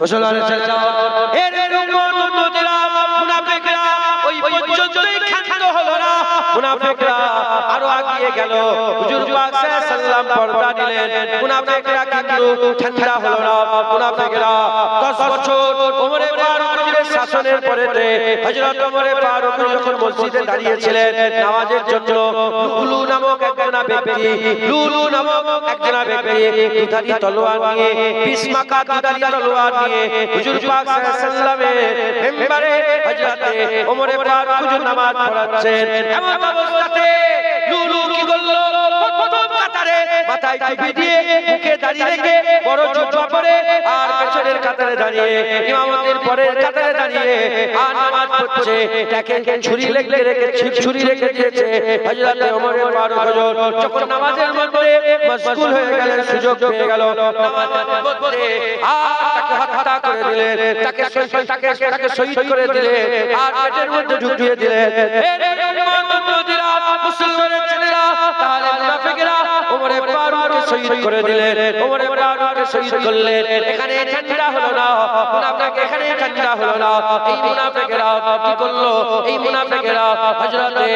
মুসলমানের ছেলেরা এর উম্মতরা মুনাফিকরা ওই পর্যন্তই ক্ষান্ত হলো না। মুনাফিকরা আরো আগিয়ে গেল। হুজুর পাক সাল্লাল্লাহু আলাইহি ওয়াসাল্লাম পর্দা দিলেন। মুনাফিকরা কিন্তু ঠান্ডা হলো না। মুনাফিকরা 10 বছর ওমরে ফারুক হুজুরের শাসনের পরেতে হযরত ওমরে ফারুক যখন মসজিদে দাঁড়িয়েছিলেন নামাজের জন্য, লুলু নামক একজন ব্যক্তি দুধারি তলোয়ার নিয়ে, বিসমাকা দুধারি তলোয়ার নিয়ে হুজুর পাক সাল্লাল্লাহু আলাইহি ওয়াসাল্লামের মিম্বারে হযরতে ওমরে ফারুক হুজুর নামাজ পড়াচ্ছেন। এমন অবস্থাতে লুলু কি করলো? প্রথম কাতারে মাথায় টুপি দিয়ে মুখে দাঁড়িয়ে রেখে বড় জুব্বা পরে আর পেছনের কাতারে দাঁড়িয়ে ইমামতের পরের কাতারে দাঁড়িয়ে আর নামাজ পড়ছে। তাকে ছুরি রেখে দিয়েছে হযরত ওমর ফারুক হুজুর। যখন নামাজের মধ্যে মশগুল হয়ে গেলেন, সুযোগ পেয়ে গেল নামাজের মধ্যে তাকে হত্যা করে দিলেন, তাকে শহীদ করে দিলেন আর পেটের মধ্যে ঢুকিয়ে দিলেন। মুসলমানের ছেলেরা, তাহলে মুনাফিকরা ওমর ফারুককে শহীদ করে দিলেন। ওমর ফারুককে শহীদ করলেন। এখানে ঠান্ডা হলো না, মুনাফিক এখানে ঠান্ডা হলো না। এই মুনাফিকরা কি করলো? এই মুনাফিকরা হযরতে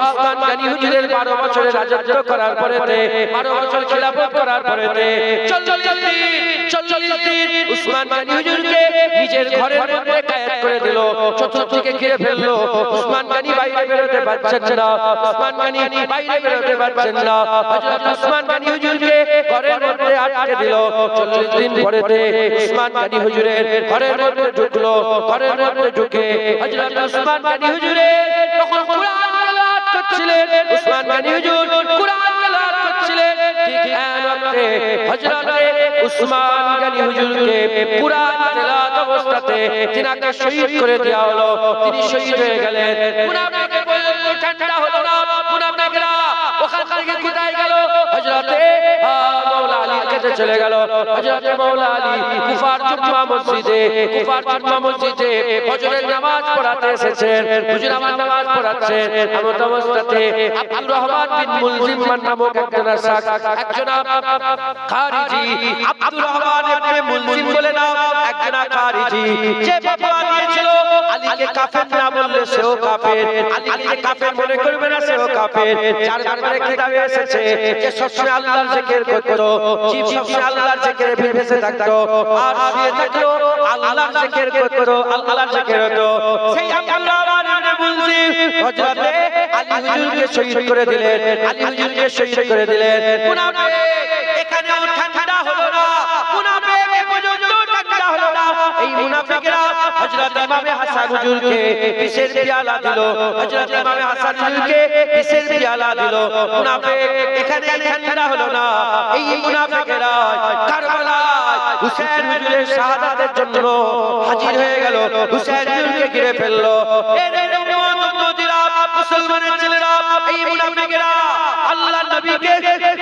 উসমান গনি হুজুরের 12 বছরের রাজত্ব করার পরেতে, 12 বছর খিলাফত করার পরেতে 40 দিন উসমান গনি হুজুরকে নিজের ঘরের মধ্যে কয়েদ করে দিল, চতুর্দিকে ঘিরে ফেললো। উসমান গনি বাইরে বেরোতে পারছেন না, উসমান গনি বাইরে বেরোতে পারছেন না। হযরত উসমান গনি হুজুরকে ঘরের মধ্যে আটকে দিল। 40 দিন পরেতে উসমান গনি হুজুরের ঘরের মধ্যে ঢুকলো। ঘরের মধ্যে ঢুকে হযরত উসমান গনি হুজুরে তখন কুরআন তেলাওয়াত করছিলেন। উসমান গনি হুজুর কুরআন তেলাওয়াত করছিলেন। ঠিক এই ওয়াক্তে হযরত উসমান গনি হুজুরকে কুরআন তেলাওয়াত অবস্থাতে তিনাকে শহীদ করে দেওয়া হলো। তিনি শহীদ হয়ে গেলেন। মুনাফিকের বয়স ঠান্ডা হলো না। মুনাফিকরা ওখান থেকে কোথায় গেল? হযরতে মাওলা আলীর কাছে চলে গেল। হযরতে মাওলা আলী কুফার জুম্মা মসজিদে ফজরের নামাজ পড়াতে এসেছেন। হুজুর আমার নামাজ পড়াচ্ছেন। এমন অবস্থাতে আব্দুর রহমান বিন মুলজিম নামক একজন খারিজি, আব্দুর রহমান ইবনে মুলজিম বলে নাম, একজন খারিজি, যে ফতোয়া দিয়েছিল আলীকে কাফের না বললে সেও কাফের, আলীকে কাফের মনে করবে না সেও কাফের। যার ব্যাপারে কিতাবে এসেছে যে সবসময় আল্লাহর জিকির করতো, সবসময় আল্লাহর জিকিরে ভেসে থাকতো, আর শুয়ে থাকলো আল্লাহর জিকির করতো, আল্লাহর জিকির হতো। সেই আব্দুর রহমান ইবনে মুলজিম হযরতে আলী হুজুরকে শহীদ করে দিলেন। আলী হুজুরকে শহীদ করে দিলেন। মুনাফিক এখানেও ঠান্ডা হলো না। মুনাফিক পর্যন্ত ঠান্ডা হলো না। এই মুনাফিকরা হযরত ইমামে হাসান হুজুরকে বিশের পেয়ালা দিল। হযরত ইমামে হাসান হুজুরকে বিশের পেয়ালা দিল। মুনাফিক এখানে ঠান্ডা হলো না। এই মুনাফিকেরা কারবালায় হুসাইন হুজুরের শাহাদাতের জন্য হাজির হয়ে গেল। হুসাইন হুজুরকে ঘিরে ফেললো। মুসলমানের ছেলেরা, এই মুনাফিকেরা আল্লাহর নবীকে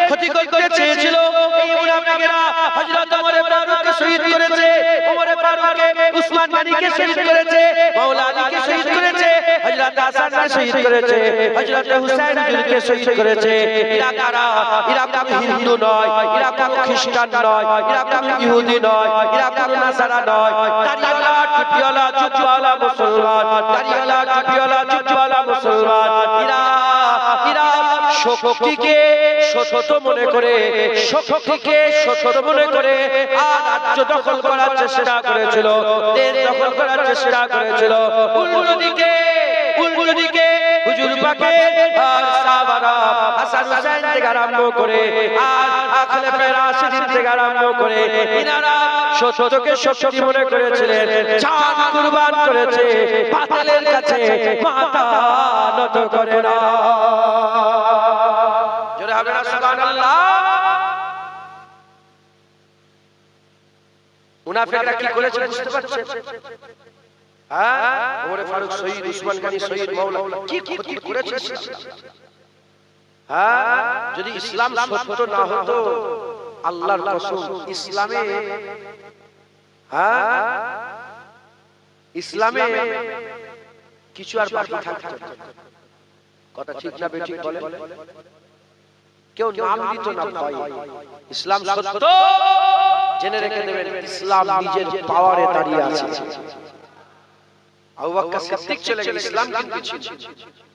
ক্ষতি করতে চেয়েছিল। এই মুনাফিকেরা হযরত ওমর ফারুককে শহীদ করেছে, ওমর ফারুককে উসমান গনিকে শহীদ করেছে, মাওলা আলীকে শহীদ করেছে, হযরত হাসানকে শহীদ করেছে, হযরত হুসাইন হুজুরকে শহীদ করেছে। এরা কারা? এরা কোনো হিন্দু নয়, এরা কোনো খ্রিস্টান নয়, এরা কোনো ইহুদি নয়, এরা কোনো নাসারা নয়। দাড়িওয়ালা টুপিওয়ালা জুব্বাওয়ালা মুসলমান, দাড়িওয়ালা টুপিওয়ালা জুব্বাওয়ালা মুসলমান। এরা শক্তিকে ছোট মনে করে, শক্তিকে ছোট মনে করে আর রাজ্য দখল করার চেষ্টা করেছিল, দেশ দখল করার চেষ্টা করেছিল। উল্টো দিকে হুজুর পাকের আর সাহাবারা হাসান হুসাইন থেকে আরম্ভ করে আর খলিফা রাশিদিন থেকে আরম্ভ করে ইনারা সত্যকে শক্তি মনে করেছিলেন, জান কুরবান করেছে, বাতিলের কাছে মাথা নত করে না। জোরে হবে না সুবহানাল্লাহ। মুনাফিকরা কি করেছে বুঝতে পারছেন? ওমর ফারুক শহীদ, উসমান গনি শহীদ, মাওলা কি ক্ষতি করেছে ইসলাম। যদি ইসলাম সত্য না হতো, আল্লাহর কসম ইসলামে কিছু আর বাকি থাকতো না। কথা ঠিক না বেঠিক বলে? কেউ নাম দিত না ভয়। ইসলাম সত্য, জেনে রেখে দেবেন ইসলাম নিজের পাওয়ারে দাঁড়িয়ে আছে। আবু বকর সিদ্দিক চলে গেল, ইসলাম কিন্তু ছিল।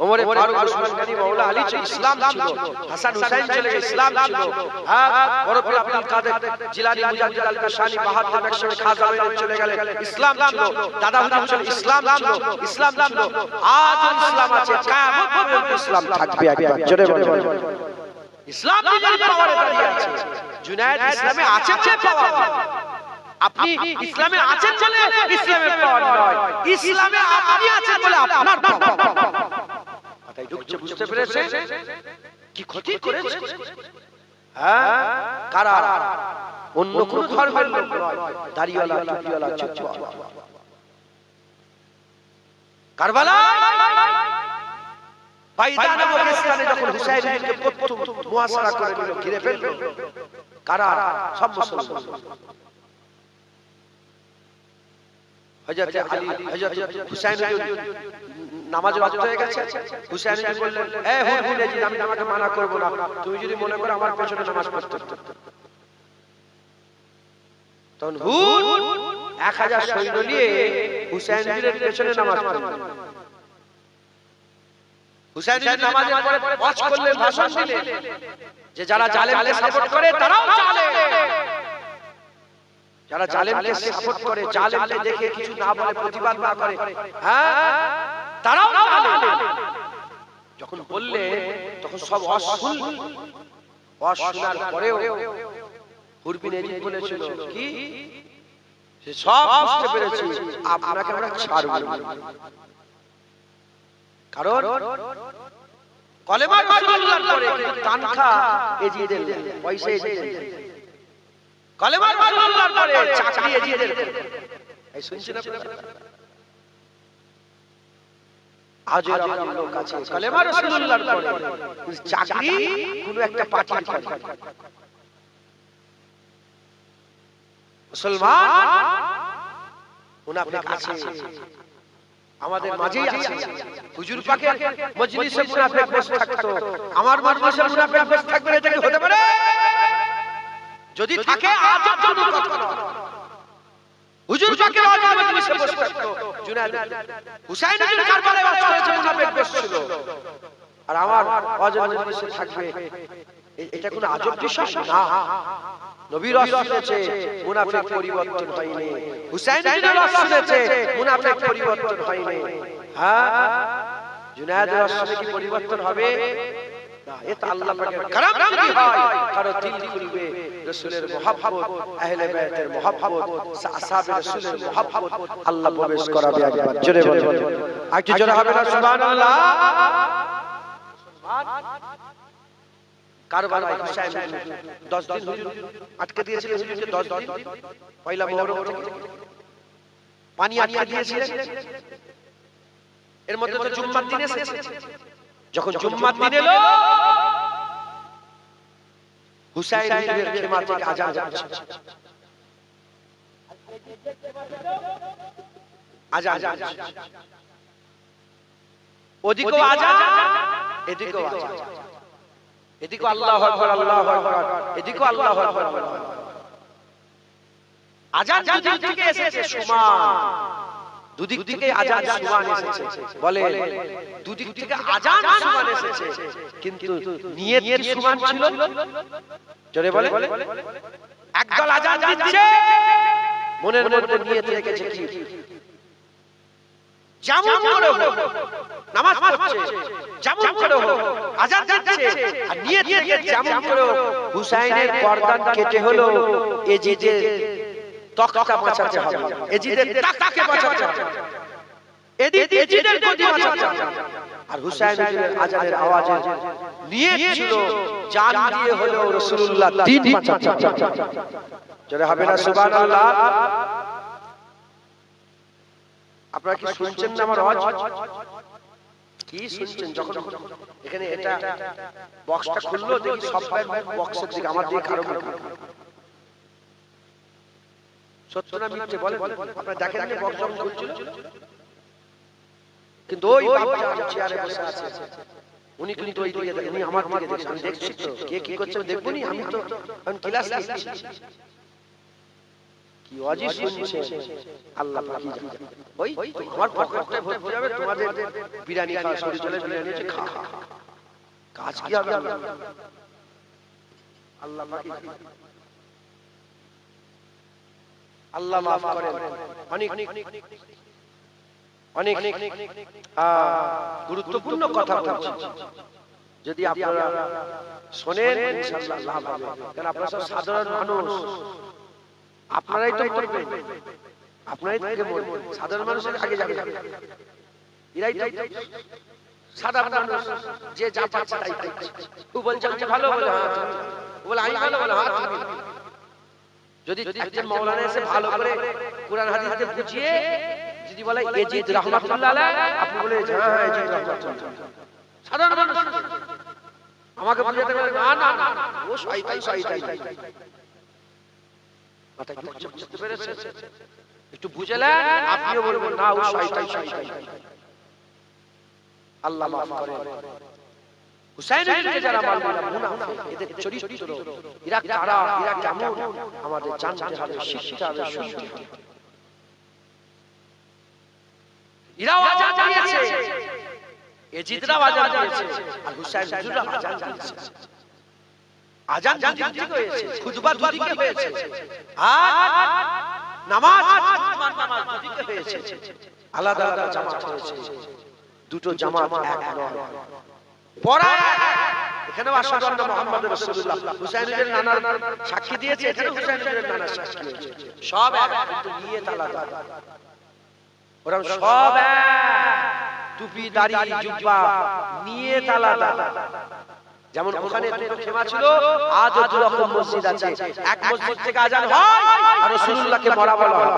ওমর ফারুক, ওসমান গনি, মাওলা আলী ছিল, ইসলাম ছিল। হাসান হুসাইন চলে গেল, ইসলাম ছিল। বড় পীর আব্দুল কাদের জিলানী, মুজাদ্দিদ আল কাশানি, বাহাদুর নকশবন্দি, খাজা আমিন চলে গেল, ইসলাম ছিল। দাদা হুজুর ছিল, ইসলাম ছিল, ইসলাম ছিল। আজ ইসলাম আছে, কিয়ামত পর্যন্ত ইসলাম থাকবে। একবার জোরে বলুন, ইসলাম নিজের পাওয়ারে দাঁড়িয়ে আছে। জুনায়েদ ইসলামে আছে যে পাওয়ার, আপনি ইসলামে আছেন বলে ইসলামের পাওয়ার নয়, ইসলামে আপনি আছেন বলে আপনার পাওয়ার। কথাই ঢুকছে, বুঝতে পেরেছেন? কি ক্ষতি করেছে? হ্যাঁ, কারা? অন্য কোন ধর্মের লোক নয়, দাড়িওয়ালা, টুপিওয়ালা, চুপওয়ালা। কারবালা বাইদা নামক স্থানে যখন হুসাইনকে প্রথম মুহাসারা করে নিল, ঘিরে ফেলল, কারা? সব মুসলমান। হযরত আলী, হযরত হুসাইন নামাজের ওয়াক্ত হয়ে গেছে। হুসাইন বললেন, এ হুর জি, আমি তোমাকে মানা করব না, তুমি যদি মনে করো আমার পেছনে নামাজ পড়তে। তখন হুর 1000 সৈন্য নিয়ে হুসাইনের পেছনে নামাজ পড়ল। হুসাইন নামাজের পরে ওয়াজ করলেন, ভাষণ দিলেন যে যারা জালেমকে সাপোর্ট করে তারাও জালেম, যারা জালেমকে সাপোর্ট করে, জালেমকে দেখে কিছু না বলে, প্রতিবাদ না করে, হ্যাঁ, তারাও জালেম। যখন বললে তখন সব অশুনার পরেও হুরবিন এজিদ বলেছিল কি, সে সব বুঝতে পেরেছে, আপনাকে আমরা ছাড়ব না। কারণ কলেমা রাসূলুল্লাহর পরে তানখা এজিদের, পয়সা এজিদের, কলেমা রাসূলুল্লাহর পরে চাকরি এজিদের। এই শুনছেন আপনারা? আজও আমাদের লোক আছে কলেমা রাসূলুল্লাহর পরে চাকরি কোনো একটা পার্টির করে। মুসলমান মুনাফিক আছে, আমাদের মাঝেই আছে। হুজুর পাকের মজলিসে মুনাফিক বসে থাকতো, আমার মজলিসে মুনাফিক বসে থাকবে, এটা কি হতে পারে? যদি থাকে আজব জনক কথা। হুজুর পাকের আজব মজলিসে বসে থাকতো, জুনায়েদ হুসাইনের কারবালায় ওয়াজ করেছে, মুনাফিক বসছিল, আর আমার আজব মজলিসে থাকবে, এটা কোনো আজব বিষয় না। নবীর ওয়াজ শুনেছে, মুনাফিক পরিবর্তন হয়নি। হুসাইনের ওয়াজ শুনেছে, মুনাফিক পরিবর্তন হয়নি। হ্যাঁ, জুনায়েদের ওয়াজ শুনে কি পরিবর্তন হবে? না, এটা আল্লাহ পাকের করম যদি হয়, কারো দিল খুলবে, রাসূলের মুহাব্বত, আহলে বাইতের মুহাব্বত, আসহাবে রাসূলের মুহাব্বত আল্লাহ প্রবেশ করাবে। একবার জোরে বলুন, একটু জোরে হবে না সুবহানাল্লাহ? কারবালায় হুসাইন 10 দিন হুজুর আটকে দিয়েছিলেন, হুজুরকে 10 দিন পয়লা মুহররম থেকে পানি আটকে দিয়েছিলেন। এর মধ্যে তো জুম্মার দিন এসেছে। যখন জুম্মার দিন এলো, হুসাইন হুজুরের খেমা থেকে আযান যাচ্ছে, আযান, ওদিকেও আযান, এদিকেও আযান, এদিকে আল্লাহু আকবার, আল্লাহু আকবার, এদিকে আল্লাহু আকবার। আযান দুদিক থেকে এসেছে সমান, দুদিক থেকে আযান সমান এসেছে। বলে দুদিক থেকে আযান সমান এসেছে, কিন্তু নিয়ত কি সমান ছিল? জোরে বলে, একদল আযান দিচ্ছে, মনের মধ্যে নিয়ত রেখেছে কি, যেমন করে হোক নামাজ পড়ছে, যেমন করে হোক আযান দিচ্ছে, আর নিয়ত রেখে যেমন করে হোক হুসাইনের গর্দান কেটে হলো এজিদের তক্তা বাঁচাতে হবে, এজিদের তাককে বাঁচাতে হবে, এজিদের গদি বাঁচাতে হবে। আর হুসাইনের আযানের আওয়াজে নিয়ত ছিল জান দিয়ে হলো রাসূলুল্লাহ দ্বীন বাঁচাতে হবে। জোরে হবে না সুবহানাল্লাহ? আপনারা কি শুনছেন না আমার আওয়াজ? কি শুনছেন? যখন এখানে এটা বক্সটা খুললো, দেখি সবাই বক্সের দিকে, আমার দিকে কারো না। সত্য না মিথ্যে বলেন? আপনারা দেখেন না বক্স যখন খুলছিল, কিন্তু ওই বাবা চেয়ারে বসে আছে, উনি কিন্তু ওই দিকে দেখেন, উনি আমার দিকে দেখছেন, আমি দেখছি তো কে কি করছে দেখবো নি, আমি তো ক্লাস নিচ্ছি। কি ওয়াজি শুনছে আল্লাহ পাকই জানে। ওই আমার পকেটটা ভরে যাবে, তোমাদের বিরিয়ানি খাওয়া শুরু চলে বিরিয়ানি খা, কাজ কি হবে আল্লাহ পাকই জানে। আল্লাহ মাফ করেন। অনেক অনেক গুরুত্বপূর্ণ কথা বলছি, যদি আপনারা শোনেন ইনশাআল্লাহ লাভ হবে। কারণ আপনারা সব সাধারণ মানুষ, আপনারাই তো করবেন, আপনারাই থেকে মরবেন। সাধারণ মানুষের আগে যাবে, এরাই তো সাধারণ মানুষ, যে যা পাচ্ছে তাই করছে। ও বলছে আমি ভালো, বলে হ্যাঁ, বলে আমি ভালো, বলে হ্যাঁ তুমি। যদি একজন মাওলানা এসে ভালো করে কুরআন হাদিসকে বুঝিয়ে যদি বলে এজিদ রাহমাতুল্লাহ আলাইহি, আপনি বলে হ্যাঁ হ্যাঁ এজিদ রাহমাতুল্লাহ। সাধারণ মানুষ আমাকে বুঝাতে বলে না না না ও শয়তান শয়তান, মাথা কি বুঝতে পেরেছেন? একটু বুঝলেন, আপনিও বলবেন না ও শয়তান শয়তান। আল্লাহ মাফ করেন। হুসাইনকে যারা মারবে না মুনাফিক, এদের চরিত্র এরা কারা, এরা কেমন আমাদের জানতে হবে, শিখতে হবে, শুনতে হবে। এরা আজান দিয়েছে, এজিদরা আজান দিয়েছে, আর হুসাইন হুজুররা আজান দিয়েছে। আজান দুদিকে হয়েছে, খুতবা দুদিকে হয়েছে, আর নামাজ দুদিকে হয়েছে, আলাদা আলাদা জামাত হয়েছে। দুটো জামাত এক নয়। পড়া এখানেও আশহাদু আন্না মুহাম্মাদুর রাসূলুল্লাহ, হুসাইনের নানার সাক্ষী দিয়েছে, এখানে হুসাইনের নানার সাক্ষী দিয়েছে। সব এক, কিন্তু নিয়ত আলাদা। ওরা সব এক, টুপি দাড়ি জুব্বা, নিয়ত আলাদা। যেমন ওখানে দুটো খেমা ছিল, আজও দুরকম মসজিদ আছে। এক মসজিদ থেকে আজান হয় আর রাসূলুল্লাহকে মরা বলা হয়।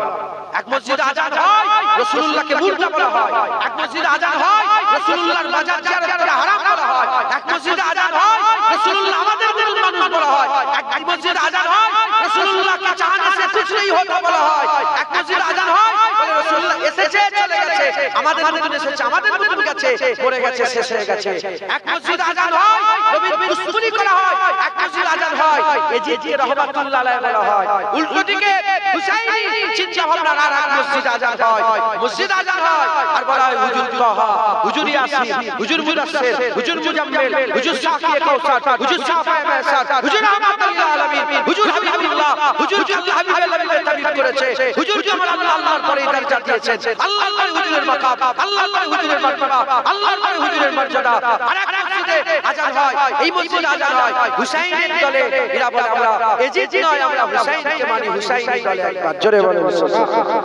এক মসজিদে আজান হয়, রাসূলুল্লাহকে মুর্দা বলা হয়। এক মসজিদে আজান হয়, রাসূলুল্লাহর মাজার জিয়ারত করা হারাম বলা হয়। এক মসজিদে আজান হয়, রাসূলুল্লাহ আমাদের মতো মানুষ বলা হয়। এক মসজিদে আজান হয়, রাসূলুল্লাহকে চাহনে সে কুছ नहीं होता বলা হয়। এক মসজিদে আজান হয়, বলে রাসূলুল্লাহ এসেছে চলে গেছে, আমাদের মতন এসেছে, আমাদের মতন গেছে, মরে গেছে, শেষ হয়ে গেছে। এক মসজিদে আজান হয়, নবীর দুশমনি করা হয়। এক মসজিদে আজান হয়, এজিদ রাহমাতুল্লাহ আলাইহি বলা হয়। উল্টো দিকে হুসাইনি চিন্তা ভাবনা আর এক মসজিদে আজান হয়, মসজিদে আজান হয় আর বলা হয় হুজুর তাহা, হুজুর ইয়াসিন, হুজুর মুদাসসির, হুজুর মুজাম্মিল, হুজুর শাফিয়ে কাউসার, হুজুর শাফায়ে মাসার, হুজুর রাহমাতুল লিল আলামিন, হুজুর হাবিবুল্লাহ, হুজুর কে আল্লাহ হাবিবুল্লাহ তাবিদ করেছে, হুজুর কে আমার আল্লাহর পরে দরজা দিয়েছেন। আল্লাহর পরে হুজুরের মাকাম, আল্লাহর পরে হুজুরের মারতবা, আল্লাহর পরে হুজুরের মর্যাদা। আর এক মসজিদে আজান হয়, এই মসজিদে আজান হয় হুসাইনের দলে, এরা বলে আমরা এজিদ নয়, আমরা হুসাইনকে মানি, হুসাইনের দলে। একবার জোরে বলেন সুবহানাল্লাহ।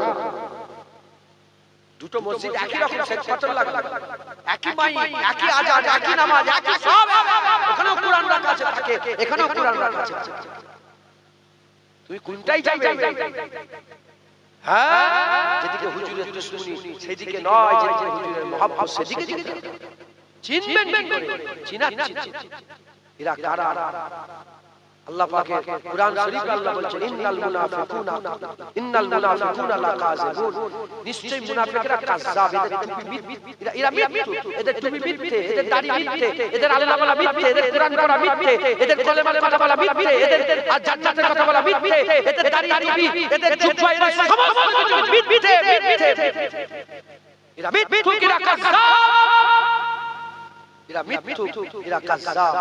দুটো মসজিদ একই রকম, শেখ ফতল্লাহ একই মাই, একই আজান, একই নামাজ, একই সব। ওখানেও কোরআন রাখা আছে থাকে, এখানেও কোরআন রাখা আছে। তুমি কোনটাই যাবে? হ্যাঁ, যেদিকে হুজুরের দুশমনি সেদিকে নয়, যেদিকে হুজুরের মহব্বত সেদিকে যেতে হবে। চিনবেন কি করে? চিনাচ্ছি। এরা কারা? আল্লাহ পাকের কুরআন শরীফে আল্লাহ বলেছেন ইন্নাল মুনাফিকুনা লাকাযিবুন, নিশ্চয়ই মুনাফিকরা কাযযাব, এরা মিথ্যু, এদের টুপি মিথ্যে, এদের দাড়ি মিথ্যে, এদের আল্লাহ বলা মিথ্যে, এদের কুরআন পড়া মিথ্যে, এদের কলেমার কথা বলা মিথ্যে, এদের আর জান্নাতের কথা বলা মিথ্যে, এদের দাড়ি টুপি, এদের জুব্বা, এরা সমস্ত কিছু মিথ্যে। এরা মিথ্যু, এরা কাযযাব, এরা মিথ্যু, এরা কাযযাব।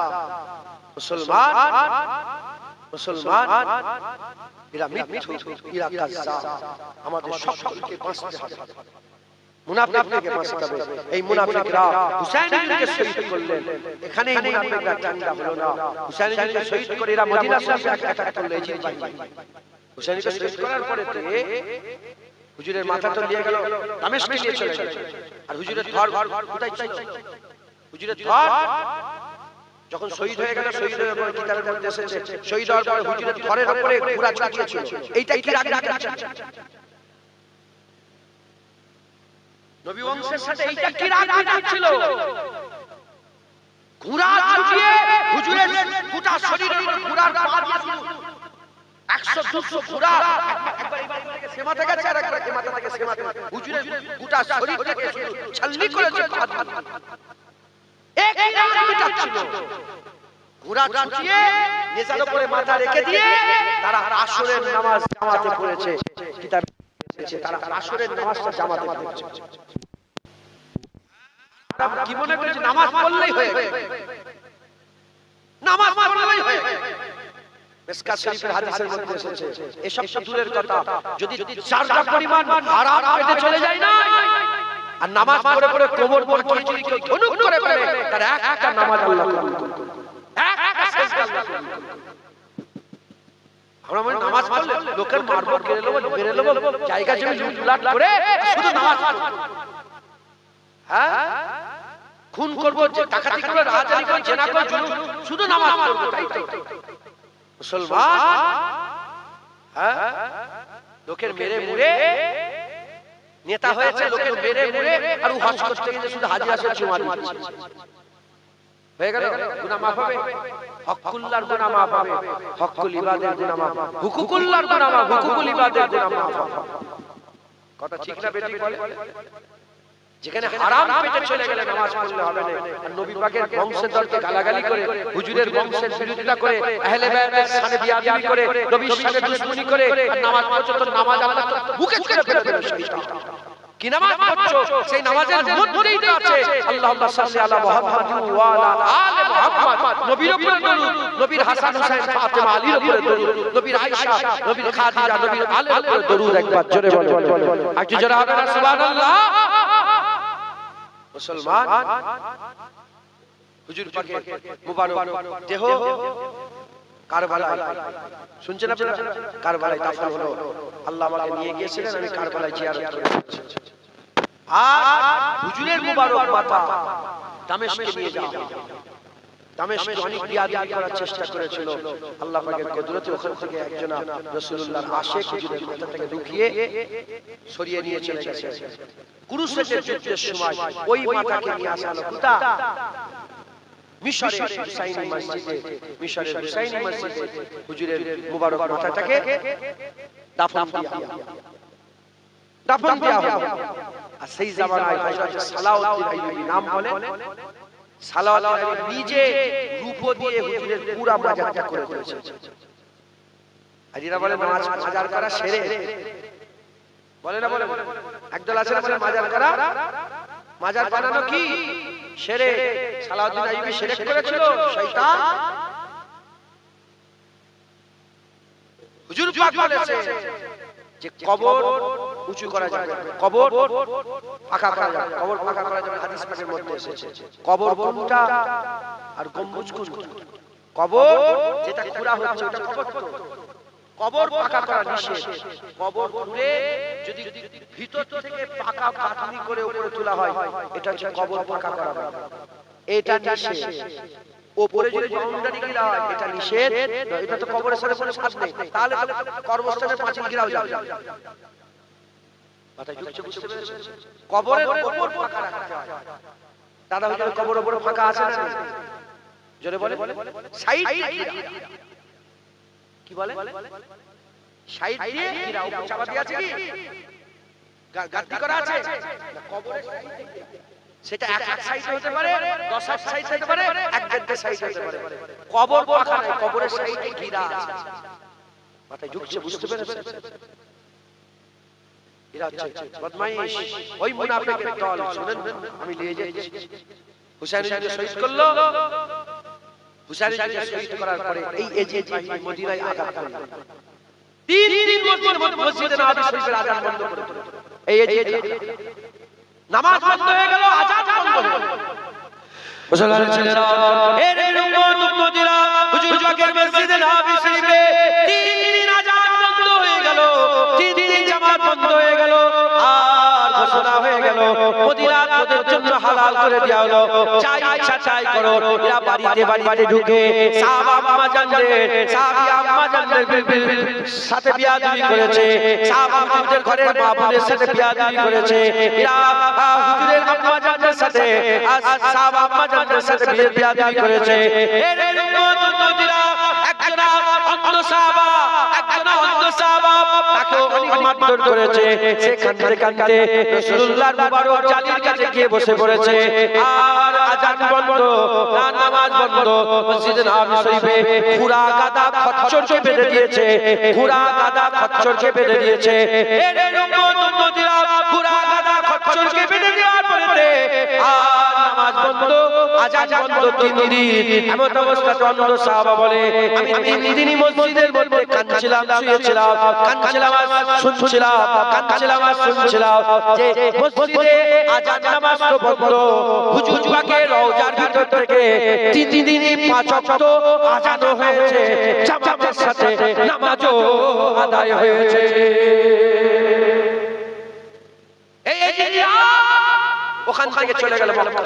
মুসলমান এরা মিথ্যু, এরা কাযযাব। আমাদের সকলকে বাঁচতে হবে, মুনাফিক থেকে বাঁচতে হবে। এই মুনাফিকরা হুসাইনকে শহীদ করলেন, এখানে এই মুনাফিকরা ঠান্ডা হলো না। হুসাইনকে শহীদ করে এরা মদিনা শরীফে অ্যাটাক করলো, এজিদ বাহিনী। হুসাইনকে শহীদ করার পরে হুজুরের মাথা তো নিয়ে গেল, দামেস্কে নিয়ে চলে গেল। আর হুজুরের ধর কোথায় ছিল? হুজুরের ধর যখন শহীদ হয়ে গেল, শহীদ হয়ে পরে কিতাবের মধ্যে এসেছে শহীদ হওয়ার পরে হুজুরের ঘরের উপরে ঘোড়া ছুটিয়েছিল। এইটাই কি রাগ দেখাচ্ছে? নবী বংশের সাথে এইটা কি রাগ দেখাচ্ছিল? ঘোড়া ছুটিয়ে হুজুরের গোটা শরীরের উপর ঘোড়ার পা দিয়ে 100-200 ঘোড়া একবার এই মাথা থেকে সে মাথা গেছে, আর একবার এই মাথা থেকে সে মাথা, হুজুরের গোটা শরীরটাকে ছালনি করেছে। ঘোড়া ছুটিয়ে নেজার উপরে মাথা রেখে দিয়ে তারা আসরের নামাজ জামাতে পড়েছে। কিতাবে এসেছে তারা আসরের নামাজটা জামাতে পড়েছে। তারা কি মনে করেছে নামাজ পড়লেই হয়ে গেল, নামাজ পড়লেই হয়ে গেল। মিসকাত শরীফের হাদিসের মধ্যে এসেছে এসব তো দূরের কথা, যদি চারটা পরিমাণ হারাম পেটে চলে যায় না আর নামাজ পড়ে পড়ে কোমর পড়ে যদি কেউ ধনুক করে ফেলে তার একটা নামাজ আল্লাহ কবুল করবে, একটা সেজদা আল্লাহ কবুল করবে। আমরা মানে নামাজ পড়লে লোকের মারবো গেরে নেবো জায়গা জমি লুটলাট করে শুধু নামাজ পড়বো, হ্যাঁ খুন করবো, ডাকাতি করবো, রাহাজানি করবো, জেনা করবো, শুধু নামাজ পড়বো, তাই তো মুসলমান। হ্যাঁ লোকের মেরে মুড়ে নেতা হয়েছে, লোকের মেরে মুড়ে আর ও হজ করতে গেলে শুধু হাজির আসে চুমা দিচ্ছে, হয়ে গেল গুনাহ মাফ হবে, হকুল্লাহর গুনাহ মাফ হবে, হকুল ইবাদের গুনাহ মাফ, হুকুকুল্লাহর গুনাহ মাফ, হুকুকুল ইবাদের গুনাহ মাফ। কথা ঠিক না বেটি বলে? যেখানে হারাম পেটে চলে গেলে নামাজ পড়লে হবে না। আর নবী পাকের বংশধরকে গালাগালি করে, হুজুরের বংশের বিরোধিতা করে, আহলে বায়তের সানে বিয়াদবি করে, নবীর সানে দুশমনি করে আর নামাজ পড়ছো, তো নামাজ আল্লাহ তো বুকে ছুঁড়ে ফেলে দেবে শয়তান। কি নামাজ পড়ছো? সেই নামাজের মধ্যেই তো আছে আল্লাহুম্মা সাল্লি আলা মুহাম্মাদিন ওয়া আলা আলি মুহাম্মাদ, নবীর উপরে দরুদ, নবীর হাসান হুসাইন ফাতেমা আলীর উপরে দরুদ, নবীর আয়েশা, নবীর খাদিজা, নবীর আলীর উপরে দরুদ। একবার জোরে বলো, একটু জোরে হবে না সুবহানাল্লাহ? মুসলমান হুজুর পাকের মুবারক দেহ কারবালায়, শুনছেন আপনারা? কারবালায় দাফন হলো, আল্লাহ আমাকে নিয়ে গিয়েছিলেন, আমি কারবালায় জিয়ারত করেছি। আর হুজুরের মুবারক মাথা দামেস্কে নিয়ে যাওয়া, দামেস্কে অনেক বিয়াদবি করার চেষ্টা করেছিল, আল্লাহ পাকের কুদরতে ওখান থেকে একজন রাসূলুল্লাহর আশিক হুজুরের মাথা থেকে ঢুকিয়ে সরিয়ে নিয়ে চলে গেছে। কুরুশের যুদ্ধের সময় ওই মাথাকে নিয়ে আসা হলো কোথা? মিশরের হুসাইনি মসজিদে, মিশরের হুসাইনি মসজিদে হুজুরের মুবারক মাথাটাকে দাফন দেওয়া হলো। আর সেই জামানায় হযরত সালাউদ্দিন আইয়ুবী নাম বলে, সালাউদ্দিন আইয়ুবী নিজে রূপ দিয়ে হুজুরের পুরো মাজারটা করে দিয়েছে। হাজিরা বলে মাজার করা সেরে বলে না, বলে একদল আছে বলে মাজার করা, মাজার বানানো কি সেরে? সালাউদ্দিন আইয়ুবী শিরক করেছিল, শয়তান। হুজুর পাক বলেছে যে কবর উঁচু করা যাবে, কবর ফাঁকা করা যাবে, কবর ফাঁকা করা যাবে। হাদিস পাকের মধ্যে এসেছে কবর কোনটা আর গম্বুজ কোনটা। কবর যেটা খুঁড়া হচ্ছে ওটা কবর, তো কবর পাকা করা নিষেধ। কবর খুঁড়ে যদি ভিতর থেকে পাকা গাঁথনি করে উপরে তোলা হয়, এটা হচ্ছে কবর পাকা করা, এটা নিষেধ। উপরে যদি বাউন্ডারি গিরা হয় এটা নিষেধ, এটা তো কবরের সাথে কোনো সাথ নেই। তাহলে কর্মস্থানে পাঁচিল গিরাও যাবে। কথা বুঝতে পেরেছেন? কবরের উপর পাকা রাখতে হয়। দাদা হুজুর কবরের উপর ফাঁকা আছে না? জোরে বলে, সাইড কি বলে? সাইড দিয়ে ঘিরা, উপর চাপা দিয়ে আছে কি? গাঁথনি করা আছে না? কবরের সাইড সেটা এক সাইড হতে পারে, 10 সাইড হতে পারে, 1.5 সাইড হতে পারে। কবর পাকা নাই, কবরের সাইডে ঘিরা আছে। মাথায় ঢুকছে, বুঝতে পেরেছেন? এরা হচ্ছে বদমাইশ, ওই মুনাফিকের দল। শুনেন, আমি নিয়ে যাচ্ছি। হুসাইন যে শহীদ করলো, হুসাইন যে শহীদ করার পরে এই এজিদ বাহিনী মদিনায় আঘাত করলো। 3 দিন মসজিদে নববী শরীফের আযান বন্ধ করে দিল। এই এজিদ নামাজ বন্ধ হয়ে গেল, আযান বন্ধ হয়ে গেল। মুসলমান ছেলেরা, এর উম্মতিরা হুজুর পাকের মসজিদে নববী শরীফে 3 দিন আযান বন্ধ হয়ে গেল, 3 দিন জামাত বন্ধ হয়ে গেল। আর ঘোষণা হয়ে গেল মদিনা তোদের জন্য হালাল করে দেওয়া হলো, চাই ইচ্ছা চাই করো। এরা বাড়িতে বাড়িতে ঢুকে সাহাবা আম্মা জানদের, সাহাবী আম্মা জানদের সাথে বিয়াদবি করেছে, সাহাবাদের ঘরের মা বোনের সাথে বিয়াদবি করেছে। এরা হুজুরের আম্মা জানদের সাথে, সাহাবা আম্মা জানদের সাথে বিয়াদবি করেছে। এর উম্মতিরা একজন অন্ধ সাহাবা, একজন অন্ধ সাহাবা তাকে অনেক মারধর করেছে। সে কাঁদতে কাঁদতে রাসূলুল্লাহর মুবারক জালির কাছে গিয়ে বসে পড়েছে। আর আযান বন্ধ, নামাজ বন্ধ। মসজিদে নববী শরীফে ঘোড়া গাদা খচ্চরকে বেঁধে দিয়েছে, ঘোড়া গাদা খচ্চরকে বেঁধে দিয়েছে। এর উম্মতিরা ঘোড়া গাদা খচ্চরকে বেঁধে দেওয়ার পরেতে আর নামাজ বন্ধ, আযান বন্ধ 3 দিন। এমন অবস্থাতে অন্য সাহাবা বলে, আমি 3 দিনই মসজিদের মধ্যে কাঁদছিলাম, শুয়েছিলাম, কাঁদছিলাম আর শুনছিলাম, কাঁদছিলাম আর শুনছিলাম যে মসজিদে আযান নামাজ তো বন্ধ, হুজুর পাকের রওজার ভিতর থেকে 3 দিনই 5 ওয়াক্ত আযানও হয়েছে, জামাতের সাথে নামাজও আদায় হয়েছে। এই ওখান থেকে চলে গেল মক্কা।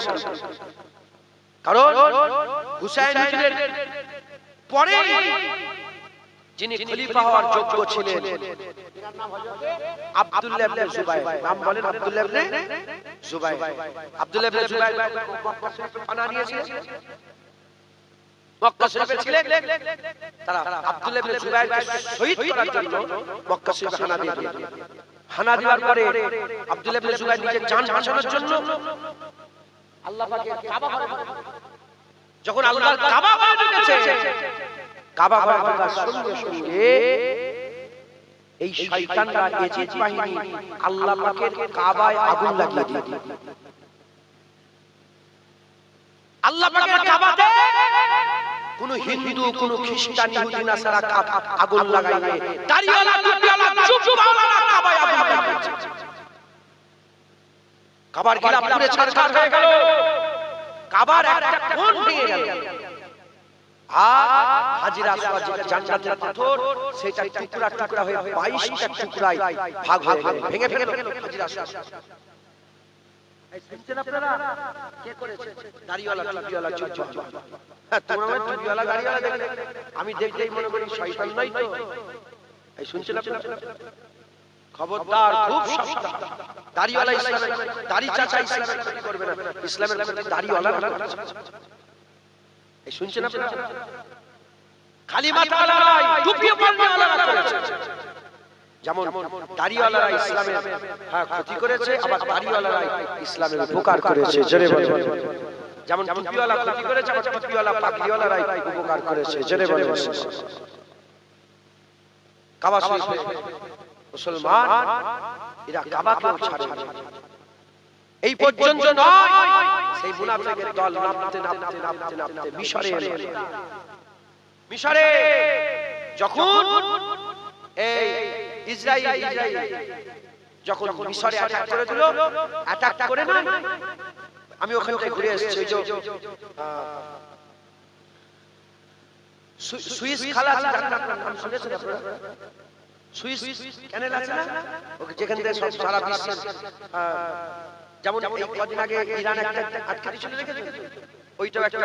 কারণ হুসাইন হুজুরের পরে যিনি খলিফা হওয়ার যোগ্য ছিলেন আব্দুল্লাহ ইবনে জুবাইর, নাম বলেন আব্দুল্লাহ ইবনে জুবাইর। আব্দুল্লাহ ইবনে জুবাইর মক্কা শরীফে পানা নিয়েছিলেন, মক্কা শরীফে ছিলেন। তারা আব্দুল্লাহ ইবনে জুবাইরকে শহীদ করার জন্য মক্কা শরীফে হানা দিয়ে দিলেন। হানা দেওয়ার পরে আব্দুল্লাহ ইবনে জুবাইর নিজের জান বাঁচানোর জন্য আল্লাহ পাকের কাবা ঘরে, যখন আল্লাহর কাবা ঘরে ঢুকেছে, কাবা ঘরে ঢোকার সঙ্গে সঙ্গে এই শয়তানরা এজিদ বাহিনী আল্লাহ পাকের কাবায় আগুন লাগিয়ে দিল। আল্লাহ পাকের কাবাতে কোন হিন্দু, কোন খ্রিস্টান, ইহুদি নাসারা আগুন লাগাইবে, দাড়িওয়ালা টুপিওয়ালা চুপওয়ালা কাবায় আগুন লাগিয়েছে। কাবার গিলা পুরো ছারখার হয়ে গেল, কাবার একটা কোণ ভেঙে গেল। আর হাজির আসওয়াদ যেটা জান্নাতের পাথর, সেটা টুকরা টুকরা হয়ে 22টা টুকরায় ভাগ হয়ে গেল, ভেঙে ভেঙে হাজির আসওয়াদ। এই শুনছেন আপনারা? কে করেছে? দাড়িওয়ালা টুপিওয়ালা চুপওয়ালা। হ্যাঁ, তোমরা মানে টুপিওয়ালা দাড়িওয়ালা দেখলে আমি দেখলেই মনে করি শয়তান নয় তো? এই শুনছেন আপনারা? খবরদার, খুব সস্তা। দাড়িওয়ালা ইসলামের, দাড়ি চাচা ইসলামের ক্ষতি করবে না, ইসলামের ক্ষতি দাড়িওয়ালা না করছে। এই শুনছেন আপনারা? খালি মাথাওয়ালা নয়, টুপি পরনেওয়ালা করেছে। যেমন দাড়িওয়ালারা ইসলামের ক্ষতি করেছে, আবার দাড়িওয়ালারা ইসলামের উপকার করেছে। জোরে বলেন। যেমন টুপিওয়ালা ক্ষতি করেছে, আবার টুপিওয়ালা পাগড়িওয়ালারা উপকার করেছে। জোরে বলেন। কাবা শরীফে মুসলমান এরা কাবাকেও ছাড়ে না। এই পর্যন্ত নয়, সেই মুনাফিকের দল নামতে নামতে নামতে নামতে মিশরে এলো। মিশরে যখন এই ইসরাইল যখন মিশরে অ্যাটাক করে দিল, অ্যাটাক করে না, আমি ওখান থেকে ঘুরে এসেছি, ওই যে সুইস খাল আছে, নাম শুনেছেন আপনারা? সুইস ক্যানেল আছে না, যেখান থেকে সব সারা বিশ্ব, যেমন এই কদিন আগে ইরান একটা আটকে দিয়েছিল, দেখেছেন? ওইটাও একটা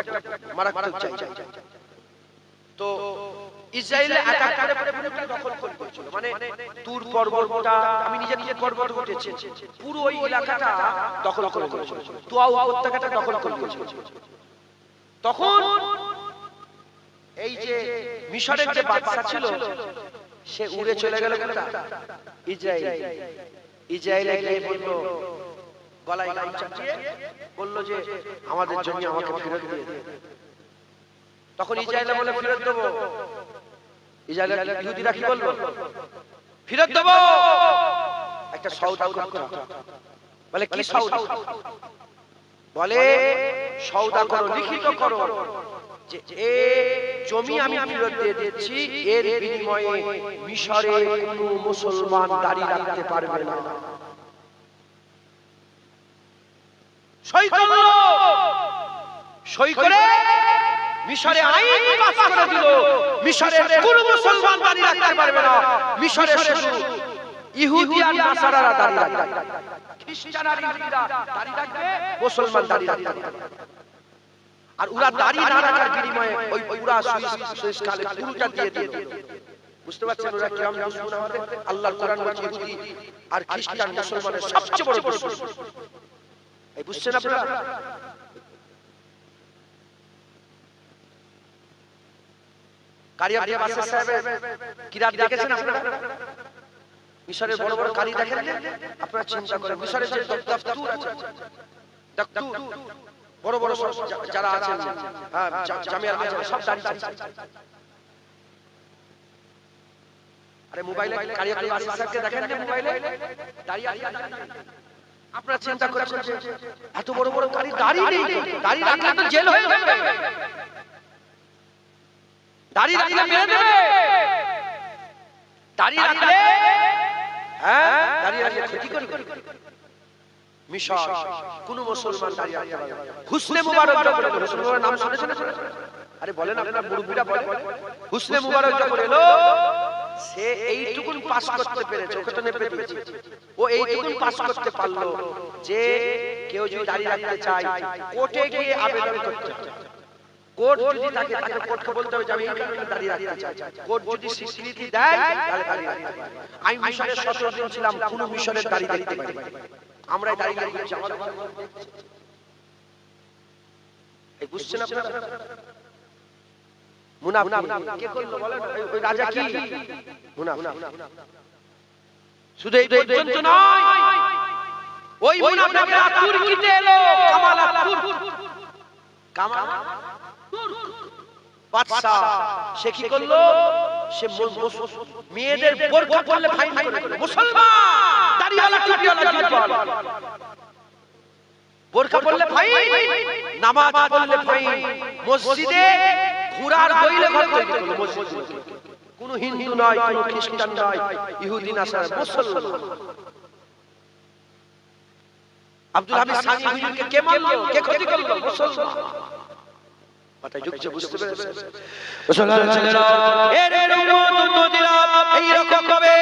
মারাত্মক জায়গা। তো ইসরায়েলে অ্যাটাক করে পুরোটা দখল করে ফেলেছিল, মানে তুর পর্বতটা, আমি নিজে নিজে পর্বত উঠেছি, পুরো ওই এলাকাটা দখল করে ফেলেছিল, তোয়া উপত্যকাটা দখল করে ফেলেছিল। তখন এই যে মিশরের যে বাদশা ছিল, সে উড়ে চলে গেল ইসরায়েল। ইসরায়েলে গিয়ে বলল, গলায় গামছা দিয়ে বলল যে আমাদের জন্য আমাকে ফেরত দিয়ে দিন। তখন ইসরায়েলে বলে ফেরত দেব। ইসরায়েলের ইহুদিরা কি বলল? ফেরত দেব, একটা সওদা করতে হবে। বলে কি সওদা? বলে সওদা করো, লিখিত করো যে এই জমি আমি ফেরত দিয়ে দিচ্ছি, এর বিনিময়ে মিশরে কোনো মুসলমান দাড়ি রাখতে পারবে না। সই করলো, সই করে মিশরে আইন পাস করে দিল, মিশরের কোনো মুসলমান দাড়ি রাখতে পারবে না। মিশরে শুধু ইহুদি আর নাসারারা দাড়ি রাখবে, খ্রিস্টান আর ইহুদিরা দাড়ি রাখবে, মুসলমান দাড়ি রাখতে পারবে না। আর ওরা দাড়ি না রাখার বিনিময়ে ওই পুরা সুইস খালে পুরোটা দিয়ে দিল। বুঝতে পারছেন ওরা কিরকম দুশমন আমাদের? আল্লাহর কোরআন বলছে ইহুদি আর খ্রিস্টান মুসলমানের সবচেয়ে বড় দুশমন। এই বুঝছেন আপনারা? কারিয়া বাসের সাহেব কিরাত দেখেছেন আপনারা? মিশরের বড় বড় কালি দেখেন আপনারা চিন্তা করেন মিশরের যে দফতুর আছে দফতুর বড় বড় যারা আছেন হ্যাঁ জামিয়ার আজহার সব দাঁড়িয়ে আরে মোবাইলে কারিয়াতুল আসিফ স্যারকে দেখেন না মোবাইলে দাঁড়িয়ে আছে আপনারা চিন্তা করেছেন যে এত বড় বড় কালি দাঁড়িয়ে নেই দাঁড়িয়ে রাখলে তো জেল হয়ে যাবে দাঁড়িয়ে রাখলে মেরে দেবে দাঁড়িয়ে রাখলে হ্যাঁ দাঁড়িয়ে রাখলে ক্ষতি করবে মিশর কোন মুসলমান দাঁড়িয়ে রাখতে পারবে হুসনে মুবারক যখন হুসনে মুবারক নাম শুনেছেন আরে বলেন আপনারা মুরব্বিরা বলেন হুসনে মুবারক যখন এলো সে এইটুকুন পাস করতে পেরেছে ওকে তো নেপে দিয়েছে ও এইটুকুন পাস করতে পারলো যে কেউ যদি দাঁড়িয়ে রাখতে চায় কোর্টে গিয়ে আবেদন করতে হবে কোর্ট যদি তাকে কোর্টকে বলতে হবে যে আমি এই কারণে দাঁড়িয়ে রাখতে চাই কোর্ট যদি স্বীকৃতি দেয় তাহলে দাঁড়িয়ে রাখতে পারে আমি মিশরে 17 দিন ছিলাম কোন মিশরের দাঁড়িয়ে রাখতে পারি আমরা দাঁড়িয়ে রাখছি আমাদের এই বুঝছেন আপনারা মুনাফিক কে করলো বলেন ওই রাজা কি মুনাফিক শুধু এই পর্যন্ত নয় ওই মুনাফিকরা তুর্কিতে এলো কামাল বাদশা সে কি করলো সে মেয়েদের বোরকা পরলে ফাইন করে মুসলমান দাড়িওয়ালা টুপিওয়ালা জিতবল বোরকা পরলে ফাইন নামাজ পড়লে ফাইন মসজিদে ঘোড়ার দইলে ঘর তৈরি করলো মসজিদে কোন হিন্দু নয় কোন খ্রিস্টান নয় ইহুদি নাসারা মুসলমান আব্দুল হামিদ সানি হুজুরকে কে মারলো কে ক্ষতি করলো মুসলমান কথা যুক্তি বুঝতে পেরেছেন মুসলমান ছেলেরা এর উম্মত উম্মতিরা এই রকম হবে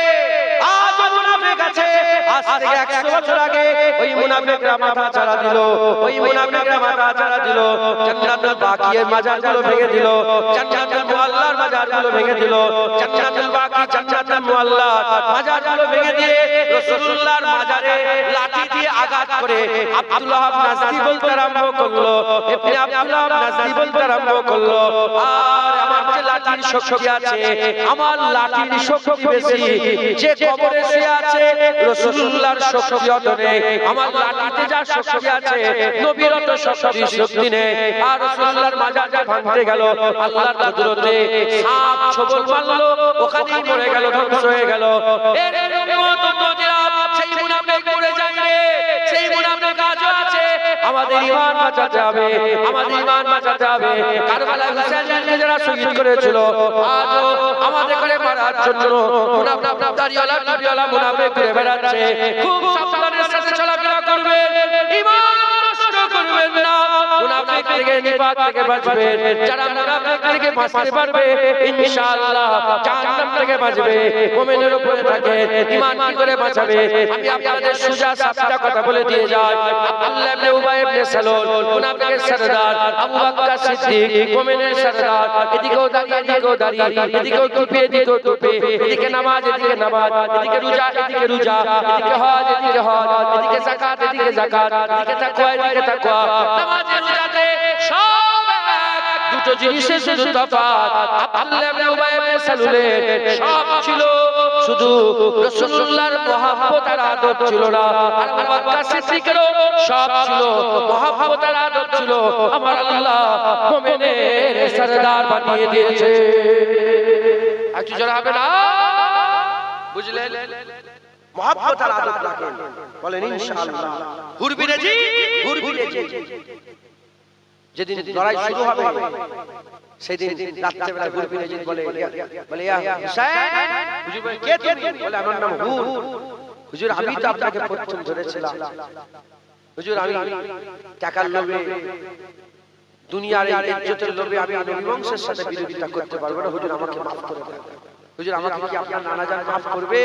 আজ মুনাফিক আছে আজ থেকে 100 বছর আগে ওই মুনাফিকরা মাথা ছাড়া দিল ওই মুনাফিকরা মাথা ছাড়া দিল জান্নাতুল বাকিয়ের মাজারগুলো ভেঙে দিল জান্নাতুল মুআল্লার মাজারগুলো ভেঙে দিল জান্নাতুল বাকি জান্নাতুল মুআল্লার মাজারগুলো ভেঙে দিয়ে রাসূলুল্লাহর মাজারে লাঠি দিয়ে আঘাত করে আব্দুল্লাহ নাজদি বলতে আরম্ভ করলো ইবনে আব্দুল্লাহ নাজদি বলতে আরম্ভ করলো আর আমার যে লাঠির শক্তি আছে আমার লাঠির শক্তি বেশি যে কবরে শুয়ে আছে রাসূলুল্লাহর শক্তি অত নেই আমার লাঠিতে যা শক্তি আছে নবীর অত শক্তি নেই আর রাসূলুল্লাহর মাজারটা ভাঙতে গেল আল্লাহর কুদরতে সাপ ছোবল মারলো ওখানেই মরে গেল ধ্বংস হয়ে গেল এর উম্মত উম্মতিরা সেই মুনাফিক মরে যায় রে সেই মুনাফিক আজও আছে আমাদের ঈমান বাঁচাতে হবে আমাদের ঈমান বাঁচাতে হবে কারবালায় হুসাইনকে যারা শহীদ করেছিল আজও আমাদের করে মারার জন্য মুনাফিক দাড়িওয়ালা টুপিওয়ালা মুনাফিক ঘুরে বেড়াচ্ছে খুব সাবধানের সাথে চলাফেরা করবেন ঈমান নষ্ট করবেন না মুনাফিক থেকে নিপাত থেকে বাঁচবেন যারা মুনাফিক থেকে বাঁচতে পারবে ইনশাআল্লাহ জাহান্নাম থেকে বাঁচবে মুমিনের উপরে থাকে ঈমান কি করে বাঁচাবে আমি আপনাদের সোজা সাতটা কথা বলে দিয়ে যাই আব্দুল্লাহ ইবনে উবাই ইবনে সালুল মুনাফিকের সরদার আবু বকর সিদ্দিক মুমিনের সরদার এদিকেও দাঁড়িয়ে এদিকেও টুপি এদিকেও টুপি এদিকে নামাজ এদিকে রোজা এদিকে হজ এদিকে যাকাত এদিকে তাকওয়া নামাজে রোজাতে সব দুটো জিনিসের শুধু তফাৎ আব্দুল্লাহ ইবনে উবাই ইবনে সালুলের সব ছিল শুধু রাসূলুল্লাহর মহব্বত আর আদব ছিল না আর আবু বকর সিদ্দিকেরও সব ছিল মহব্বত আর আদব ছিল আমার আল্লাহ মুমিনের সরদার বানিয়ে দিয়েছে একটু জোরে হবে না বুঝলেন মহব্বত আর আদব রাখেন বলেন ইনশাআল্লাহ হুরবিরে জি যেদিন লড়াই শুরু হবে সেদিন রাত্রে বেলা হুরবিরে জি বলে ইয়া হুসাইন হুজুর বলে কে তুমি বলে আমার নাম হুজুর আমি তো আপনাকে প্রথম ধরেছিলাম হুজুর আমি টাকার লোভে দুনিয়ার ইজ্জতের লোভে আমি নবী বংশের সাথে বিরোধিতা করতে পারবো না হুজুর আমাকে maaf করে দেন হুজুর আমাকে কি আপনার নানা জান maaf করবে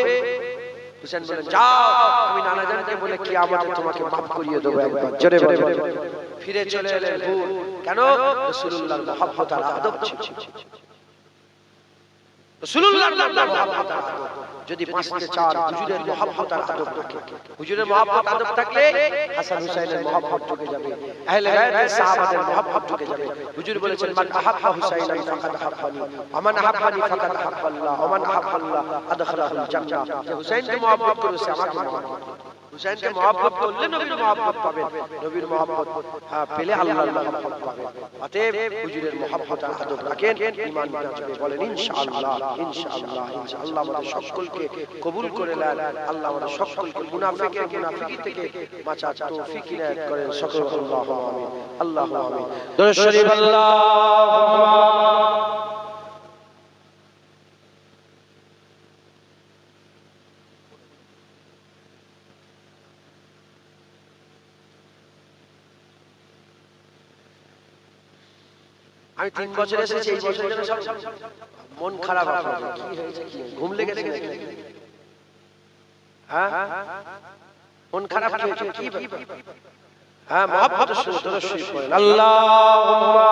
হুসেন বলেন যাও আমি নানা জানকে বলে কিয়ামতে তোমাকে maaf করিয়ে দেব একবার জোরে বলে ফিরে চলে এলেন কেন রাসূলুল্লাহর মহব্বত আর আদব ছিল রাসূলুল্লাহর মহব্বত যদি বাঁচতে চান হুজুরের মহব্বত আর আদব থাকে, হুজুরের মহব্বত আদব থাকলে হাসান হুসাইনের মহব্বত ঢুকে যাবে, আহলে বাইতের সাহাবাদের মহব্বত ঢুকে যাবে। হুজুর বলেছেন মান আহাব্বা হুসাইনান ফাকাদ আহাব্বানি ওয়া মান আহাব্বানি ফাকাদ আহাব্বাল্লাহ ওয়া মান আহাব্বাল্লাহ আদখালাহুল জান্নাহ। যে হুসাইনকে মহব্বত করেছে আমাকে মহব্বত, হুসাইনকে মহব্বত করলে নবীর মহব্বত পাবেন, নবীর মহব্বত পেলে আল্লাহর মহব্বত পাবেন। অতএব হুজুরের মহব্বত আর আদব রাখেন, ঈমান বাঁচবে। বলেন ইনশাআল্লাহ ইনশাআল্লাহ ইনশাআল্লাহ। আমাদের সকলকে কবুল করে নেন আল্লাহ, আমাদের সকলকে মুনাফিকি থেকে বাঁচার তৌফিক ইনায়াত করেন। সকল আল্লাহু আমিন আল্লাহু আমিন। দরুদ শরীফ আল্লাহুম্মা আমি 3 বছর এসেছি, এই বছর মন খারাপ আপনাদের কি হয়েছে, কি ঘুম লেগেছে নাকি? হ্যাঁ মন খারাপ কি হয়েছে, কি হ্যাঁ মহব্বত শুনে দরুদ শরীফ পড়েন আল্লাহুম্মা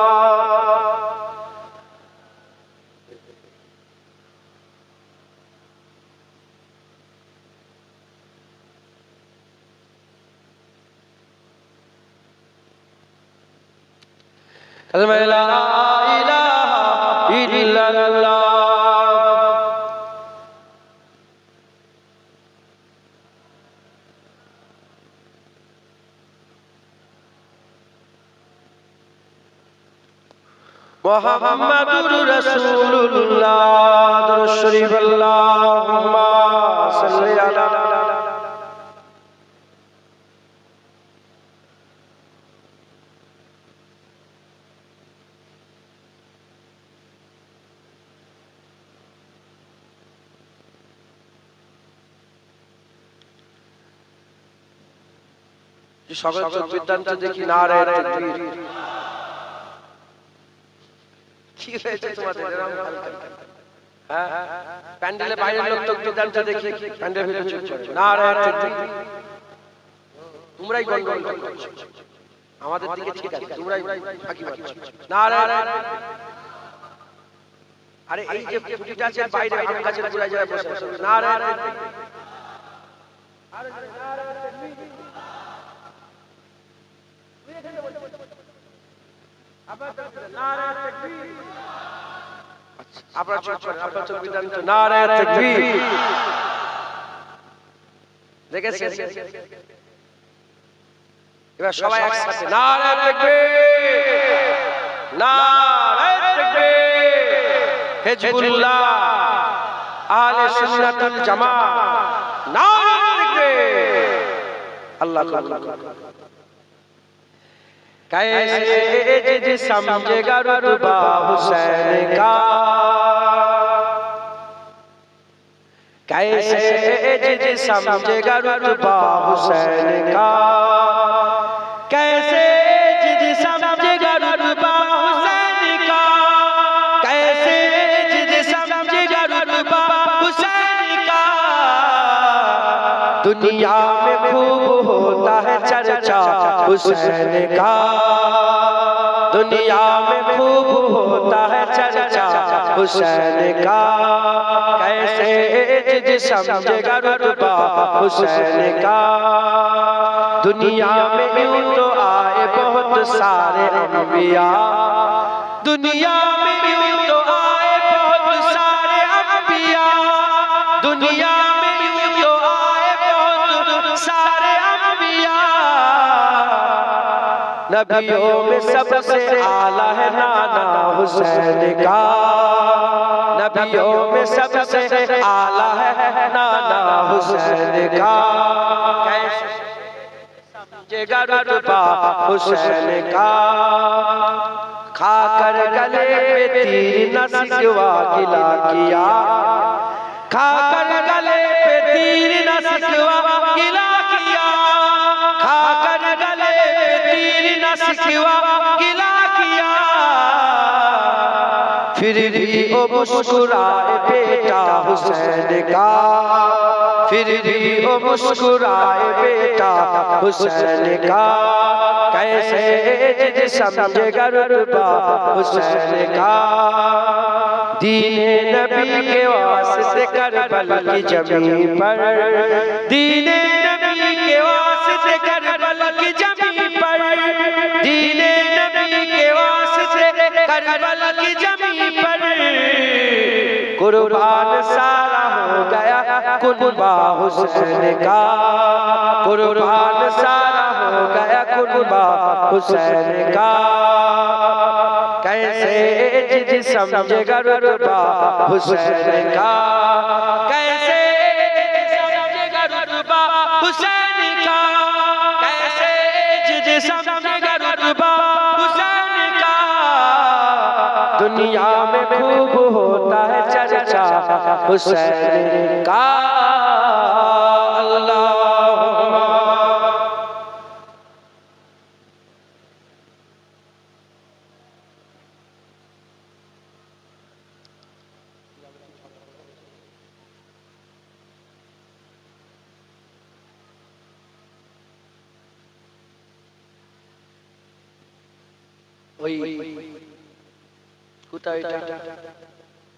কালমা লা ইলাহা ইল্লাল্লাহ মুহাম্মাদুর রাসূলুল্লাহ। দরুদ শরীফ আল্লাহুম্মা সাল্লি আলা সকল চোখবিদ্যান্ত দেখি নারায়ে তাকবীর। কি হয়েছে তোমাদের এরকম হালকা? হ্যাঁ প্যান্ডেলে বাইরের লোক চোখবিদ্যান্ত দেখি, প্যান্ডেল ভিতরে চুপ করে নারায়ে তাকবীর। তোমরাই গন্ডগোল করছো, আমাদের দিকে ঠিক আছে, তোমরাই ফাঁকি মারছো নারায়ে। আরে এই যে ফুটিটা আছে বাইরে আম গাছের গোড়ায় যারা বসে আছে নারায়ে তাকবীর। আরে নারায়ে তাকবীর। আপনারা চুপ করেন, আপনারা চুপ বিধান তো নারায়ে তাকবীর। দেখেছেন? এবার সবাই একসাথে নারায়ে তাকবীর নারায়ে তাকবীর। হিজবুল্লাহ আহলে সুন্নাতুল জামাত নারায়ে তাকবীর। আল্লাহু আকবার। कैसे जिद समझेगा रुतबा हुसैन का, कैसे जिद समझेगा रुतबा हुसैन का, कैसे जिद समझेगा रुतबा हुसैन का, कैसे जिद समझेगा रुतबा हुसैन का। दुनिया में खूब होता है चर्चा हुसैन का, दुनिया में खूब होता है चर्चा हुसैन का। कैसे जिद समझेगा रुतबा हुसैन का। दुनिया में यूं तो आए बहुत सारे अंबिया, दुनिया में यूं तो आए बहुत सारे अंबिया, दुनिया में यूं तो आए बहुत सारे अंबिया। नबियों में सबसे आला है नाना हुसैन का, नबियों में सबसे आला है नाना हुसैन का। कैसे समझेगा रुतबा हुसैन का। खाकर गले पे तीर न सिकवा गिला किया, खाकर गले पे तीर न सिकवा गिला किया, खाकर गले पे तीर न सिकवा गिला किया। फिर भी वो मुस्कुराए बेटा हुसैन का, फिर भी वो मुस्कुराए बेटा हुसैन का। कैसे जिद समझेगा रुतबा हुसैन का। दीने नबी के वास्ते करबल की जमीन पर, दीने नबी के वास्ते करबल की जमीन पर, दीने नबी के वास्ते करबल की जमीन पर कुर्बान सारा हो गया कुर्बा हुसैन का, कुर्बान सारा हो गया कुर्बा हुसैन का। कैसे जिद समझेगा रुतबा हुसैन का, कैसे समझेगा रुतबा हुसैन का, कैसे जिद समझेगा रुतबा हुसैन का। दुनिया में खूब होता है चर्चा हुसैन का।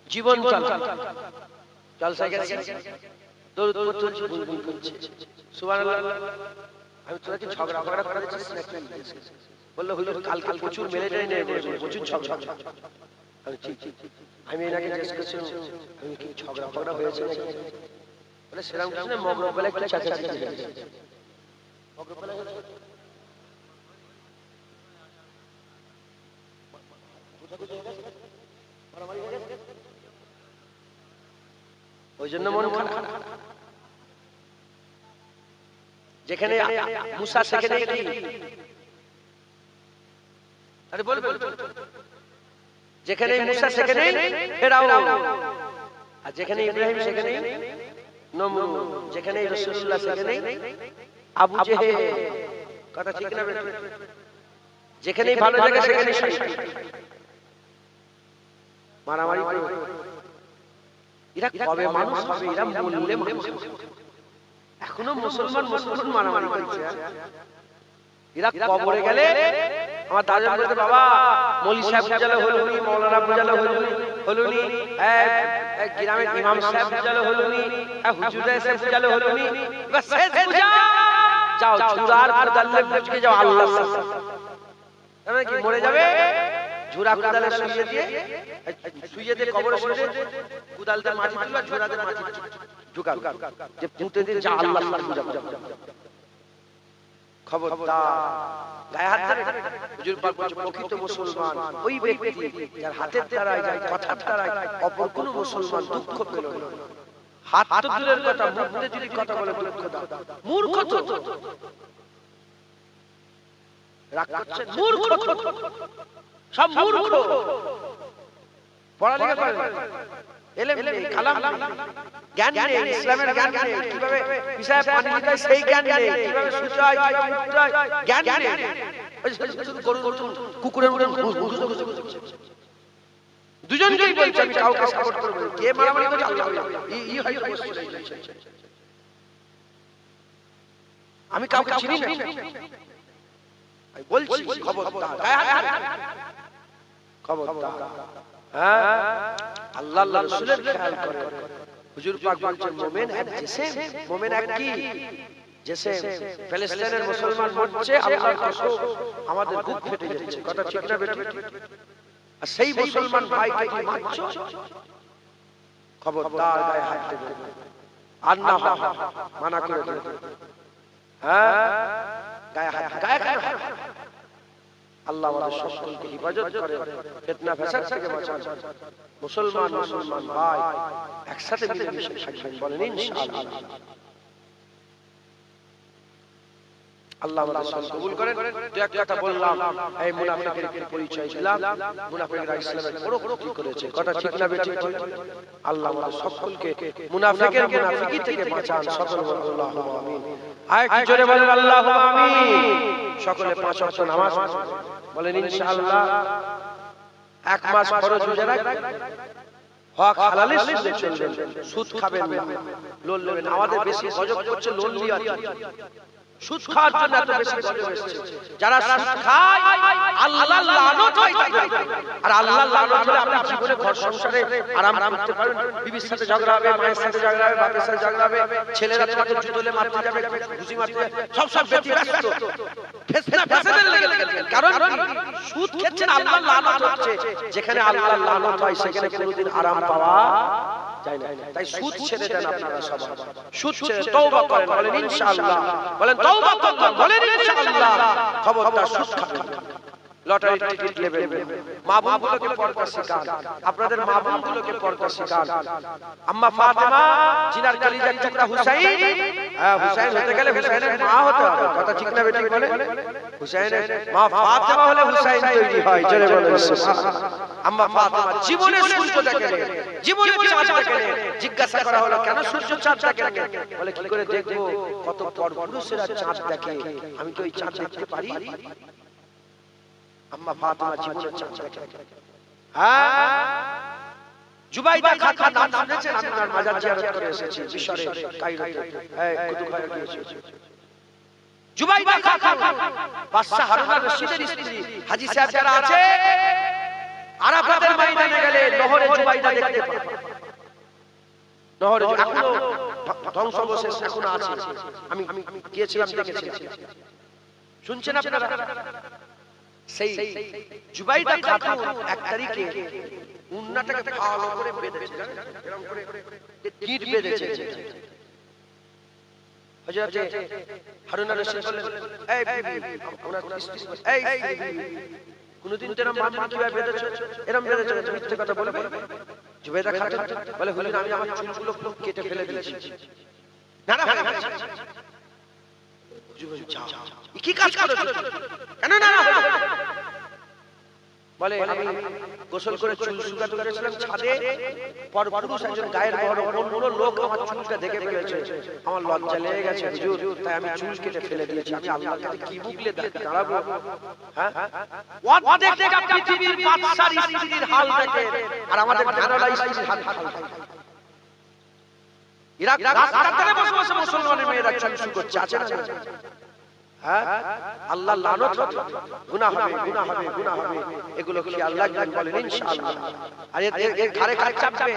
জীবন জলসা গেছে দরুদ পড়ছে গুনগুন করছে সুবহানাল্লাহ। আমি তোরা কি ঝগড়া ফগড়া করে দিছিস নাকি? বললো হুজুর কাল প্রচুর মেলে যায় না, প্রচুর ঝগড়া। আমি এনাকে জিজ্ঞেস করছিলাম আমি কি ঝগড়া ফগড়া হয়েছে নাকি? বলে সেরকম কিছু না, মগরব বলে একটা চাচাচি হয়েছে। মগরব বলে ওই জন্য মন খারাপ। যেখানে মুসা সেখানে কি আরে বল যেখানে মুসা সেখানে ফেরাও, আর যেখানে ইব্রাহিম সেখানে নমরুদ, যেখানে রাসূলুল্লাহ সেখানে আবু জেহেল। কথা ঠিক না? যেখানে ভালো জায়গা সেখানে মারামারি করে। এরা কবে মানুষ হবে? এরা মরলে মানুষ হবে। এখনো মুসলমান মারামারি করছে। এরা কবরে গেলে আমার দাদা বলতে বাবা মৌলী সাহেব বুঝালে হলুনি, মৌলানা বুঝালে হলুনি, গ্রামের ইমাম সাহেব বুঝালে হলুনি, হুজুর সাহেব বুঝালে হলুনি, শেষ বুঝা যাও চুরার কোদালে বুঝকে যাও আল্লাহর সাথে। তাহলে কি মরে যাবে? ঝুরা কোদালে শুইয়ে দিয়ে কবরে শুয়ে কোদালতে মাটি তুলবা, ঝুরাতে মাটি ঢুকাবে যে পুঁতে দিয়ে যা আল্লাহর সাথে বুঝাবে। খবরদার গায়ে হাত ধরে। হুজুর পাক বলেন প্রকৃত মুসলমান ওই ব্যক্তি যার হাতের দ্বারাই যার কথার দ্বারাই অপর কোন মুসলমান দুঃখ পেল না। হাত তো দূরের কথা, মুখ দিয়ে যদি কথা বলে দুঃখ দাও। মূর্খ তো রাগ করছে, মূর্খ সব মূর্খ। পড়ালেখা করে এলেম নেই, কালাম নেই, জ্ঞান নেই, ইসলামের জ্ঞান নেই, কিভাবে পিসায় পানি দিতে হয় সেই জ্ঞান নেই, কিভাবে শুতে হয় কিভাবে উঠতে হয় জ্ঞান নেই। গরুর কুকুরের মতো দুজনকেই বলছে আমি কাউকে সাপোর্ট করব না। কে মারামারি করছে আল্লাহ এই হয় আমি কাউকে চিনি না। আমি বলছি খবরদার গায়ে হাত খবরদার। হ্যাঁ আল্লাহ আল্লাহ রাসূলের খেয়াল করে। হুজুর পাক বলছেন মোমেন এক জেসে, মোমেন এক কি জেসে ফিলিস্তিনের মুসলমান মরছে আল্লাহর কসম আমাদের বুক ফেটে যাচ্ছে। কথা ঠিক না বেটি? আর সেই মুসলমান ভাইকে কি মারছো? খবরদার গায়ে হাত দেবে আর না মানা করে দেবে। হ্যাঁ গায়ে হাত আল্লাহ আমাদের সকলকে হিফাজত করে, ফিতনা ফাসাদ থেকে বাঁচান। মুসলমান ভাই একসাথে মিলেমিশে থাকবেন বলেন ইনশাআল্লাহ। আল্লাহ আমাদের সব কবুল করেন। তো এক কথা বললাম, এই মুনাফিকের পরিচয় দিলাম। মুনাফিকরা ইসলামের বড় ক্ষতি করেছে। কথা ঠিক না বেঠিক? আল্লাহ আমাদের সকলকে মুনাফিকের মুনাফিকি থেকে বাঁচান। সকল বলেন আল্লাহুম্মা আমিন। আয় কি জোরে বলেন আল্লাহুম্মা আমিন। সকলে 5 ওয়াক্ত নামাজ বলেন ইনশাআল্লাহ। এক মাস ফরজ রোজা রাখবেন, হক হালালের সাথে চলবেন, সুদ খাবেন না, লোন নেবেন। আমাদের বেশি গজব করছে লোন লিয়া। সুদ খাওয়ার জন্য এত বেশি গজব এসেছে। যারা সুদ খায় আল্লাহর লানত হয় তাদের। আর আল্লাহর লানত হলে আপনি জীবনে ঘর সংসারে আরাম করতে পারবেন। বিবির সাথে ঝগড়া হবে, মায়ের সাথে ঝগড়া হবে, বাপের সাথে ঝগড়া হবে, ছেলেরা তোমাকে জুতোলে মারতে যাবে, ঘুষি মারতে যাবে, সব ব্যতিব্যস্ত ফেসনা ফেসাদের লেগে থাকে। কারণ সুদ খেচ্ছেন, আল্লাহর লানত হচ্ছে। যেখানে আল্লাহর লানত হয় সেখানে কোনোদিন আরাম পাওয়া যায় না। তাই সুদ ছেড়ে দেন আপনারা সবাই, সুদ ছেড়ে তওবা করেন, বলেন ইনশাআল্লাহ, বলেন তওবা করলাম, বলেন ইনশাআল্লাহ। খবরদার সুদ খাবেন না। লটারির টিকিট নেবেন, মা বোনগুলোকে পর্দা শেখান, আপনাদের মা বোনগুলোকে পর্দা শেখান। আম্মা ফাতেমা জিনার কলিজার টুকরা হুসাইন, হুসাইন হতে গেলে হুসাইনের মা হতে হবে, কথা ঠিক না বেঠিক বলে? হুসাইনের মা ফাতেমা হলে হুসাইন তৈরি হয়, জোরে বলেন সুবহানাল্লাহ। আম্মা ফাতেমা জীবনে সূর্য দেখেন, জীবনে চাঁদ দেখেন। জিজ্ঞাসা করা হলো কেন সূর্য চাঁদ দেখেন? বলে কি করে দেখবো, কত পরপুরুষেরা চাঁদ দেখে, আমি তো এই চাঁদ দেখতে পারি। আম্মা ফাতেমা জীবনে চাঁদ দেখেন। হ্যাঁ, জুবাইদা খাতুন নাম শুনেছেন? আমি তার মাজার জিয়ারত করে এসেছি মিশরে, কায়রোতে, কুতুবখানা গিয়েছি। জুবাইদা খাতুন বাদশা হারুন আর রশিদের স্ত্রী। হাজী সাহেব যারা আছে আরাফাতের ময়দানে গেলে নহরে জুবাইদা দেখতে পাবে। নহরে এখনো ধ্বংসাবশেষ এখনো আছে, আমি গিয়েছিলাম, দেখেছি। শুনছেন আপনারা? সেই জুবাইদা খাতুন 1 তারিখে উন্নাটাকে ভালো করে বেঁধেছে, এরকম করে গিট বেঁধেছে। হযরত হারুন আর রশিদ বললেন, এই বিবি, ওনার স্ত্রী, এই বিবি, কোনদিন তেরা মামা কিভাবে বেঁধেছো? এরকম বেঁধেছো, মিথ্যে কথা বলবে? জুবাইদা খাতুন বলে, হুজুর আমি আমার চুলগুলো কেটে ফেলে দিয়েছি। না না, কি কাজ করেছো? কেন না না? বলে আমি গোসল করে চুল শুকাতে গেছিলাম ছাদে, পরপুরুষ একজন গায়ের বড় অন্য লোক আমার চুলটা দেখে ফেলেছে, আমার লজ্জা লেগে গেছে হুজুর, তাই আমি চুল কেটে ফেলে দিয়েছি। আমি আল্লাহর কাছে কি বুকলে দাঁড়াবো? হ্যাঁ, অর্ধেক দেখা পৃথিবীর বাদশার স্ত্রীর হাল দেখে, আর আমাদের ধারণা স্ত্রীর হাল দেখে। ইরাক রাস্তাতে বসে বসে মুসলমানের মেয়েরা চুল শুকাচ্ছে, আছে না? হ্যাঁ, আল্লাহ লানত, গুনাহ হবে, গুনাহ হবে, গুনাহ হবে। এগুলো কি আল্লাহ বলেন ইনশাআল্লাহ। আর এর ঘাড়ে কাজ চাপবে।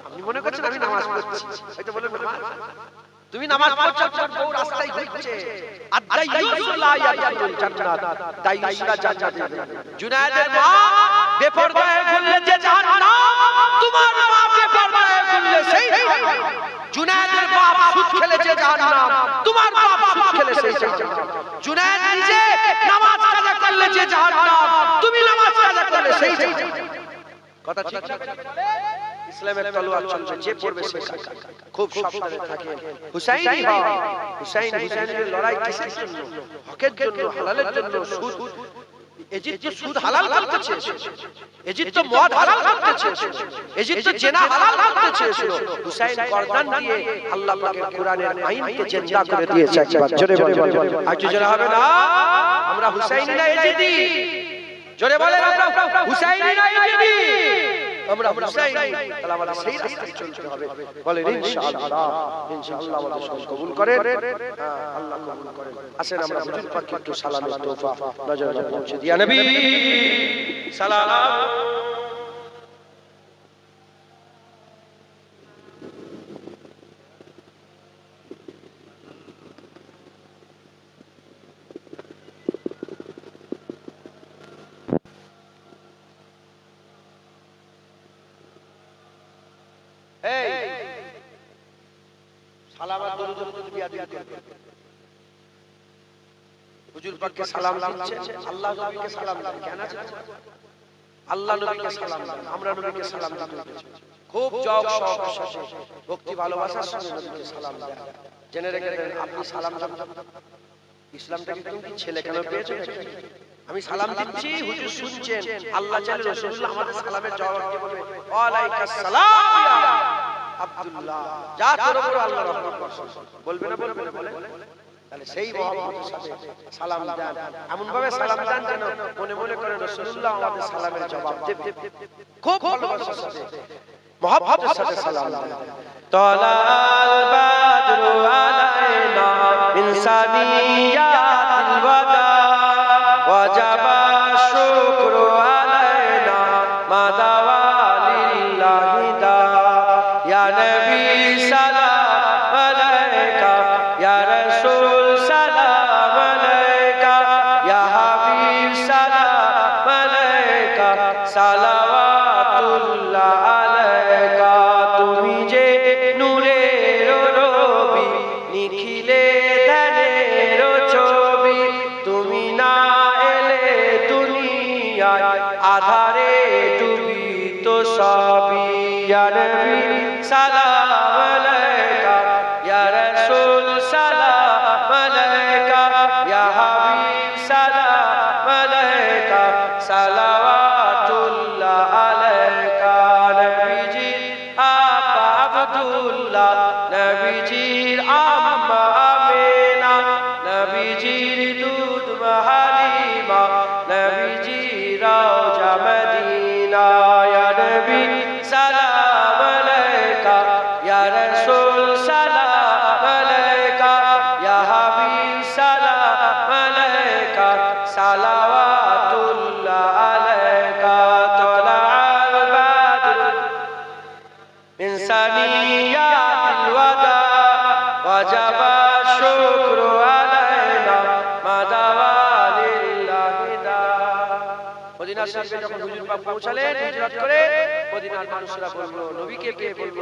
আপনি মনে করছেন আমি নামাজ পড়ছি, হয়তো বলেন তুমি নামাজ পড়ছো, তোমার বউ রাস্তায় ঘুরছে। আদাইয়ুস লা ইয়াদুল জান্নাত, দাইয়ুসরা জান্নাতে যাবে। জুনায়েদের মা বেপরদা হয়ে ঘুরলে যে জাহান্নাম, তোমার মা বেপরদা হয়ে ঘুরলে সেই জাহান্নাম। জুনায়েদের বাপ সুদ খেলে যে জাহান্নাম, তোমার বাপ সুদ খেলে সেই জাহান্নাম। জুনায়েদ নিজে নামাজ কাজা করলে যে জাহান্নাম, তুমি নামাজ কাজা করলে সেই জাহান্নাম। কথা ঠিক না? ইসলামের তলোয়ার চলছে, যে পড়বে সে খুব সাবধানে থাকে। হুসাইনি হয়, হুসাইনের লড়াই কিসের জন্য? হকের জন্য, হালালের জন্য। সুদ, ইজিপ্ট সুদ হালাল করতেছে, ইজিপ্ট মদ হালাল করতেছে, ইজিপ্ট জিনা হালাল করতেছে। হুসাইন গর্দান দিয়ে আল্লাহ পাকের কোরআনের আইনকে জিন্দা করে দিয়েছে। একবার জোরে বলেন, আর জোরে হবে না? আমরা হুসাইনি না ইজিপ্টি? জোরে বলেন, আমরা হুসাইনি না ইজিপ্টি? আমরা হুসাইনি। তাহলে আমাদের সেই রাস্তায় চলতে হবে। বলেন ইনশাআল্লাহ, ইনশাআল্লাহ আমাদের সব কবুল করেন, আল্লাহ কবুল করেন। আসেন আমরা হুজুর পাককে একটু সালামের তোফা নজরে পৌঁছে দিয়া নবী সালাম। হুজুর পাককে সালাম দিচ্ছে, আল্লাহ নবীকে সালাম দেন। কেন আছে? আল্লাহ নবীকে সালাম দেন, আমরা নবীকে সালাম দিতে খুব জব শখ সাথে ভক্তি ভালোবাসার সঙ্গে নবীকে সালাম দেন। জেনে রেখে দেন, আপনি সালাম দেন। ইসলামটাকে তুমি ছেলে কেন পেয়েছেন? আমি সালাম দিচ্ছি, হুজুর শুনছেন, আল্লাহ চাইলে রাসূলুল্লাহ আমাদের সালামের জবাব দিয়ে বলবে ওয়া আলাইকাস সালাম ইয়া আব্দুল্লাহ, যা তোর উপর আল্লাহ রহমত করুন। বলবে না? বলবে না? বলে তাহলে সেই মুহাম্মদের সাথে সালাম দেন, এমন ভাবে সালাম দেন যেন মনে মনে করেন রাসূলুল্লাহ আমাদের সালামের জবাব দেবে। খুব ভালোবাসার সাথে মুহাব্বতের সাথে সালাম দেন। তালাল বাদরু আলাইনা মিন সানিয়াতিল ওয়াদা ওয়াজাবা শুকরু আলাইনা মাদাওয়ালিল্লাহি দা ইয়া নবী সালাম আলাইকা ইয়া রাসূল সালাম আলাইকা ইয়া হাবিব সালাম আলাইকা সালাওয়াতুল্লাহ আলাইকা তুমি যে নূরের নবী নিখিলে ধানের ছবি তুমি না এলে দুনিয়ায় আধারে ডুবিত সবই ইয়া নবী সালাম আলাইকা ইয়া রাসূল সালাম আলাইকা ইয়া হাবিব সালাম আলাইকা সালাওয়াতুল্লাহ আলাইকা নবীজির আপা আব্দুল্লাহ নবীজির আম্মা আমিনা নবীজির দুধ মা হালিমা নবীজির রওজা মদিনা ইয়া নবী সালাম আলাইকা ইয়া রাসূল সালাম আলাইকা ইয়া হাবিব সালাম আলাইকা সালাওয়াতুল্লাহ আলাইকা তলাআল বাদর মিন সানিয়াতিল ওয়াদা ওয়াজাবা শুকরু আলাইনা মাদাওয়ালিল্লাহি দা মদিনা শরীফে যখন হুজুর পাক পৌঁছালেন হিজরত করে মদিনার মানুষরা বলল নবীকে পেয়ে বলল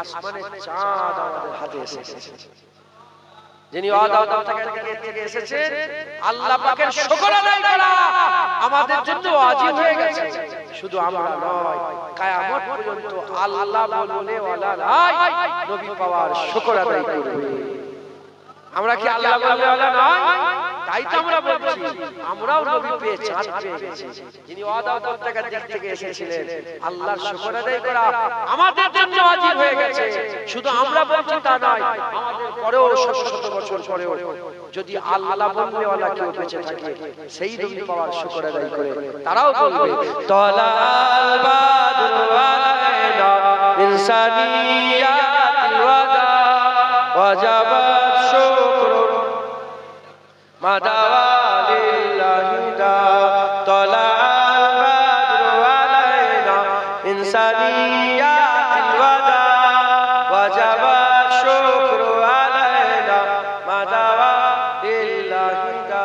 আসমানের চাঁদ আমাদের হাতে এসেছে যিনি ওয়াদা থেকে এসেছেন আল্লাহ পাকের শুকর আদায় করা আমাদের জন্য ওয়াজিব হয়ে গেছে শুধু আমরা নয় কিয়ামত পর্যন্ত আল্লাহ বললে ওয়ালা নাই নবী পাওয়ার শুকর আদায় করবে আমরা কি আল্লাহ বললে ওয়ালা নয় তাই তো আমরা বলছি আমরাও নবী পেয়ে চাঁদ পেয়ে গেছি যিনি ওয়াদা থেকে দিক থেকে এসেছিলেন আল্লাহর শুকর আদায় করা আমাদের জন্য ওয়াজিব হয়ে গেছে শুধু আমরা বলছি তা নয় আমাদের পরেও শত শত বছর পরেও যদি আল্লাহ বললে ওয়ালা কেউ বেঁচে থাকে সেই নবী পাওয়ার শুকর আদায় করে তারাও বলবে তলাল বাদরু আলাইনা মিন সানিয়াতিল ওয়াদা ওয়াজাবা শুকরু মাদাওয়ালিল্লাহি দা তলাল বাদরু আলাইনা মিন সানিয়াতিল ওয়াদা ওয়াজাবা শুকরু আলাইনা মাদাওয়ালিল্লাহি দা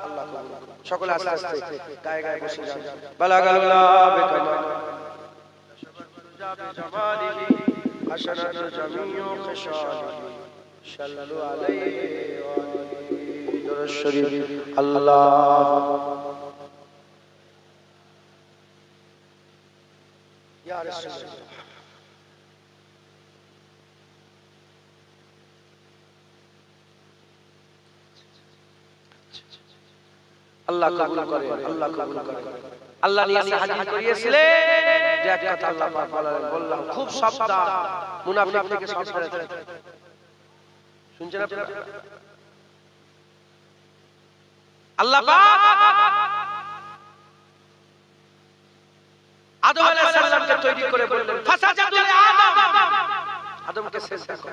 আল্লাহু আকবার সকলে আস্তে আস্তে গায়ে গায়ে বসে যান বালাগাল্লাহ বিকামাল জামালিহি হাসানাতু জামিউ খিসালিহি সাল্লাল্লাহু আলাইহি ওয়া আলিহি দরুদ শরীফ আল্লাহ ইয়া রাসূলুল্লাহ আল্লাহ কবুল করে আল্লাহ কবুল করে আল্লাহ নিয়ে হাজির করিয়েছিলেন যে এক কথা আল্লাহ পাক বললাম খুব সাবধান মুনাফিক থেকে সাবধান শুনছেন আপনারা আল্লাহ পাক আদম আলাইহিস সালামকে তৈরি করে বললেন ফাসাজাদু আদম আদমকে সিজদা কর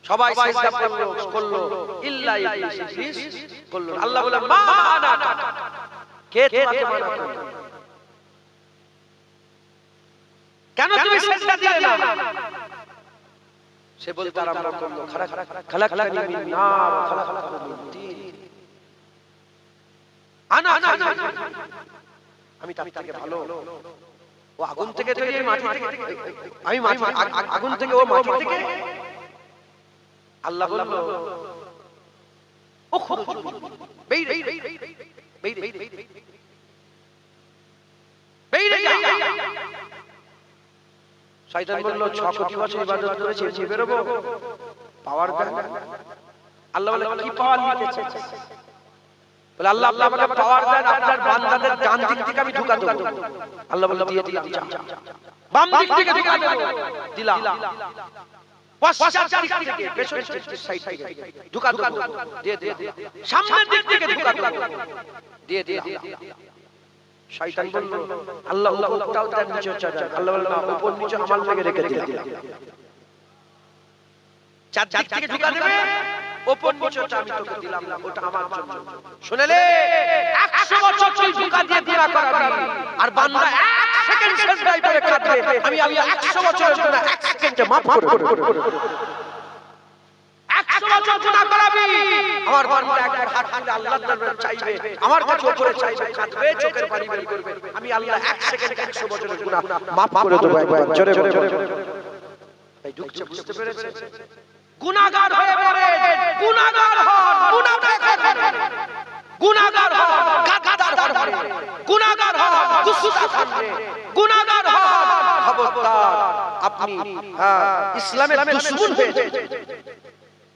সবাই সিজদা করলো ইল্লা ইবলিস করলো আল্লাহ বলেন মা আনা কে তোমাকে মানা করলো কেন তুমি সিজদা দিলে না সে বলতে আরম্ভ করলো খালাকতানি মিন নার ওয়া খালাকতাহু মিন তিন আনা আমি তার থেকে ভালো ও আগুন থেকে তৈরি মাটি থেকে আমি আগুন থেকে ও মাটি থেকে আল্লাহ বলল ও খুরুজ বেইরে শয়তান বলল 6 কোটি বছর ইবাদত করেছি যে বেরোবো পাওয়ার দেন আল্লাহ বলে কি পাওয়ার নিতেছে বলে আল্লাহ আপনাকে পাওয়ার দেন আপনার বান্দাদের ডান দিক থেকে আমি ঢুকা দেব আল্লাহ বলে দিয়ে দিলাম বাম দিক থেকে ঢুকা দেব দিলাম পশ্চাৎ দিক থেকে পেছনের সাইড থেকে ঢুকা দেব দিয়ে সামনের দিক থেকে ঢুকা দেব দিয়ে শয়তান বলল আল্লাহ উপরটাও দেন নিচেও দেন আল্লাহ বলল না উপর নিচে আমার লেগে রেখে দিলাম চার দিক থেকে ঢুকা দেবে ওপর নিচেটা আমি তোকে দিলাম না, ওটা আমার জন্য। শুনেলে 100 বছর তুই ধোঁকা দিয়ে গুনাহ করাবি আর বান্দা 1 সেকেন্ড সেজদায় পড়ে কাঁদবে, আমি আল্লাহ 100 বছরের গুনাহ 1 সেকেন্ডে maaf করে দেব। 100 বছর গুনাহ করাবি, আমার বান্দা একবার হাত তুলে আল্লাহর দরবারে চাইবে, আমার কাছে উপরে চাইবে, কাঁদবে, চোখের পানি বের করবে, আমি আল্লাহ 1 সেকেন্ডে 100 বছরের গুনাহ maaf করে দেব। একবার জোরে জোরে এই ঢুকছে, বুঝতে পেরেছে? গুনাহগার হয়ে পড়ে, গুনাহগার হন, মুনাফিক হন, গুনাহগার হন, গাদ্দার হন, গুনাহগার হন, গুস্তাখ হন, গুনাহগার হন, খবরদার আপনি ইসলামের দুশমন হয়ে যাবেন,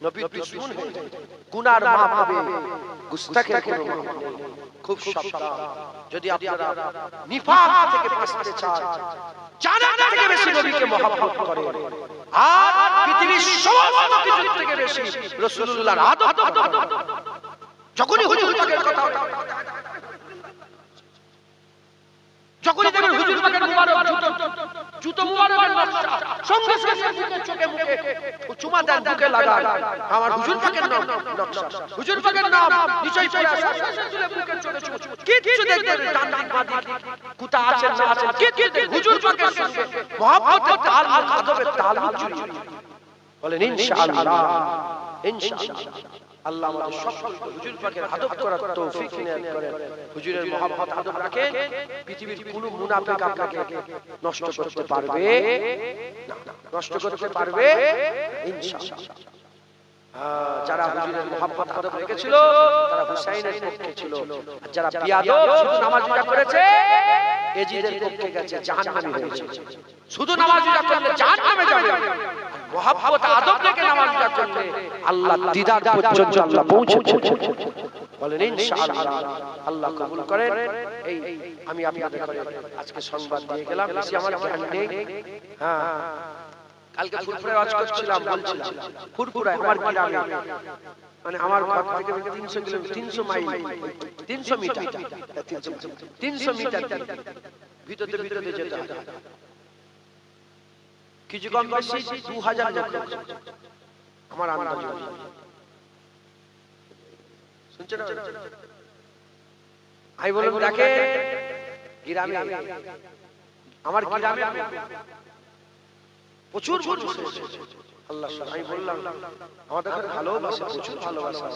নবীর দুশমন হয়ে যাবেন। গুনার মাপ হবে, গুস্তাখের কোনো মাপ নেই। খুব সাবধান, যদি আপনারা নিফাক থেকে বাঁচতে চান, জানার থেকে বেশি নবীকে মহব্বত করেন আর পৃথিবীর সমস্ত কিছু থেকে বেশি রাসূলুল্লাহর আদব, যখনই হুজুর পাকের কথা, যখনই দেখবেন হুজুর পাকের মুবারক জুতো মুবারকের নকশা, সঙ্গে সঙ্গে মুখে চোখে মুখে চুমা দেন, বুকে লাগান, আমার হুজুর পাকের নাম নকশা, হুজুর পাকের নাম নিচেই পড়ে আসে, সঙ্গে মুখে চোখে চুমা, কিছু দেখবেন ডান দিক বাঁ দিক কুতা আছে না আছে, কিছু হুজুর পাকের সঙ্গে মহব্বতের তাআল্লুক, আদবের তাআল্লুক জুড়ে। বলেন ইনশাআল্লাহ, ইনশাআল্লাহ। আল্লাহ আমাদের সকলকে হুজুর পাকের আদব করার তৌফিক ইনায়াত করেন। হুজুরের মহব্বত আদব রাখেন, পৃথিবীর কোনো মুনাফিক আপনাকে নষ্ট করতে পারবে না, নষ্ট করতে পারবে ইনশাআল্লাহ। যারা হুজুরের মহব্বত আদব রেখেছিল তারা হুসাইনের পক্ষে ছিল, আর যারা বিয়াদব শুধু নামাজটা করেছে এজিদের পক্ষে গেছে, জাহান্নামী হয়েছে। শুধু নামাজটা করলে জাহান্নামে যাবে, মহব্বত আদব থেকে নামাজটা করলে আল্লাহ দিদার পর্যন্ত আল্লাহ পৌঁছেছে। বলেন ইনশাআল্লাহ, আল্লাহ কবুল করেন। এই আমি আপনাদের করে আজকে সংবাদ দিয়ে গেলাম, বেশি আমার জ্ঞান নেই। কালকে ফুরফুরায় ওয়াজ করছিলাম, বলছিলাম ফুরফুরায় আমার গ্রামে, মানে আমার ঘর থেকে 300 কিলোমিটার, 300 মাইল, 300 মিটার, 300 মিটার ভিতরে ভিতরে যেতে হয়, কিছু কম বেশি 2000 লোক আমার আন্দাজ। শুনছেন? আমি বললাম দেখে গ্রামে, আমার গ্রামে প্রচুর মানুষ এসেছে। আল্লাহ, আমি বললাম আমাদের ঘরে ভালোবাসে, প্রচুর ভালোবাসা।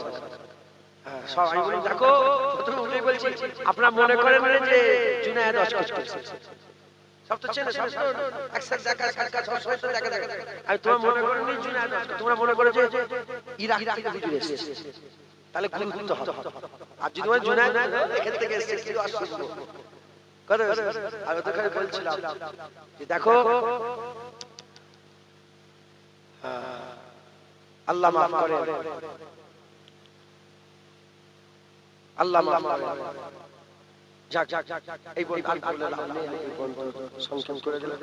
হ্যাঁ, সব আমি বলি দেখো, প্রথমে উঠেই বলছি আপনারা মনে করেন যে জুনায়েদ ওয়াজ করছে, সব তো চেনে, সব তো একসাথে দেখা সাক্ষাৎ সব তো দেখা দেখা। আমি তোমার মনে করেন নি জুনায়েদ, তোমরা মনে করে যে ইরাক থেকে হুজুর এসেছে, তাহলে গুরুত্ব হবে। আর যদি ওই জুনায়েদ এখান থেকে এসেছে কি আসবে কথা। আমি তো খালি বলছিলাম যে দেখো আল্লাহ মাফ করে, আল্লাহ মাফ করে। যাক এই বই আর বলে লাভ নেই, এই পর্যন্ত সংশোধন করে দিলাম,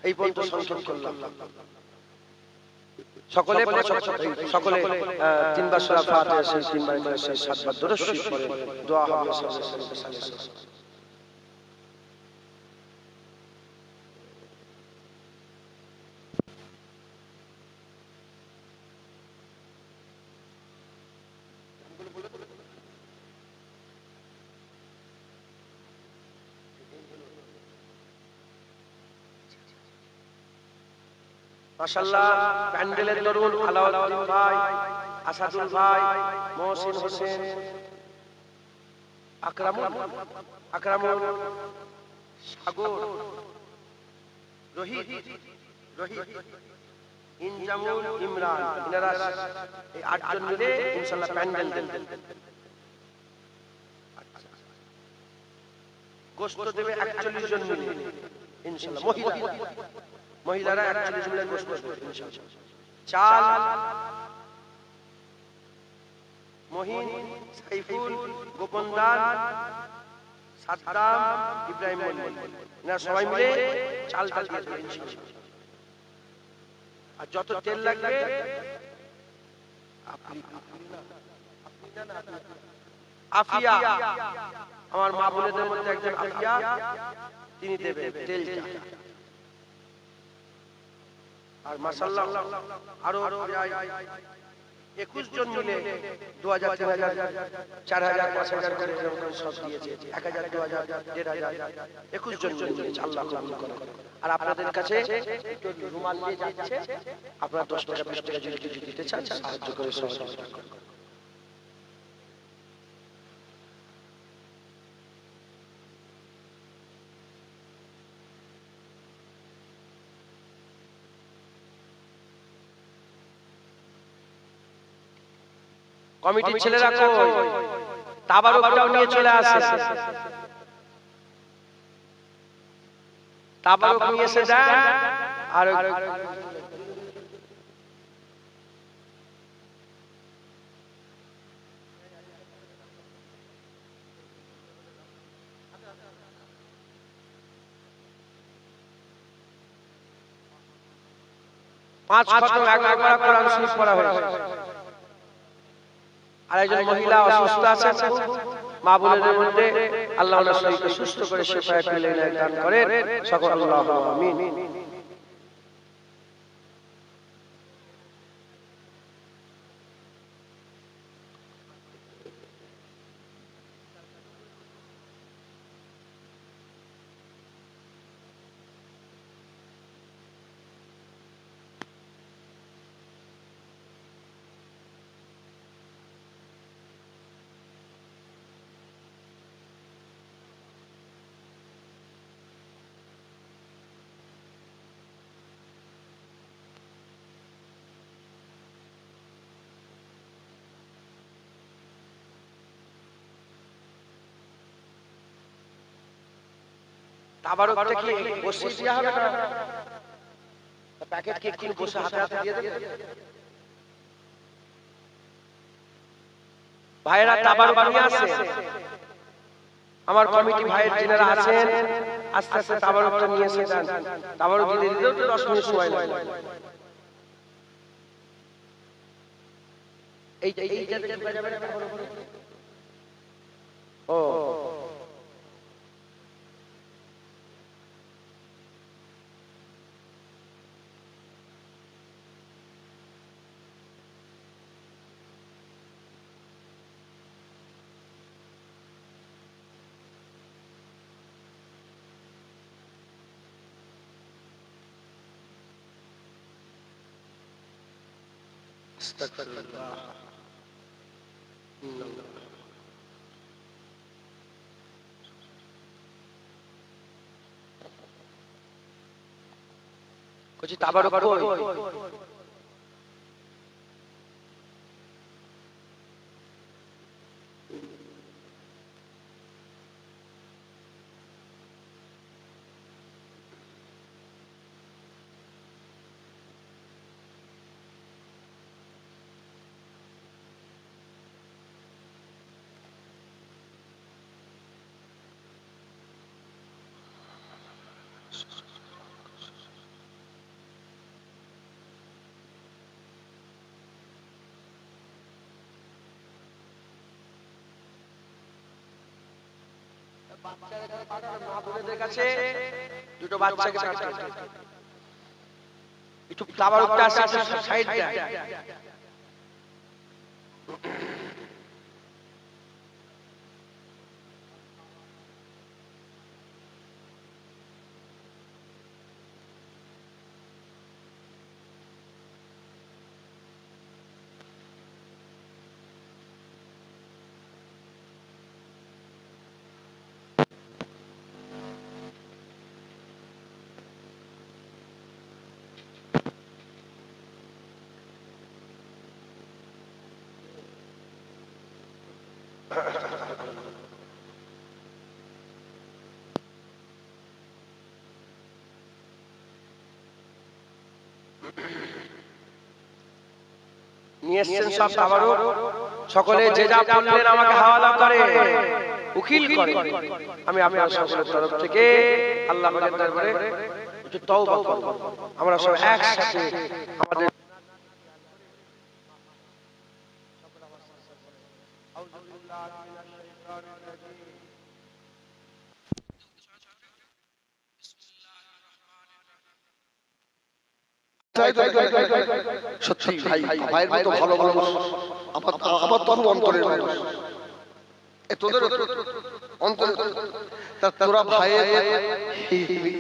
এই পর্যন্ত সংশোধন করলাম। সকলে সকলে 3 বার সূরা ফাতিহা শেষ, 3 বার ইখলাস শেষ, 7 বার দরুদ শরীফ পড়ে দোয়া হবে সাল্লাল্লাহু। মাশাআল্লাহ, প্যান্ডেলের দরুন আলাউদ্দিন ভাই, আসাদুল ভাই, মহসিন হোসেন, আকরামুল সাগর, রহিত ইনজামুল ইমরান, ইনারা এই 8 জন মিলে ইনশাআল্লাহ প্যান্ডেল দেন। গোশত দেবে 41 জন মিলে ইনশাআল্লাহ। মহিলারা 41 মিলে গোশত দেবে ইনশাআল্লাহ। চাল মহিন, সাইফুল, গোপনদার, সাদ্দাম, ইব্রাহিম মল্লিক, এনারা সবাই মিলে চালটা দিয়ে দেবে ইনশাআল্লাহ। আর যত তেল লাগবে আফিয়া, আমার মা বোনেদের মধ্যে একজন আফিয়া, তিনি দেবেন তেলটা। আর মাশাআল্লাহ আরো প্রায় 21 জন মিলে 2000 3000 4000 5000 করে এরকম সব দিয়েছে 1000 2000 1500 21 জন মিলে আল্লাহ কবুল করে। আর আপনাদের কাছে একটু রুমাল দিয়ে যাচ্ছে, আপনারা 10 টাকা 20 টাকা যদি কিছু দিতে চান সাহায্য করে সহযোগিতা করুন। কমিটির ছেলেরা কই? তাবারুকটাও নিয়ে চলে আসে, তাবারুক নিয়ে এসে দেন। আর 5 খতম 11 বার কোরআন শরীফ পড়া হয়েছে। আর একজন মহিলা অসুস্থ আছেন, মা বোনের মধ্যে আল্লাহ ওনার শরীরকে সুস্থ করে শিফা পেলে দান করেন, সকল আল্লাহু আমিন। তাবারুকটা কি বসে দেওয়া হবে না? প্যাকেট কি একটু বসে হাতে হাতে দিয়ে দেবে? ভাইরা তাবারুক নিয়ে আসে, আমার কমিটি ভাইয়ের যিনারা আছেন আস্তে আস্তে তাবারুকটা নিয়ে এসে দেন। তাবারুক দিতে দিতেও তো 10 মিনিট সময় লাগে। এইটাতে কি যাবে না? ও আস্তাগফিরুল্লাহ। কইছি তাবারুক কই? বাচ্চাদের পাঠানো মা বোনদের কাছে দুটো বাচ্চাকে পাঠানো, একটু তাবারুকটা আসে সাইড দেন। নিয়ে এসেছেন সব তাবারুক, সকলে যে যা বললেন আমাকে হাওয়ালা করে উকিল করে। আমি আপনার সকলের তরফ থেকে আল্লাহর দরবারে একটু তওবা করব, আমরা সব একসাথে আমাদের সত্যি ভাই, ভাইয়ের মতো ভালো মানুষ আমার তো অন্তরের মানুষ। তোদের অন্তরে তোরা ভাইয়ের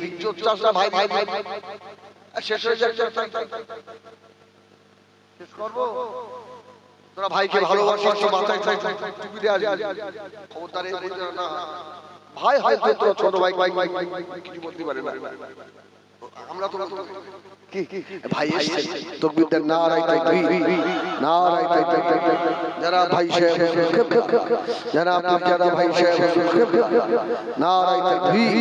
ইজ্জত চাস না, ভাই ভাই ভাই শেষ হয়ে যাচ্ছে। শেষ করবো, তোরা ভাইকে ভালোবাসিস তো মাথায় টুপি দিয়ে আসবি, খবরদার না ভাই হয় তোরা ছোট ভাই ভাই কিছু বলতে পারে না। আমরা তো কি ভাই এসে তাকবীর দেন, নারায়ে তাকবীর, নারায়ে তাকবীর। যারা ভাই সাহেব যারা আপনার যারা ভাই সাহেব নারায়ে তাকবীর।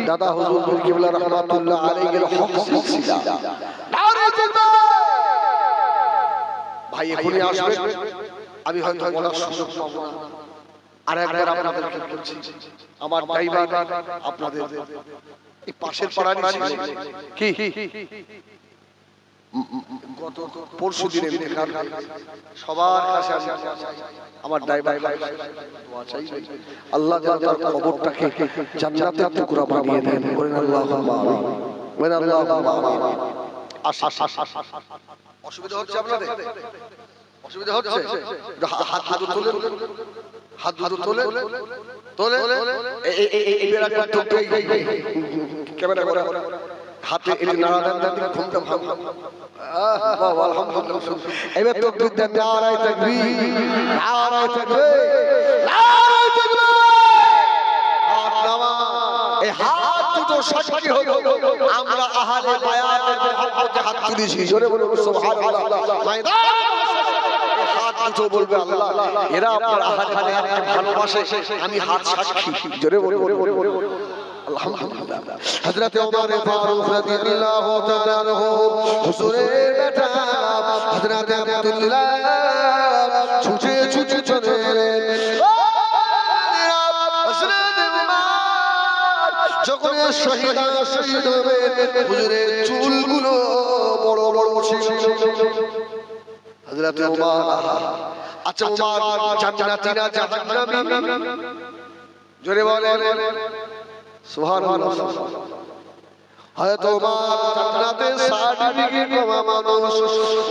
দাদা হুজুর কিবলা রাহমাতুল্লাহ আলাইহির হক সিলসিলা নারায়ে তাকবীর। ভাই এখনই আসবে, আমি হয়তো বলার সুযোগ পাবো না। আর একবার আপনাদেরকে বলছি, আমার ড্রাইভার আপনাদের এই পাশের পাড়ার কি গত পরশু দিনে সবার কাছে আমার ড্রাইভার দোয়া চাই, আল্লাহ যেন তার কবরটাকে জান্নাতের টুকরা বানিয়ে দেন। বলেন আল্লাহুম্মা আমিন, বলেন আল্লাহুম্মা আমিন। অসুবিধা হচ্ছে আপনাদের? অসুবিধা হচ্ছে? হাত তুলে হাত তুলে তোলে এইবার একবার তো ক্যামেরা করে হাতে এই নাড়া দেন, ঘুমটা ভালো। বাহ আলহামদুলিল্লাহ। এবার তাকবীর দেন, নারায়ে তাকবীর, নারায়ে তাকবীর, নারায়ে তাকবীর। হাত নামা, এই হাত দুটো সাক্ষী হলো আমরা আহলে বায়াতের মহব্বতে হাত তুলেছি। জোরে বলুন সুবহানাল্লাহ। হাত দুটো বলবে আল্লাহ এরা আপনার আহলে বায়াতকে ভালোবাসে, আমি হাত সাক্ষী। জোরে বলুন আলহামদুলিল্লাহ। হযরত ওমর ফারুক রাদিয়াল্লাহু তাআলা আনহু হুজুরের বেটা হযরত আব্দুল্লাহ ছুটে ছুটে চলে এলেন। হযরত ওমর যখন শহীদ হবে হুজুরের চুলগুলো বড় বড় ছিল। হযরত ওমর, আচ্ছা ওমর জান্নাতি না জাহান্নামী? জোরে বলেন সুবহানাল্লাহ। হযরত ওমর জান্নাতের সার্টিফিকেট পাওয়া মানুষ।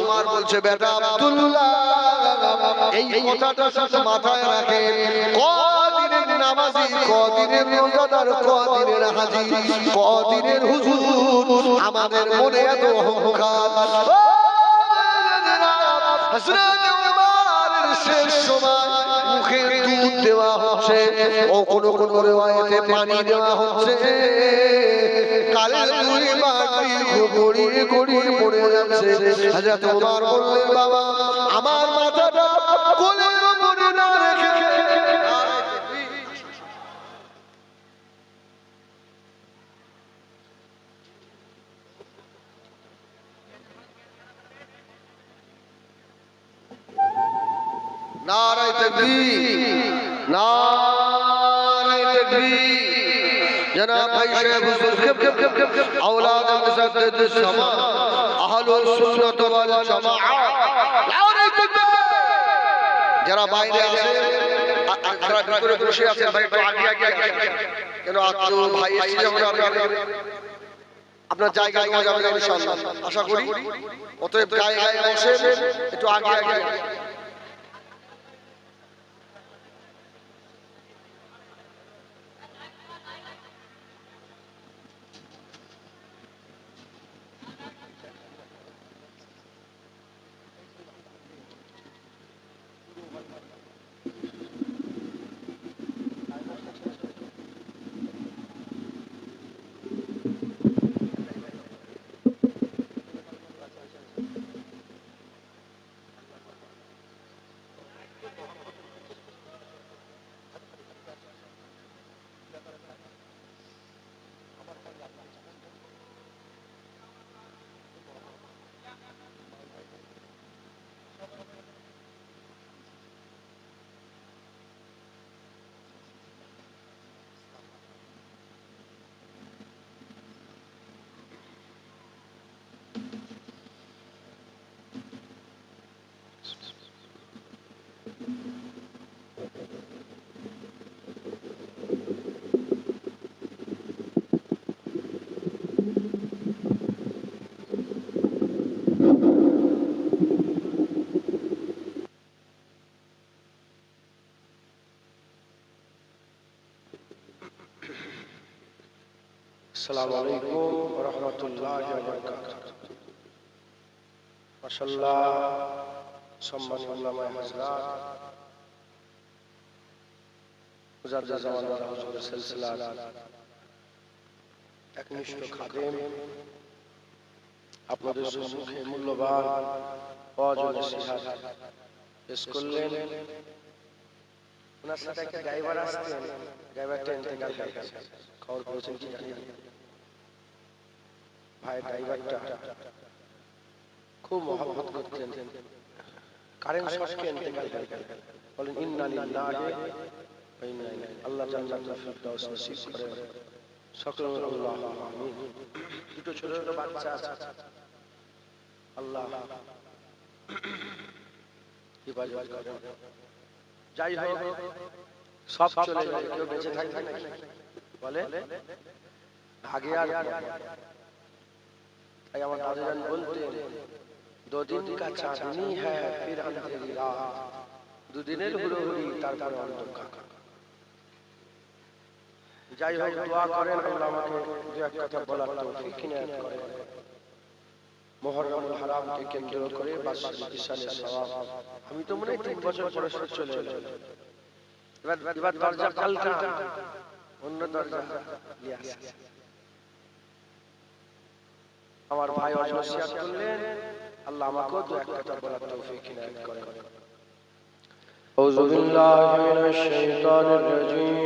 ওমর বলছে বেটা আব্দুল্লাহ এই কথাটা শুধু মাথায় রাখেন, কদিনের নামাজি, কদিনের রোজাদার, কদিনের হাজী, কদিনের হুজুর, আমাদের মনে এত অহংকার। হযরত ওমরের শেষ সময় মুখে দুধ দেওয়া হচ্ছে, ও কোন কোন রিওয়ায়াতে পানি দেওয়া হচ্ছে, কালের দুই বাটি গড়িয়ে গড়িয়ে পড়ে যাচ্ছে। হযরত ওমর বললেন বাবা আমার মাথাটা কোলের উপরে না রেখে নারায়ে তাকবীর, নারায়ে তাকবীর। জনাব ভাই সাহেব হুজুর আওলাদ মুসাদ্দিদ সামা আহলুস সুন্নাত ওয়াল জামাআহ নারায়ে তাকবীর। যারা বাইরে আছে যারা ভিতরে বসে আছেন ভাই একটু আগে আগে কেন আত্ম ভাই এসে আপনার জায়গায় নিয়ে যাবেন ইনশাআল্লাহ আশা করি। অতএব গায়ে গায়ে বসে একটু আগে আগে। আসসালামু আলাইকুম ওয়া রাহমাতুল্লাহি ওয়া বারাকাতুহু। মাশাআল্লাহ, সম্মানিত উলামায়ে হযরত, মুজাদ্দিদ জামান হুজুরের সিলসিলা একনিষ্ঠ খাদেম আপনাদের সম্মুখে মূল্যবান ওয়াজ নসিহত পেশ করলেন। ওনার সাথে একটা ড্রাইভার আসতেন, ড্রাইভারটা ইন্তেকাল হয়ে গেছে, খবর পেয়েছেন কি জানি না। ভাই ড্রাইভারটা খুব মহব্বত করতেন, কারেন্ট শর্টকে ইন্তেকাল হয়ে গেল। বলেন ইন্না লিল্লাহি ওয়া ইন্না ইলাইহি, আল্লাহ জান্নাতুল ফিরদাউস নসিব করে সকলে আল্লাহুম্মা আমিন। দুটো ছোট ছোট বাচ্চা আছে, আল্লাহ হিফাজত করেন। যাই হোক, সব চলে যায়, কেউ বেঁচে থাকবে না বলে আগে আর তাই আমার দাদাজান বলতেন, দো দিন কা চাঁদনি হ্যায় ফির আঁধেরি রাত, দুদিনের হুড়োহুড়ি তারপরে অন্ধকার। যাই হোক, দোয়া করেন আল্লাহ আমাকে দু এক কথা বলার তৌফিক ইনায়াত করেন। মুহররমুল হারামকে কেন্দ্র করে বার্ষিক ইশানের সওয়াব আমি তো মনে হয় 3 বছর পরে চলে এলাম। এবার দরজা পাল্টা, অন্য দরজা নিয়ে আসে। আমার ভাই নসিহত করলেন, আল্লাহ আমাকেও দু এক কথা বলার তৌফিক ইনায়াত করেন। আউযু বিল্লাহি মিনাশ শাইতানির রাজীম।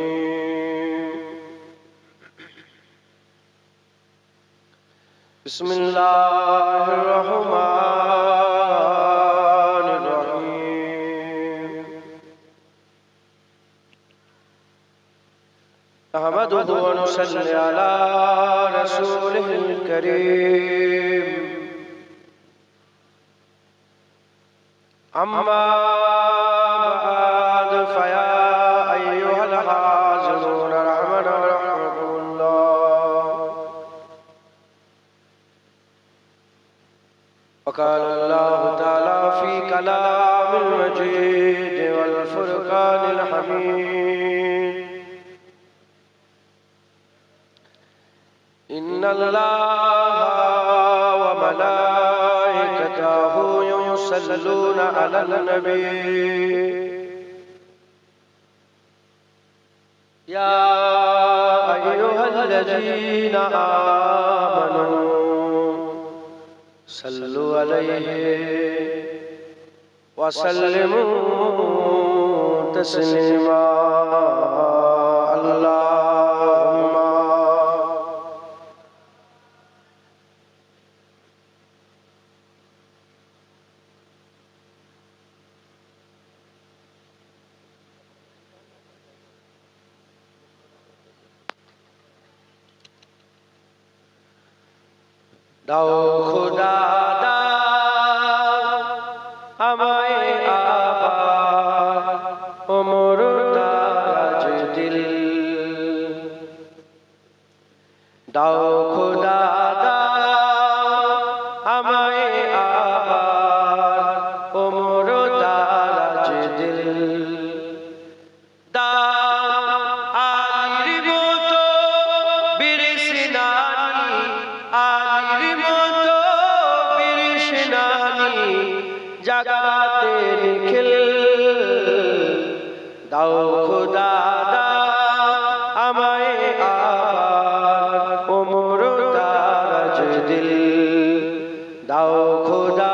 বিসমিল্লাহির রহমানির রহিম। আহমাদুহু ওয়া নুসাল্লি আলা রাসূলিহিল কারীম। আম্মা বা'দ ফায়া আইয়ুহাল হাজিরুন রাহমানা ওয়া রাহমাকুল্লাহ। وقال الله تعالى في كلام المجيد والفرقان الحميد إن الله وملائكته يصلون على النبي يا أيها الذين آمنوا صلوا عليه وسلموا تسليما اللهم দাও খোদা আমায় আবার ওমর তাজ দিল, দাও খোদা আমায় আবার ওমর তাজ দিল, আলির মতো বিরসিনানি, আলির মতো বিরসিনানি জাগাতে নিখিল, দাও খোদা আমায় আবার ওমর তাজ দিল, দাও খোদা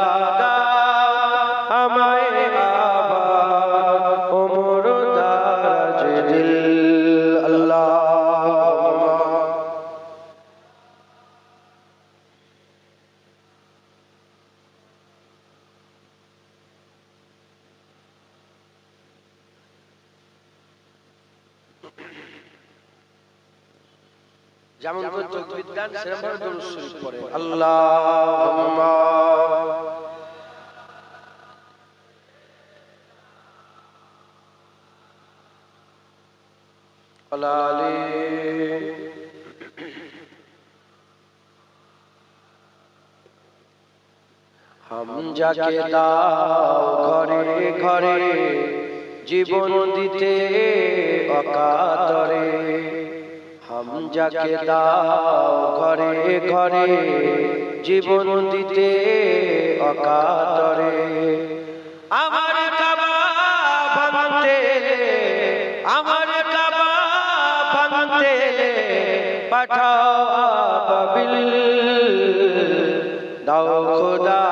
আমায় আবার ওমর তাজ দিল আল্লাহুম্মা। যেমন কোন তাকবীর দেন সেরকম ভাবে দরুদ শরীফ পড়েন। আল্লাহুম্মা আলা আলি হাম যাকে দাও ঘরে ঘরে জীবন দিতে অকাতরে, হামজাকে দাও ঘরে ঘরে জীবন দিতে অকাতরে। আমার কাবা ভাঙতে, আমার কাবা ভাঙতে পাঠাও আবাবিল। দাও খোদা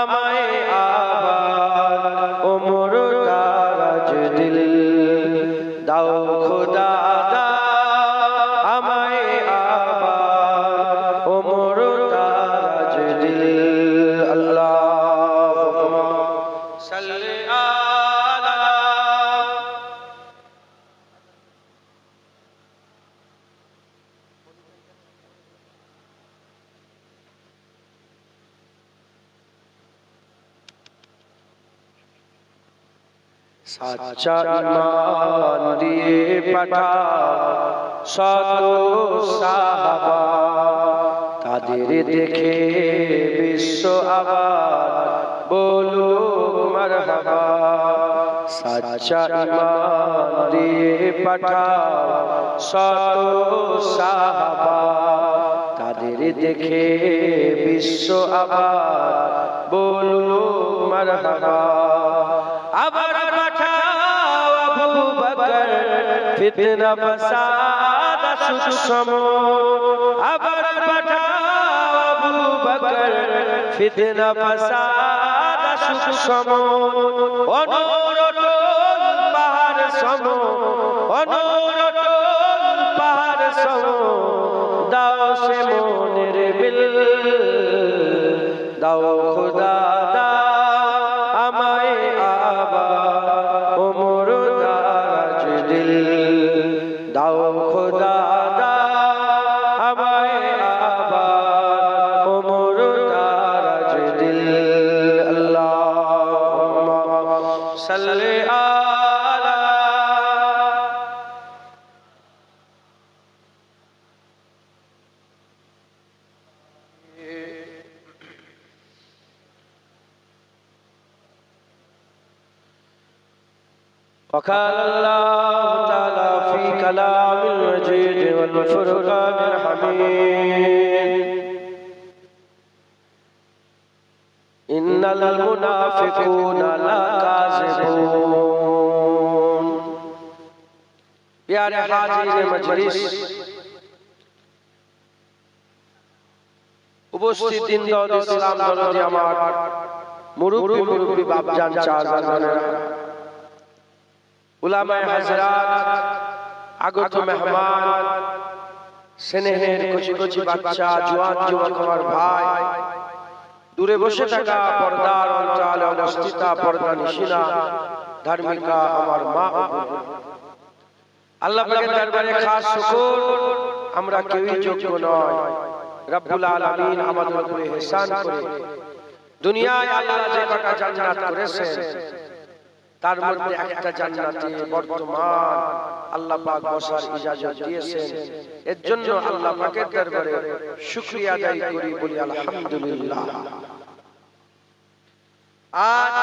আমায় আবার ওমর দারাজ দিল। দাও খোদা আমায় আবার ওমর দারাজ দিল। আল্লাহুম্মা সাল্লি আলা সাচ্চা ঈমান দিয়ে পাঠাও শত সাহাবা, তাদের দেখে বিশ্ব আবার বলুক মারহাবা। সাচ্চা ঈমান দিয়ে পাঠাও শত সাহাবা, তাদের দেখে বিশ্ব আবার বলুক মারহাবা। আবার পাঠাও আবু বকর ফিতনা ফাসাদ সুষম। আবার পাঠাও আবু বকর ফিতনা ফাসাদ সুষম। অনরটল পাহাড় সম, অনরটল পাহাড় সম, দাও সে মনের বিল। দাও খোদা আমায় আবার ওমর দারাজ দিল। দাও খোদা আমায় আবার ওমর দারাজ দিল। আল্লাহুম্মা সাল্লি আলা وقال الله تعالى في كلام المجيد والفرقان الحميد إن المنافقون لكاذبون। प्यारे हाज़िर मजलिस, উপস্থিত দিন দৌদ ইসলাম দরদি আমার মুরব্বি মুরব্বি বাপজান চাচারা, উলামায়ে হযরত, আগত মেহমান, স্নেহের কচি কচি বাচ্চা, জওয়ান যুবক আমার ভাই, দূরে বসে থাকা পর্দার অন্তরালে অবস্থিতা পর্দা নিশিনা ধার্মিকা আমার মা ও বোন, আল্লাহ পাকের দরবারে খাস শুকর, আমরা কেউই যোগ্য নয়। রব্বুল আলামিন আমাদের উপরে ইহসান করে দুনিয়ায় আল্লাহ যে কটা জান্নাত করেছেন তার মধ্যে একটা জান্নাতে বর্তমান আল্লাহ পাক বসার ইজাজত দিয়েছেন। এর জন্য আল্লাহ পাকের দরবারে শুকরিয়া আদায় করি, বলি আলহামদুলিল্লাহ। আজ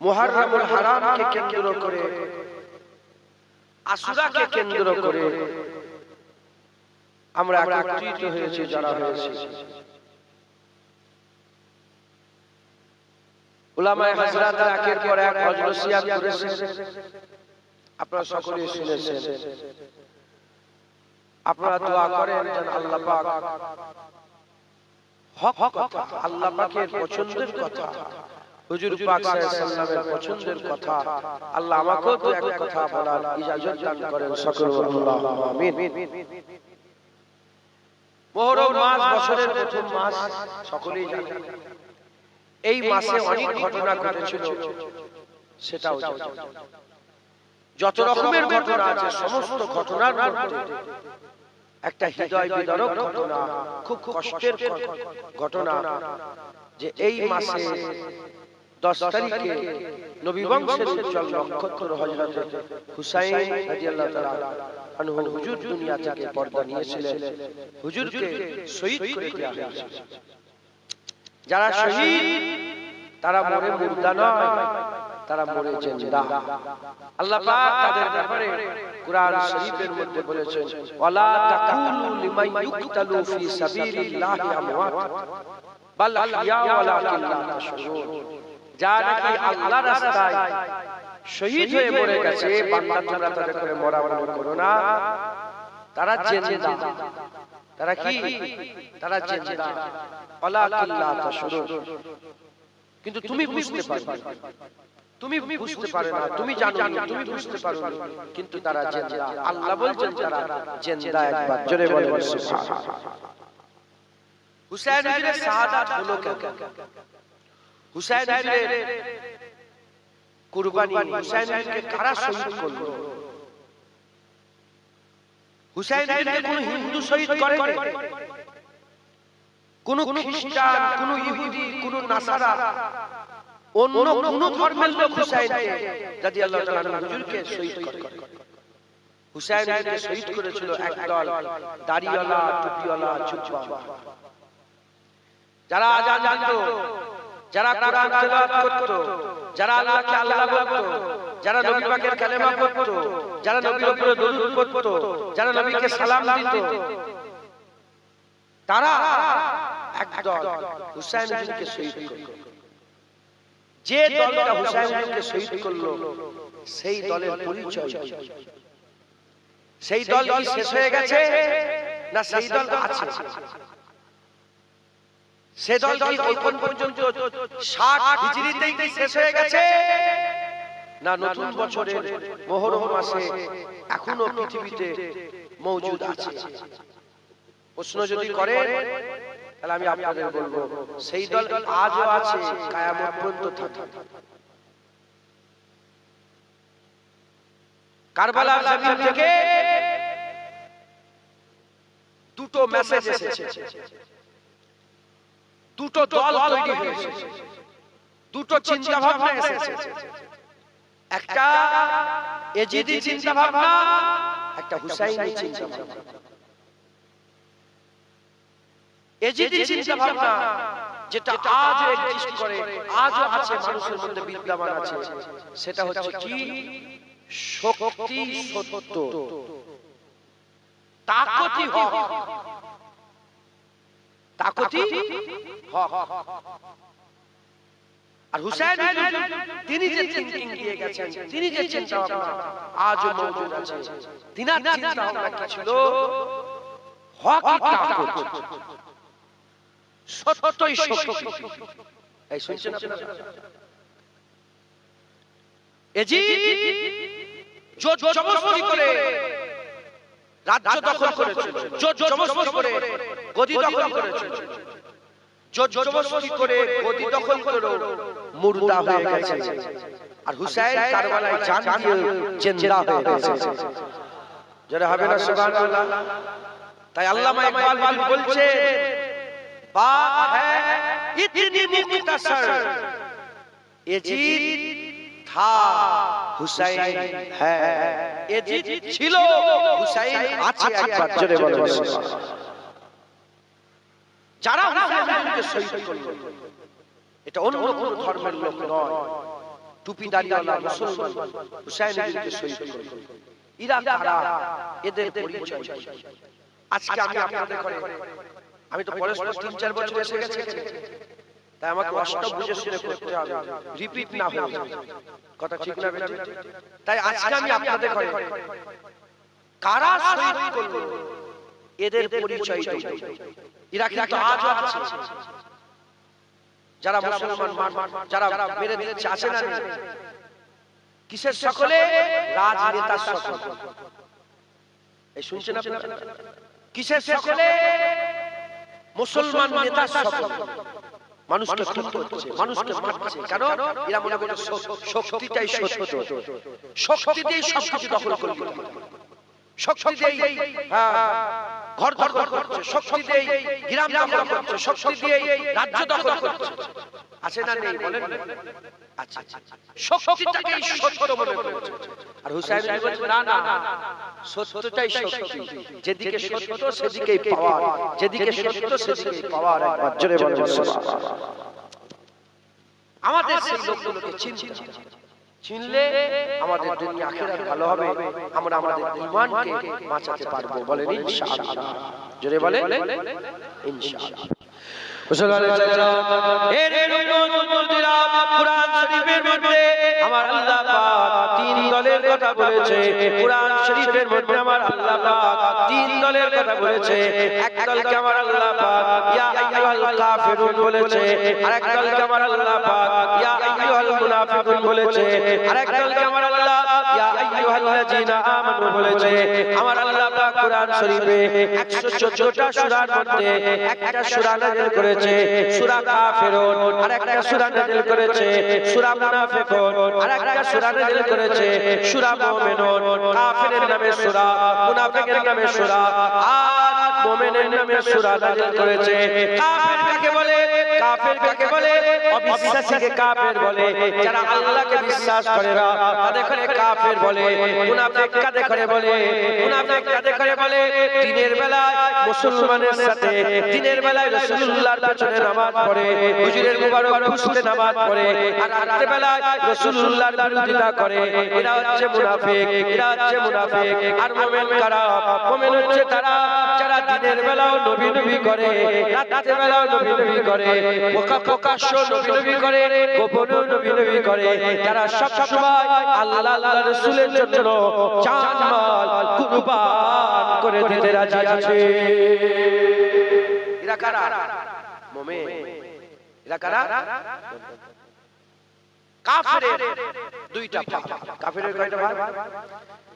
মুহররমুল হারামকে কেন্দ্র করে, আশুরাকে কেন্দ্র করে আমরা একত্রিত হয়েছি, যারা হয়েছে উলামায়ে হযরতরা একের পর এক হজ নসিহত করেছেন, আপনারা সকলেই শুনেছেন। আপনারা দোয়া করেন যেন আল্লাহ পাক হক কথা, আল্লাহ পাকের পছন্দের কথা, হুজুর পাক সাল্লাল্লাহু আলাইহি ওয়াসাল্লামের পছন্দের কথা আল্লাহ আমাকেও তো এক কথা বলার ইজাজত দান করেন। সকলে আল্লাহুম্মা আমিন। মুহররম মাস বছরের প্রথম মাস, সকলেই জানেন। এই মাসে অনেক ঘটনা ঘটেছিল, সেটাও যত রকমের ঘটনা আছে সমস্ত ঘটনার মধ্যে একটা হৃদয় বিদারক ঘটনা, খুব কষ্টের ঘটনা, যে এই মাসে 10 তারিখে নবী বংশের উজ্জ্বল নক্ষত্র হযরত হুসাইন রাদিয়াল্লাহু তাআলা আনহু হুজুর দুনিয়া থেকে পর্দা নিয়েছিলেন। হুজুরকে শহীদ করে দেওয়া হয়েছে। যারা শহীদ তারা মরে মুর্দা নয়, তারা মরে জিন্দা। আল্লাহ পাক তাদের ব্যাপারে কুরআন শরীফের মধ্যে বলেছেন, ওয়ালা তাকুলু লিমান ইউকতালু ফি সাবিলিল্লাহি আমওয়াত বাল আহইয়া ওয়ালাকিন লা তাশউরুন। যারা নাকি আল্লাহর রাস্তায় শহীদ হয়ে মরে গেছে, বান্দা তোমরা তাদের করে মরা মনে করো না, তারা জিন্দা। তারা কি? তারা জিন্দা। ওয়ালাকিন লা তাশউরুন। কিন্তু তুমি বুঝতে পারবে, তুমি বুঝতে পারো না, তুমি জানো না, তুমি বুঝতে পারো না, কিন্তু তারা জিন্দা। আল্লাহ বলছেন তারা জিন্দা। একবার জোরে বলেন সুবহানাল্লাহ। হুসাইন এর শাহাদাত হলো কেন? হুসাইন এর কুরবানি, হুসাইন এরকে কারা শহীদ করলো? হুসাইন এরকে কোন হিন্দু শহীদ করেনি, কোন খ্রিস্টান, কোন ইহুদি, কোন নাসারা, অন্য কোন ধর্মের লোক হুসাইনকে রাদিয়াল্লাহু তাআলা আনহু হুজুরকে শহীদ করে। হুসাইনকে শহীদ করেছিল একদল দাড়িওয়ালা, টুপিওয়ালা, জুব্বা, যারা আযান দিত, যারা কোরআন তেলাওয়াত করত, যারা আল্লাহকে আল্লাহ বলতো, যারা নবী পাকের কালেমা পড়তো, যারা নবীর উপরে দরুদ পড়তো, যারা নবীকে সালাম দিত, তারা একদল হুসাইনকে শহীদ করল। যে দলটা হুসাইনকে শহীদ করলো সেই দলের পরিচয়, সেই দল কি শেষ হয়ে গেছে না সেই দল আছে? সে দল কি এখন পর্যন্ত 60 হিজরিতেই কি শেষ হয়ে গেছে না নতুন বছরের মুহররম মাসে এখনো পৃথিবীতে মওজুদ আছে? প্রশ্ন যদি করে তাহলে আমি আপনাদের বলবো সেই দল আজও আছে, কিয়ামত পর্যন্ত থাকবে। কারবালার জমিন থেকে দুটো মেসেজ এসেছে, দুটো দল তৈরি হয়েছে, দুটো চিন্তা ভাবনা এসেছে। একটা এজিদি চিন্তা ভাবনা, একটা হুসাইনি চিন্তা ভাবনা। এজিদি চিন্তা ভাবনা যেটা আজও এক্সিস্ট করে, আজও আছে, মানুষের মধ্যে বিদ্যমান আছে, সেটা হচ্ছে কি? শক্তি সত্য, তাকতি হক, তাকতি হক। আর হুসাইন তিনি যে থিংকিং দিয়ে গেছেন, তিনি যে চিন্তা ভাবনা আজও মওজুদ আছে, তিনার চিন্তা ভাবনা কি ছিল? হকই তাকত, সত্যই শক্তি। এই শুনছেন আপনারা? এজিদ জোর জবরদস্তি করে রাজ্য দখল করেছিল, জোর জবরদস্তি করে গদি দখল করেছিল, জোর জবরদস্তি করে গদি দখল করে মুর্দা হয়ে গেছে। আর হুসাইন কারবালায় জান দিয়ে জিন্দা হয়ে গেছে। যারা হবে না সুবহানাল্লাহ। তাই আল্লামা ইকবাল বলছে, बात है इतनी मुख्तसर, यजीद था हुसैन है। यजीद ছিল, হুসাইন আছে। একবার জোরে বলো সুবহানাল্লাহ। যারা হুসাইনকে শহীদ করলো এটা অন্য কোন ধর্মের লোক নয়, টুপিদারিওয়ালা মুসলমান হুসাইনকে শহীদ করলো। এরা কারা? এদের পরিচয় কি? আজকে আমি আপনাদের করে, আমি তো পরস্পর 3-4 বছর এসে গেছে, তাই আমাকে কষ্ট বুঝে শুনে করতে হবে, রিপিট না হয়ে যায়। কথা ঠিক না বেঠিক? তাই আজকে আমি আপনাদের করে কারা শহীদ করলো এদের পরিচয় দেব। এরা কিন্তু আজও আছে, যারা মুসলমান যারা মেরে দিচ্ছে, আছে না? কিসের সকলে? রাজনেতার সকলে। এই শুনছেন আপনারা? কিসের সকলে? মুসলমান নেতা সকল। মানুষকে খুন করছে, মানুষকে মারছে। কেন? এরা মনে করে শক্তিটাই সত্য, শক্তি দিয়ে সবকিছু দখল করে ফেলবে, শক্তি দিয়ে ঘর দখল করছে, শক্তি দিয়ে গ্রাম দখল করছে, শক্তি দিয়ে রাজ্য দখল করছে। আছে না নেই বলেন? আচ্ছা, শক্তিটাকে সত্য মনে করছে। আর হুসাইন বলছে না না, সত্যটাই শক্তি, যেদিকে সত্য সেদিকেই পাওয়ার, যেদিকে সত্য সেদিকেই পাওয়ার। একবার জোরে বলেন সুবহানাল্লাহ। আমাদের সেই লোকগুলোকে চিনতে, চিনলে আমাদের দুনিয়া আখিরাত ভালো হবে, আমরা আমাদের ঈমানকে বাঁচাতে পারবো। বলেন ইনশাআল্লাহ, জোরে বলেন ইনশাআল্লাহ। কুরআন শরীফের মধ্যে আমার আল্লাহ পাক তিন দলের কথা বলেছে। কুরআন শরীফের মধ্যে আমার আল্লাহ পাক তিন দলের কথা বলেছে। এক দলকে আমার আল্লাহ পাক ইয়া আইয়ুহাল কাফিরুন বলেছে, আরেক দলকে আমার আল্লাহ পাক ইয়া আইয়ুহাল মুনাফিকুন বলেছে, আরেক দলকে আমার আল্লাহ ইয়া আইয়ুহাল্লাযীনা আমানু বলেছে। আমার আল্লাহ পাক কুরআন শরীফে 114টা সূরার মধ্যে একটা সূরা নাযিল করেছে সূরা কাফিরুন, আরেকটা সূরা নাযিল করেছে সূরা মুনাফিকুন, আরেকটা সূরা নাযিল করেছে সূরা মুমিনুন। কাফিরের নামে সূরা, মুনাফিকের নামে সূরা, আর মুমিনের নামে সূরা নাযিল করেছে। কাফির কাকে বলে? কাফির কাকে বলে? অবিশ্বাসীকে কাফির বলে। যারা আল্লাহকে বিশ্বাস করে না তাদের কাফির বলে। মুনাফিক কাদের করে বলে? মুনাফিক কাদের করে বলে? দিনের বেলায় মুসলমানের সাথে, দিনের বেলায় রাসূলুল্লাহর পেছনে নামাজ পড়ে, হুজুরের মুবারক খুশতে নামাজ পড়ে, আর রাতের বেলায় রাসূলুল্লাহর বিরোধিতা করে। এরা হচ্ছে মুনাফিক, এরা হচ্ছে মুনাফিক। আর মুমিন কারা? মুমিন হচ্ছে তারা যারা দিনের বেলাও নবী নবী করে, রাতের বেলাও নবী নবী করে, প্রকাশ্য নবী নবী করে, গোপনে নবী নবী করে। যারা সব সময় আল্লাহ আল্লাহ রাসূলের জন্য জান মাল কুরবান করে দিতে রাজি আছে। এরা কারা? মুমিন। এরা কারা? কাফিরের দুইটা ভাগ। কাফিরের কয়টা ভাগ?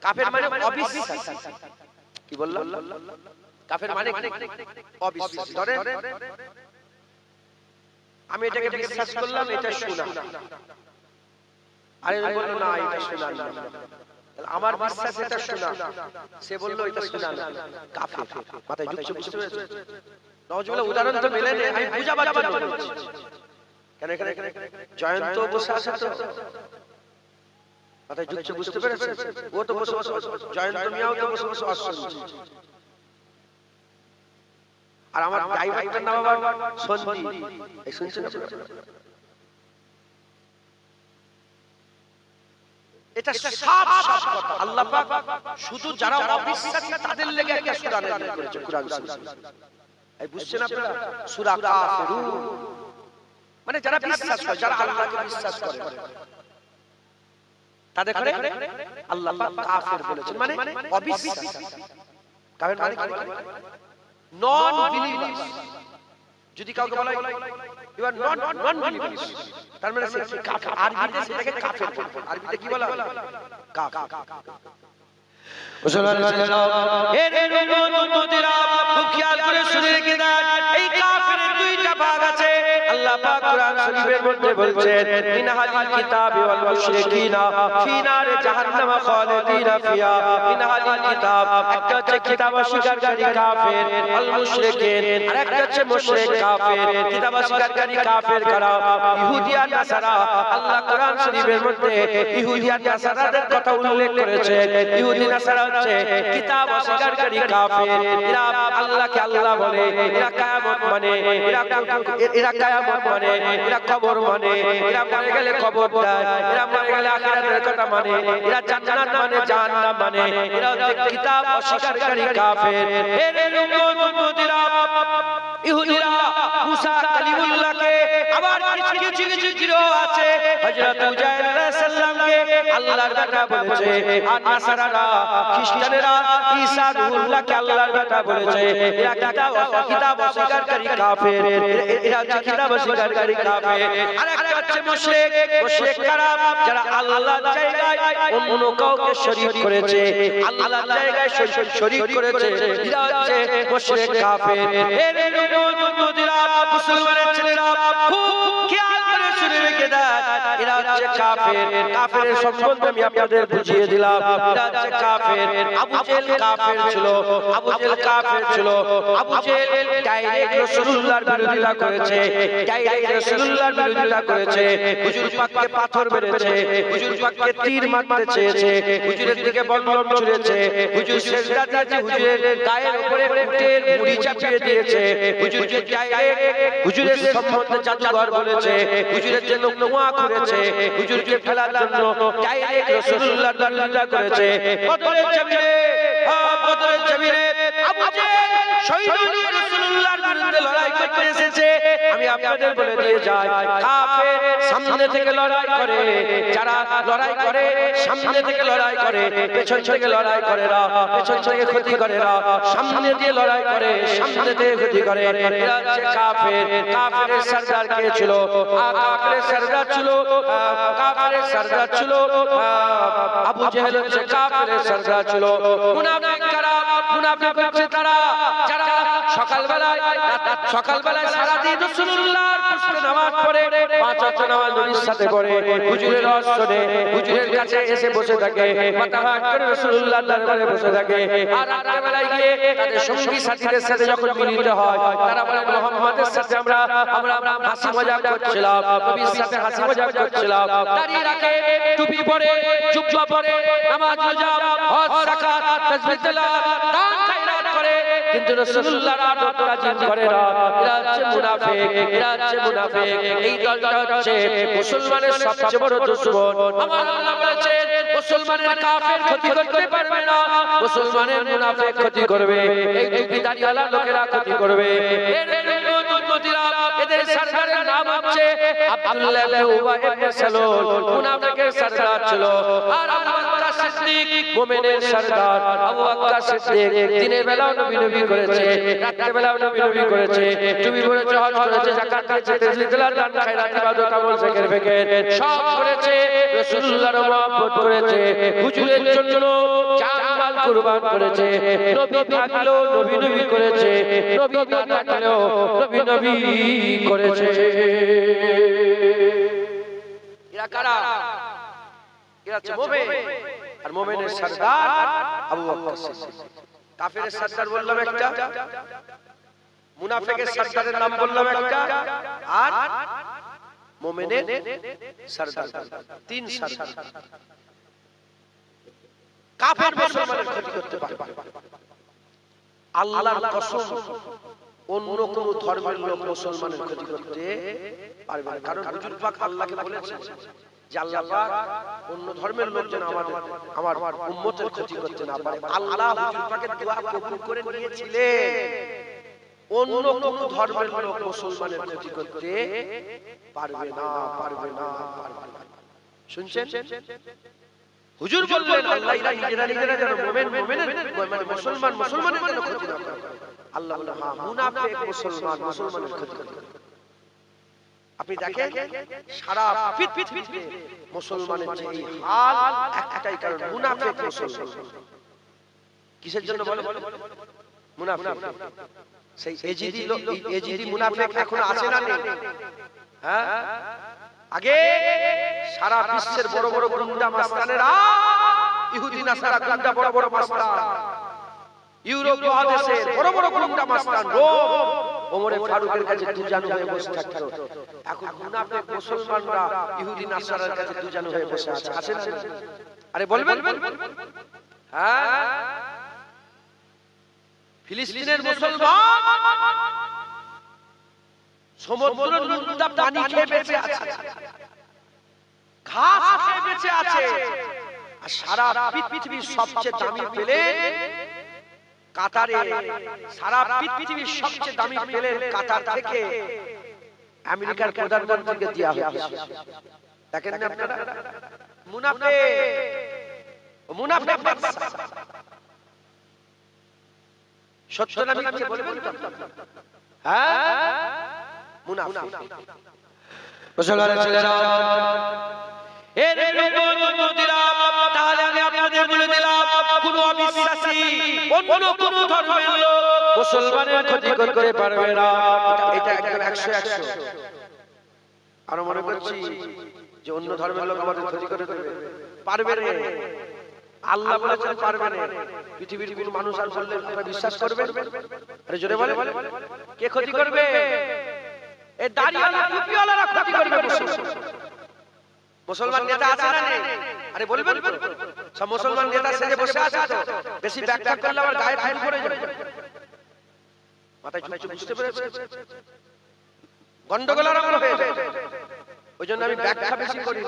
কাফির মানে অবিশ্বাসী। কি বললাম? কাফির মানে অবিশ্বাসী। ধরে আমি এটাকে বিশ্বাস করলাম, এটা শোনা, আরে বলল না এটা শোনা না, আমার বিশ্বাস এটা শোনা, সে বলল এটা শোনা না, কাফির। মাথায় ঢুকছে? বুঝতে পেরেছো? নওয়াজুবিল্লাহ উদাহরণ তো মেলে নেই, আমি বুঝাবার জন্য বলছি। কেন এখানে জয়ন্ত বসে আছে তো মাথায় ঢুকছে? বুঝতে পেরেছো? ও তো বসে বসে, জয়ন্ত মিয়াও তো বসে বসে শুনছে। আর আমার ড্রাইভারটার নাম আবার সন্ধি, এই শুনছেন? এটা সব কথা আল্লাহ পাক শুধু যারা অবিশ্বাসী তাদের লেগে একটা সূরা নাযিল করেছে কুরআন শরীফ। এই বুঝছেন আপনারা? সূরা কাফিরুন মানে যারা বিশ্বাস করে, যারা আল্লাহকে বিশ্বাস করে তাদের করে আল্লাহ পাক কাফির বলেছেন, মানে অবিশ্বাসী। কাফির মানে কি? নন বিলিভার্স। যদি কাউকে বলা হয় ইউ আর নন বিলিভার্স, তার মানে সে কাফির। আরবিতে সেটাকে কাফির বলে। আরবিতে কি বলা হয়? কাফির। খুব খেয়াল করে শুনে রেখে দেন, এই কাফিরের দুইটা ভাগ আছে। আল্লাহ পাক কুরআন শরীফের মধ্যে বলছেন ইনহালিল কিতাবি ওয়াল মুশরিকিনা ফি নারে জাহান্নাম খালিদিনা ফিহা। ইনহালিল কিতাব একটা হচ্ছে কিতাব অস্বীকারী কাফির, আল মুশরিকিন আরেকটা হচ্ছে মুশরিক কাফির। কিতাব অস্বীকারী কাফির কারা? ইহুদি আর নাসারা। আল্লাহ কুরআন শরীফের মধ্যে ইহুদি আর নাসারাদের কথা উল্লেখ করেছেন। ইহুদি নাসারা হচ্ছে কিতাব অস্বীকারী কাফির। এরা আল্লাহকে আল্লাহ বলে, এরা কিয়ামত মানে, এরা কিয়ামত মানে, এরা কবর মানে, এরা মরে গেলে কবর দেয়, এরা মরে গেলে আখিরাতের কথা মানে, এরা জান্নাত মানে জাহান্নাম মানে। এরা হচ্ছে কিতাব অস্বীকারী কাফির। এর উম্মতিরা ইহুদিরা মুসা কালিমুল্লাহকে, আবার কিছু কিছু গিরোহ আছে হযরত উজাইর আলাইহিস সালামকে আল্লাহর বেটা বলেছে, আর নাসারারা খ্রিস্টানেরা ঈসা রুহুল্লাহকে আল্লাহর বেটা বলেছে। এরা কিতাব অস্বীকারী কাফির, এরা হচ্ছে কিতাব অস্বীকারী কাফির। আরেকটা হচ্ছে মুশরিক। মুশরিক কারা? যারা আল্লাহর জায়গায় অন্য কাউকে শরীক করেছে, আল্লাহর জায়গায় শরীক করেছে, এরা হচ্ছে মুশরিক কাফির। এর উম্মতিরা মুসলমানের ছেলেরা খুব খেয়াল করে শুনে রেখে দেন, এরা হচ্ছে কাফির। কাফিরের সম্বন্ধে আমি আপনাদের বুঝিয়ে দিলাম। এরা হচ্ছে কাফির। আবু জেহেল কাফির ছিল, আবু জেহেল কাফির ছিল। আবু জেহেল ডাইরেক্ট রাসূলুল্লাহর বিরোধিতা করেছে, ডাইরেক্ট রাসূলুল্লাহর বিরোধিতা করেছে। হুজুর পাককে পাথর মেরেছে, হুজুর পাককে তীর মারতে চেয়েছে, হুজুরের দিকে বল্লম ছুঁড়েছে, হুজুর সিজদা দিয়েছে, হুজুরের গায়ের উপরে উটের মুড়ি চাপিয়ে দিয়েছে, হুজুরকে ডাইরেক্ট হুজুরের সম্বন্ধে জাদুঘর বলেছে, হুজুরের জন্য নোয়া করেছে। করেছে হুজুরকে ফেলার জন্য ডাইরেক্ট রাসূলুল্লাহর বিরোধিতা করেছে বদরের জমিনে বদরের জমিনে আবু জেহেল শহীদ হয়ে রাসূলুল্লাহর বিরুদ্ধে লড়াই করতে এসেছে আমি আপনাদের বলে দিয়ে যাই কাফের সামনে থেকে লড়াই করে যারা লড়াই করে সামনে থেকে লড়াই করে পেছন থেকে লড়াই করে না পেছন থেকে ক্ষতি করে না সামনে দিয়ে লড়াই করে সামনে থেকে ক্ষতি করে এরা হচ্ছে কাফের কাফেরের সরদার কে ছিল কাফেরের সরদার ছিল আবু জেহেল হচ্ছে কাফেরের সরদার ছিল মুনাফিক কারা মুনাফিক হচ্ছে তারা যারা সকালবেলায় সারা দিন রাসূলুল্লাহর পুষ্পে নামাজ পড়ে পাঁচ ওয়াক্ত নামাজ নবীর সাথে পড়ে হুজুরের শুনে হুজুরের কাছে এসে বসে থাকে মাথা হাত করে রাসূলুল্লাহর দরবারে বসে থাকে আর রাতের বেলায় গিয়ে তাদের সঙ্গী সাথীদের সাথে যখন মিলিত হয় তারা বলে মুহাম্মাদের সাথে আমরা হাসি মজাক করছিলাম নবীর সাথে হাসি মজাক করছিলাম দাঁড়িয়ে রাখে টুপি পরে জুব্বা পরে নামাজ রোজা হজ যাকাত তাসবিহ তেলাওয়াত দান খায়রাত করে কিন্তু রাসূলুল্লাহর আদব রাজিম করে না এরা হচ্ছে মুনাফিক এরা হচ্ছে মুনাফিক এই দলটা হচ্ছে মুসলমানের সবচেয়ে বড় দুশমন আমার আল্লাহ বলেছেন মুসলমানের কাফের ক্ষতি করতে পারবে না মুসলমানের মুনাফিক ক্ষতি করবে এই টুপি দাড়িওয়ালা লোকেরা ক্ষতি করবে এদের সরদারের নাম হচ্ছে আব্দুল্লাহ ইবনে উবাই ইবনে সালুল মুনাফিকের সরদার ছিল আর আবু বকর সিদ্দিক মুমিনের সরদার আবু বকর সিদ্দিক দিনের বেলাও নবী করেছে রাতের বেলাও নবী করেছে টুপি পরেছে হজ করেছে যাকাত দিয়েছে তাসবিহ তেলাওয়াত দান খায়রাত ইবাদত আমল জিকির ফিকির সব করেছে রাসূলুল্লাহর মহব্বত করেছে হুজুরের জন্য জান মাল কুরবান করেছে নবী থাকলেও নবী করেছে নবী না থাকলেও নবী করেছে এরা কারা এরা হচ্ছে মুমিন আর মুমিনের সরদার আবু বকর সিদ্দিক কাফেরের সরদার বললাম একটা মুনাফিকের সরদারের নাম বললাম একটা আর মুমিনের সরদার তিন সরদার কাফের মুসলমানের ক্ষতি করতে পারে আল্লাহর কসম অন্য কোন ধর্মের লোক মুসলমানের ক্ষতি করতে পারবে না কারণ হুজুর পাক আল্লাহকে বলেছেন যে আল্লাহ পাক অন্য ধর্মের লোক যেন আমার উম্মতের ক্ষতি করতে না পারে আল্লাহ হুজুর পাকের দোয়া কবুল করে নিয়েছিলেন অন্য কোন ধর্মের লোক মুসলমানের ক্ষতি করতে পারবে না শুনছেন হুজুর বললেন আল্লাহ নিজেরা যেন মুমিনের মানে মুসলমানের যেন ক্ষতি না করে আল্লাহ বলে হ্যাঁ মুনাফিক মুসলমানের ক্ষতি করে আপনি দেখেন সারা পৃথিবীতে মুসলমানের যে এই হাল একটাই কারণ মুনাফিক মুসলমান কিসের জন্য বলে মুনাফিক সেই এজিদি মুনাফিক এখন আছে না নেই হ্যাঁ আগে সারা বিশ্বের বড় বড় গুন্ডা মাস্তানেরা ইহুদি নাসারা গুন্ডা বড় বড় মাস্তান ইউরোপ মহাদেশের বড় বড় গুন্ডা মাস্তান রোম ওমরে ফারুকের কাছে দুজানু হয়ে বসে থাকতো এখন মুনাফিক মুসলমানরা ইহুদি নাসারার কাছে দুজানু হয়ে বসে আছে আছে না আরে বলবেন হ্যাঁ ফিলিস্তিনের মুসলমান সমুদ্রের নুনটা পানি খেয়ে বেঁচে আছে ঘাস খেয়ে বেঁচে আছে আর সারা পৃথিবীর সবচেয়ে দামি প্লেন কাতারে সারা পৃথিবীর সবচেয়ে দামি প্লেন কাতার থেকে আমেরিকার প্রধানমন্ত্রীকে দেয়া হয়েছে দেখেন না আপনারা মুনাফিক সত্য না মিথ্যে বলবেন তো হ্যাঁ মুনাফিক মুসলমানের ছেলেরা এর নবীরা তাহলে আমি আপনাদের বলে দিলাম কোন অবিশ্বাসী অন্য কোন ধর্মের লোক মুসলমানের ক্ষতি করতে পারবে না এটা একদম 100 আর মনে করছি যে অন্য ধর্মের লোক আমাদের ক্ষতি করে দেবে পারবে না আল্লাহ বলেছেন পারবে না পৃথিবীর কোন মানুষ আর বললে আপনারা বিশ্বাস করবেন আরে জোরে বলে কে ক্ষতি করবে এই দাড়িওয়ালা টুপিওয়ালারা ক্ষতি করবে মুসলমান নেতা আছে না নেই আরে বলবেন সব মুসলমান নেতা সেজে বসে আছে তো বেশি ব্যাখ্যা করলে আবার গায়ে ফাইল পড়ে যাবে মাথায় চুপ বুঝতে পেরেছেন গন্ডগোল আরম্ভ হয়ে যাবে ওই জন্য আমি ব্যাখ্যা বেশি করি,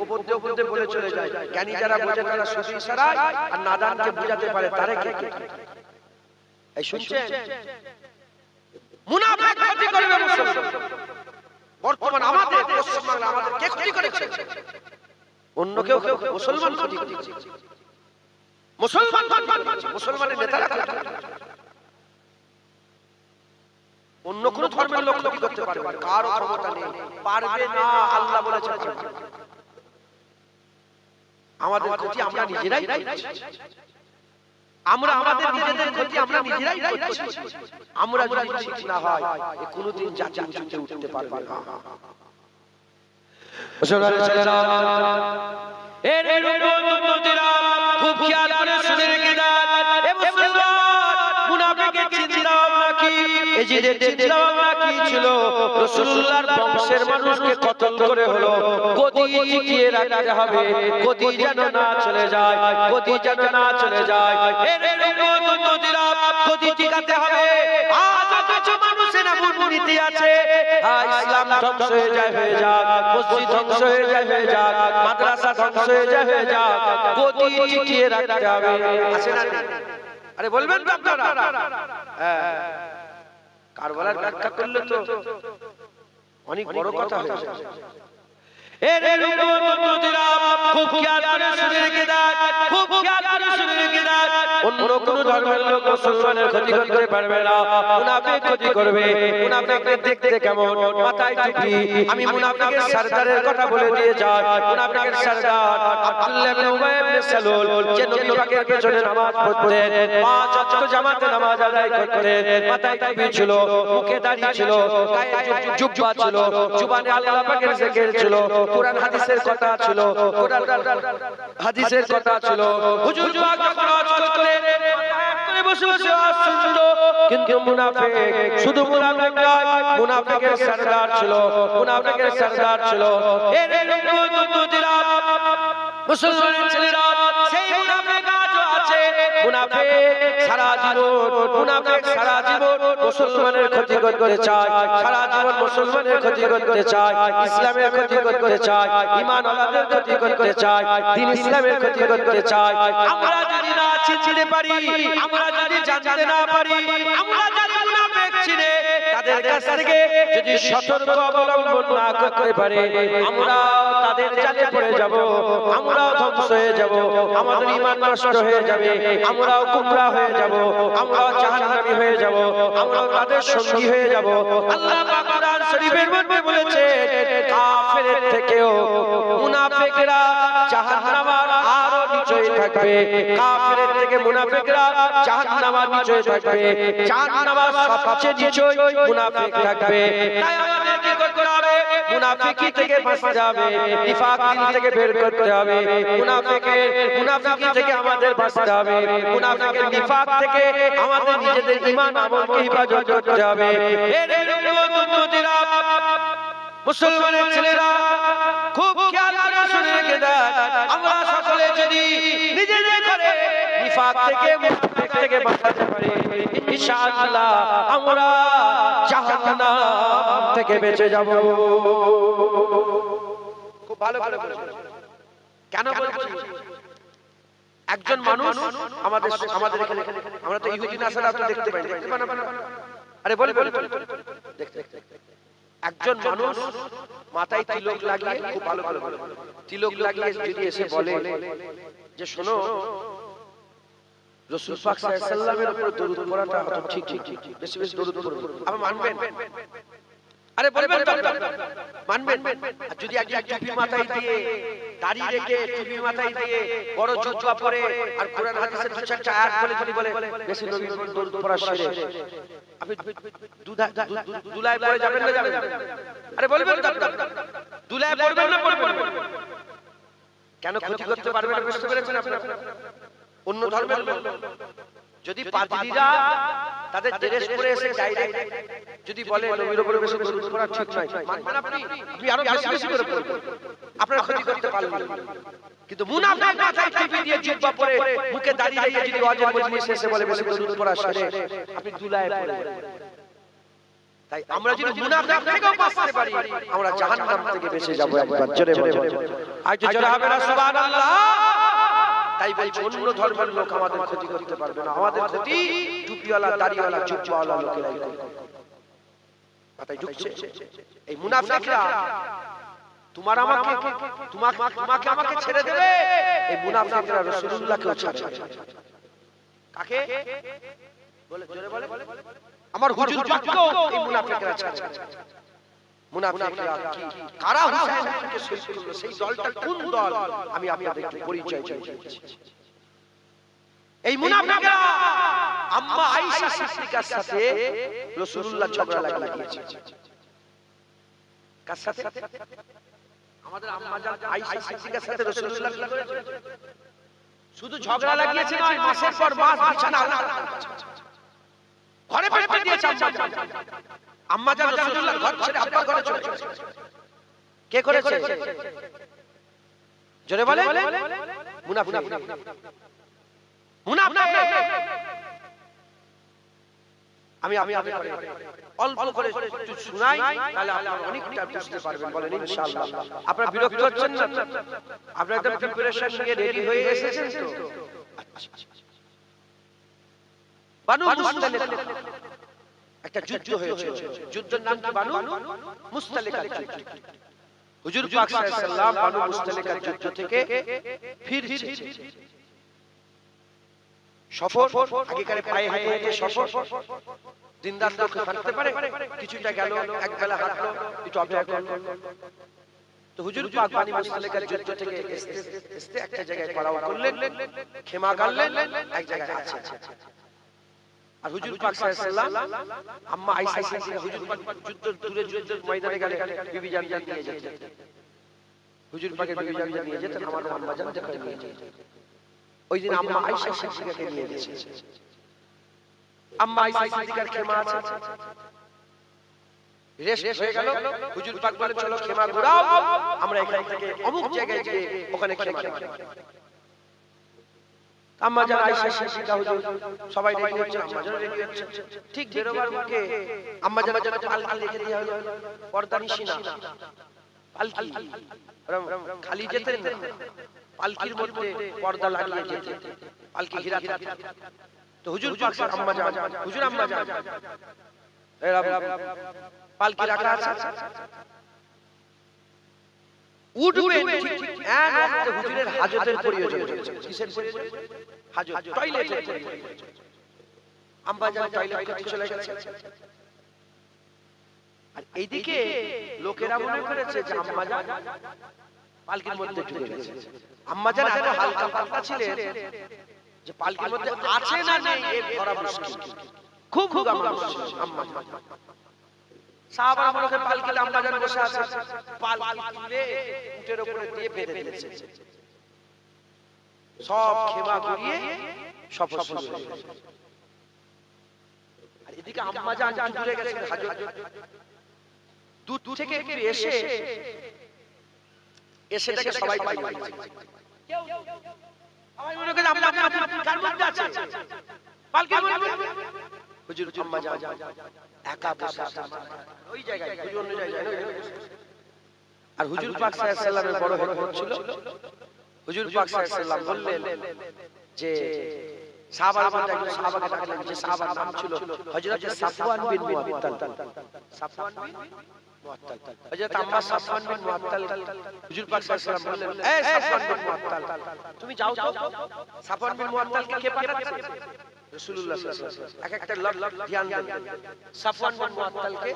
উপর দিয়ে বলে চলে যায়। জ্ঞানী যারা বোঝে তারা শুধু ইশারায়, আর নাদানকে বোঝাতে পারে তারে কে কে। এই শুনছেন, মুনাফিক ক্ষতি করবে মুসলমান। বর্তমান আমাদের পশ্চিমবাংলা আমাদের কে ক্ষতি করেছে? অন্য কেউ, মুসলমান ক্ষতি করেছে। মুসলমান মুসলমানের নেতারা অন্য কোন ধর্মের লোক ক্ষতি করতে পারবে না, কারো ক্ষমতা নেই, পারবে না। আল্লাহ বলেছেন আমাদের ক্ষতি আমরা নিজেরাই করছি। আমরা আমাদের নিজেদের ক্ষতি আমরা নিজেরাই করছি। আমরা যদি ঠিক না হয় কোনদিন জাতি উঠতে পারবে না। মুসলমানের ছেলেরা, এর রূপবতীরা খুব খেয়াল করে শুনে রেখে দেন। এ মুসলমান, মুনাফিকের চিন্তা ভাবনা কি? এজিদের চিন্তা ভাবনা কি ছিল? রাসূলুল্লাহর বংশের মানুষকে কতল করে হলো, গদি টিকিয়ে রাখতে হবে, গদি যেন না চলে যায়, গদি যেন না চলে যায়। এর রূপবতীরা গদি টিকাতে হবে। আজ কিছু মানুষের এমন নীতি আছে, ইসলাম ধ্বংস হয়ে যায়, মসজিদ ধ্বংস হয়ে যায়, মাদ্রাসা ধ্বংস হয়ে যায়, গদি টিকিয়ে রাখতে হবে। আছে না? আরে বলবেন তো আপনারা? হ্যাঁ, কারবালার ব্যাখ্যা করলে তো অনেক বড় কথা হয়ে যায়। এর রূপবতীরা খুব খেয়াল করে শুনে রেখে দেন, খুব খেয়াল করে শুনে রেখে দেন। অন্য কোন ধর্মের লোক মুসলমানের ক্ষতি করতে পারবে না, মুনাফিক ক্ষতি করবে। মুনাফিকদের দেখতে কেমন? মাথায় টুপি। আমি মুনাফিকের সরদারের কথা বলে দিয়ে যাই। মুনাফিকের সরদার আব্দুল্লাহ ইবনে উবাই ইবনে সালুল, যে নবী পাকের পেছনে নামাজ পড়তেন, 5 ওয়াক্ত জামাতে নামাজ আদায় করতেন, মাথায় টুপি ছিল, মুখে দাড়ি ছিল, গায়ে জুব্বা ছিল, জুবানে আল্লাহ পাকের জিকির ছিল, কোরআন হাদিসের কথা ছিল, কোরআন হাদিসের কথা ছিল। হুজুর পাক যখন ওয়াজ করতেন করে বসে বসে ওয়াজ শুনতো। কিন্তু মুনাফিক, শুধু মুনাফিক নয়, মুনাফিকের সরদার ছিল, মুনাফিকের সরদার ছিল। এর রূপবতীরা, মুসলমানের ছেলেরা, সেই মুনাফিক আজও আছে। মুনাফিক সারা জীবন, মুনাফিক সারা জীবন মুসলমানের ক্ষতি করতে চায়, সারা জীবন মুসলমানের ক্ষতি করতে চায়, ইসলামের ক্ষতি করতে চায়, ঈমান ওয়ালাদের ক্ষতি করতে চায়, দ্বীন ইসলামের ক্ষতি করতে চায়। আমরা যদি না চিনতে পারি, আমরা যদি জানতে না পারি, আমরা যদি মুনাফিক চিনে তাদের কাছ থেকে যদি সতর্ক অবলম্বন না করতে পারি, আমরা তাদের জালে পড়ে যাব, আমরাও ধ্বংস হয়ে যাব, আমাদের ঈমান নষ্ট হয়ে যাবে, আমরাও গুমরাহ হয়ে যাব, আমরাও জাহান্নামী হয়ে যাব, আমরাও তাদের সঙ্গী হয়ে যাব। আল্লাহ পাক কোরআন শরীফের মধ্যে বলেছেন, কাফেরের থেকেও মুনাফিকরা জাহান্নামের আরো নিচে থাকবে। কাফেরের থেকে মুনাফিকরা জাহান্নামের নিচে থাকবে, জাহান্নামের সবচেয়ে নিচে মুনাফিক থাকবে। তাই আমাদের কি করতে হবে? মুনাফিকি থেকে বাঁচতে হবে, নিফাক দিল থেকে বের করতে হবে। মুনাফিকি থেকে আমাদের বাঁচতে হবে, মুনাফিকের নিফাক থেকে আমাদের নিজেদের ঈমান আমলকে হেফাজত করতে হবে। এর রূপবতীরা, মুসলমানের ছেলেরা, খুব খেয়াল করে শুনে রেখে দেন। আমরা সকলে যদি নিজেদের করে নিফাক থেকে, মুনাফিক থেকে বাঁচাতে পারি, ইনশাআল্লাহ আমরা জাহান্নাম থেকে বেঁচে যাব। খুব ভালো করে বলুন, কেন বলছি? একজন মানুষ আমাদের এখানে, আমরা তো ইহুদি নাসারা তো দেখতে পাই না। আরে বলে দেখতে একজন মানুষ মাথায় তিলক লাগিয়ে, খুব ভালো করে তিলক লাগিয়ে যদি এসে বলে যে শোনো, রাসূল পাক সাল্লাল্লাহু আলাইহি ওয়াসাল্লামের উপর দরুদ পড়াটা হয়তো ঠিক, বেশি বেশি দরুদ পড়বে, আপনি মানবেন? আরে বলবেন তো, মানবেন? আর যদি একটা টুপি মাথায় দিয়ে, দাড়ি রেখে টুপি মাথায় দিয়ে, বড় জুব্বা পরে, আর কোরআন হাদিসের দু চারটা আয়াত বলে যদি বলে বেশি নবীর উপর দরুদ পড়া শেষ, আপনি দুলায় পড়ে যাবেন না যাবেন? আরে বলবেন তো, দুলায় পড়বেন না পড়বেন? কেন ক্ষতি করতে পারবেন না? বুঝতে পেরেছেন আপনারা? অন্য ধর্মের লোক যদি পাদ্রীরা তাদের ড্রেস পরে এসে ডাইরেক্ট যদি বলে নবীর উপরে বেশি দরুদ পড়া ঠিক নয়, মানবেন আপনি? আপনি আরো বেশি বেশি করে পড়বেন, আপনারা ক্ষতি করতে পারবেন না। কিন্তু মুনাফিক মাথায় টুপি দিয়ে জিহ্বা পরে, মুখে দাড়ি রেখে যদি ওয়াজের মজলিসে এসে বলে বেশি দরুদ পড়া শেষ, আপনি দুলায় পড়বেন। তাই আমরা যদি মুনাফিক থেকেও বাঁচতে পারি আমরা জাহান্নাম থেকে বেঁচে যাব একবার জোরে বলে আর জোরে হবে না সুবহানাল্লাহ। তাই বলছি অন্য ধর্মের লোক আমাদের ক্ষতি করতে পারবে না, আমাদের ক্ষতি টুপিওয়ালা দাড়িওয়ালা জুব্বাওয়ালা লোকেরাই করবে। কথাই ঢুকছে? এই মুনাফিকরা তোমাকে আমাকে ছেড়ে দেবে, এই মুনাফিকরা রাসূলুল্লাহকেও ছাড়ে। কাকে বলে জোরে বলে? আমার হুজুর পাককেও এই মুনাফিকরা ছাড়ে। মুনাফিকরা কি কারা হুসাইনকে শহীদ করলো, সেই দলটা কোন দল আমি আপনাদের একটু পরিচয় দিয়ে দিচ্ছি। এই মুনাফিকরা আম্মা আয়েশা সিদ্দিকার সাথে রাসূলুল্লাহ ঝগড়া লাগিয়েছে। কার সাথে? আমাদের আম্মা জান আয়েশা সিদ্দিকার সাথে রাসূলুল্লাহ কি করেছে? শুধু ঝগড়া লাগিয়েছে নয়, মাসের পর মাস বিছানা ঘরে পেটে দিয়েছে। আম্মা জান রাসূলুল্লাহ ঘর ছেড়ে আব্বার ঘরে চলে গেছে। কে করেছে? জোরে বলে? মুনাফিক। আমি অল্প করে একটু শোনাই, তাহলে আপনারা অনেকটা বুঝতে পারবেন। বলেন ইনশাআল্লাহ। আপনারা বিরক্ত হচ্ছেন না? আপনারা একদম প্রিপারেশন নিয়ে রেডি হয়ে এসেছেন তো? বানু মুস্তালিকা একটা যুদ্ধ হয়েছে। যুদ্ধের নাম কি? বানু মুস্তালিকা যুদ্ধ। হুজুর পাক সাল্লাল্লাহু আলাইহি ওয়াসাল্লাম বানু মুস্তালিকা যুদ্ধ থেকে ফিরছে। সফর আগেকারে পায়ে হেঁটে হেঁটে সফর। দিনদার লোক হাঁটতে পারে, কিছুটা গেল, এক বেলা হাঁটলো, একটু অপেক্ষা করলো। তো হুজুর পাক বানু মুস্তালিকার যুদ্ধ থেকে এসে একটা জায়গায় পাড়াও করলেন, খেমা গাড়লেন, এক জায়গায় আছে। আর হুজুর পাক সাল্লাল্লাহু আলাইহি ওয়াসাল্লাম আম্মা আয়েশা সিদ্দিকা হুজুর পাক যুদ্ধের ময়দানে গেলে বিবি জান নিয়ে যেতেন। হুজুর পাকের বিবি জান নিয়ে যেতেন, আমার আম্মা জান দেখে নিয়ে যেতেন। ওই দিন আম্মা আয়েশা সিদ্দিকাকে নিয়ে গেছে। আম্মা আয়েশা সিদ্দিকার খেমা আছে, রেস্ট হয়ে গেল। হুজুর পাক বলে চলো খেমা ঘোরাও, আমরা এখান থেকে অমুক জায়গায় গিয়ে ওখানে খেমা। আম্মা জান আয়েশা সিদ্দিকা হুজুর সবাই রেডি হচ্ছে, আম্মা জান রেডি হচ্ছে। ঠিক বেরোবার মুখে আম্মা জান পালকি রেখে দেওয়া হলো, পর্দা নিশি না পালকি খালি যেতেন না, পালকির মধ্যে পর্দা লাগিয়ে যেতেন, পালকি ঘিরা থাকতো। তো হুজুর পাক আম্মা জান হুজুর আম্মা জান পালকি রাখা আছে, উঠবেন ঠিক এক ওয়াক্তে হুজুরের হাজতের প্রয়োজন হয়েছে। কিসের প্রয়োজন? হাজত, টয়লেটের প্রয়োজন। আম্মা জান টয়লেট করতে চলে গেছে। আর এইদিকে লোকেরা মনে করেছে যে আম্মা জান পালকির মধ্যে ঢুকে গেছে। আম্মা জান এত হালকা পাতলা ছিলেন যে পালকির মধ্যে আছে না নেই এ ধরা মুশকিল। খুব মানুষ আম্মা জান। সাহাবারা মনে করে পালকিতে আম্মা জান বসে আছে, পালকি তুলে উটের উপরে দিয়ে বেঁধে দিয়েছে। সব খেমা ঘুরিয়ে সফর শুরু হয়ে গেছে। আর এদিকে আম্মা জান দূরে গেছে হাজত। দূর থেকে একটু এসে দেখে সবাই পালিয়ে গেছে। সবাই মনে করে আম্মা জান কার মধ্যে আছে? পালকির মধ্যে। হুজুর আম্মা জান একা বসে আছে ওই জায়গায়, হুজুর অন্য জায়গায়। আর হুজুর পাক সাল্লাল্লাহু আলাইহি ওয়াসাল্লামের বড় হিকমত ছিল। হুজুর পাক সাল্লাল্লাহু আলাইহি ওয়াসাল্লাম বললেন যে সাহাবারা মধ্যে একজন সাহাবাকে ডাকলেন, যে সাহাবার নাম ছিল হযরত সাফওয়ান বিন মুআত্তাল। সাফওয়ান বিন মুআত্তাল, হযরত আম্মা সাফওয়ান বিন মুআত্তাল। হুজুর পাক সাল্লাল্লাহু আলাইহি ওয়াসাল্লাম বললেন, এই সাফওয়ান বিন মুআত্তাল, তুমি যাও তো। সাফওয়ান বিন মুআত্তালকে কে পাঠাচ্ছে? রাসূলুল্লাহ সাল্লাল্লাহু আলাইহি ওয়াসাল্লাম। এক একটা লোক ধ্যান দেন। সাফওয়ান বিন মুআত্তালকে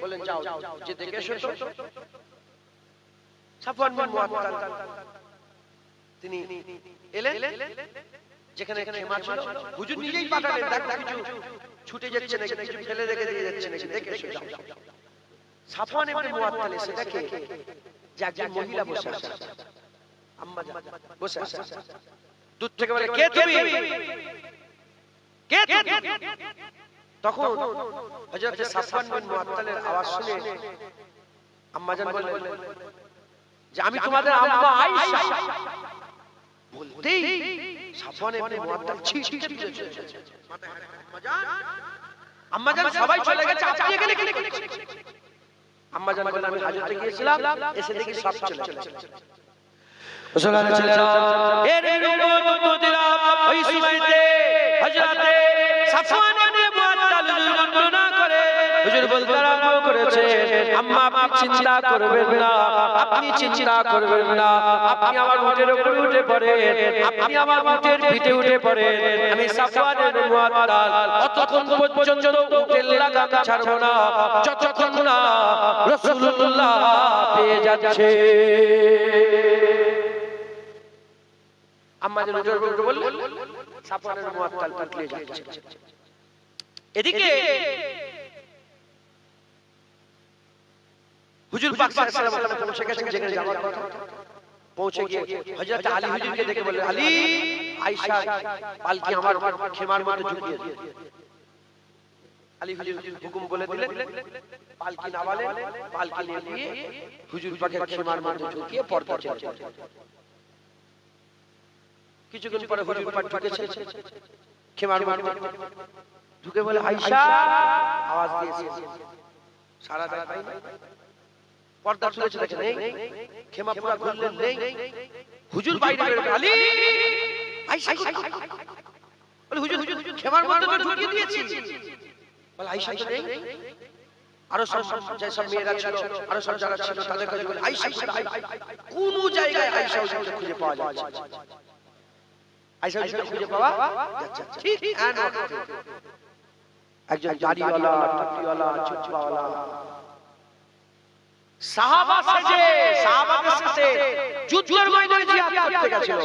বলেন যাও যে দেখে এসো তো। সাফওয়ান বিন মুআত্তাল তিনি এলেন যেখানে খেমা ছিল। হুজুর নিজেই পাঠালেন, দেখো কিছু ছুটে যাচ্ছে নাকি, কিছু ফেলে রেখে দিয়ে যাচ্ছে নাকি, দেখে এসো যাও। সাফওয়ান ইবনে মুআত্তাল এসে দেখে যে একজন মহিলা বসে আছে, আম্মা জান বসে আছে। দূর থেকে বলে, কে তুমি? কে তুমি? তখন হযরত সাফওয়ান বিন মুআত্তালের আওয়াজ শুনে আম্মা জান বললেন যে আমি তোমাদের আম্মা আয়েশা। বলতেই সাফওয়ান ইবনে মুআত্তাল ছিটকে চলে এসেছে। আম্মা জান আম্মা জান সবাই চলে গেছে, আপনি এখানে কি করছেন? আম্মা জান বলেন, আমি হাজতে গিয়েছিলাম, এসে দেখি সব চলে গেছে। মুসলমানের ছেলেরা, এর উম্মতিরা ওই সময়তে হযরতে সাফওয়ান ইবনে মুআত্তাল হুজুর বর্ণনা করে, হুজুর বলতে আরম্ভ করেছে, আম্মা আপনি চিন্তা করবেন না, আপনি চিন্তা করবেন না, আপনি আমার উটের উপরে উঠে পড়েন, আপনি আমার উটের পিঠে উঠে পড়েন, আমি সাফওয়ান ইবনে মুআত্তাল অতক্ষণ পর্যন্ত উটের লাগাম ছাড়বো না যতক্ষণ না রাসূলুল্লাহ পেয়ে যাচ্ছে। আম্মা যেন জোর করে বললেন, সাফওয়ানের মুআত্তাল পালিয়ে যাচ্ছে। এদিকে হুজুর পাক সাল্লাল্লাহু আলাইহি ওয়াসাল্লাম পৌঁছে গেছেন যেখানে যাওয়ার কথা। পৌঁছে গিয়ে হযরত আলী হুজুরকে দেখে বললেন, আলী, আয়েশা পালকি আমার খেমার মধ্যে ঢুকিয়ে দিন। আলী হুজুর হুকুম বলে দিলেন, পালকি নামালেন, পালকি নিয়ে গিয়ে হুজুর পাকের খেমার মধ্যে ঢুকিয়ে পর্দা চালালেন। কিছুক্ষণ পরে হুজুর পাক ঢুকেছে খেমার মধ্যে, ঢুকে বলে, আয়েশা, আওয়াজ দিয়েছে, সারা দেয় পাই না, পর্দা তুলেছে দেখে নেই, খেমা পুরা খুললেন নেই, হুজুর বাইরে বের হয়ে, আলী, আয়েশা বলে, হুজুর খেমার মধ্যে তো ঢুকিয়ে দিয়েছি। বলে, আয়েশা তো নেই। আরো সব যেসব মেয়েরা ছিল, আরো সব যারা ছিল তাদের কাছে বলে, আয়েশা কোন জায়গায় আয়েশা হুজুরকে খুঁজে পাওয়া যাচ্ছে, আয়েশা হুজুরকে খুঁজে পাওয়া যাচ্ছে। ঠিক এন ওয়াক্তে একজন দাড়িওয়ালা, টুপিওয়ালা, চুচওয়ালা সাহাবা সাহাবাদের সাথে যুদ্ধের ময়দানে জিহাদ করতে গেছিল।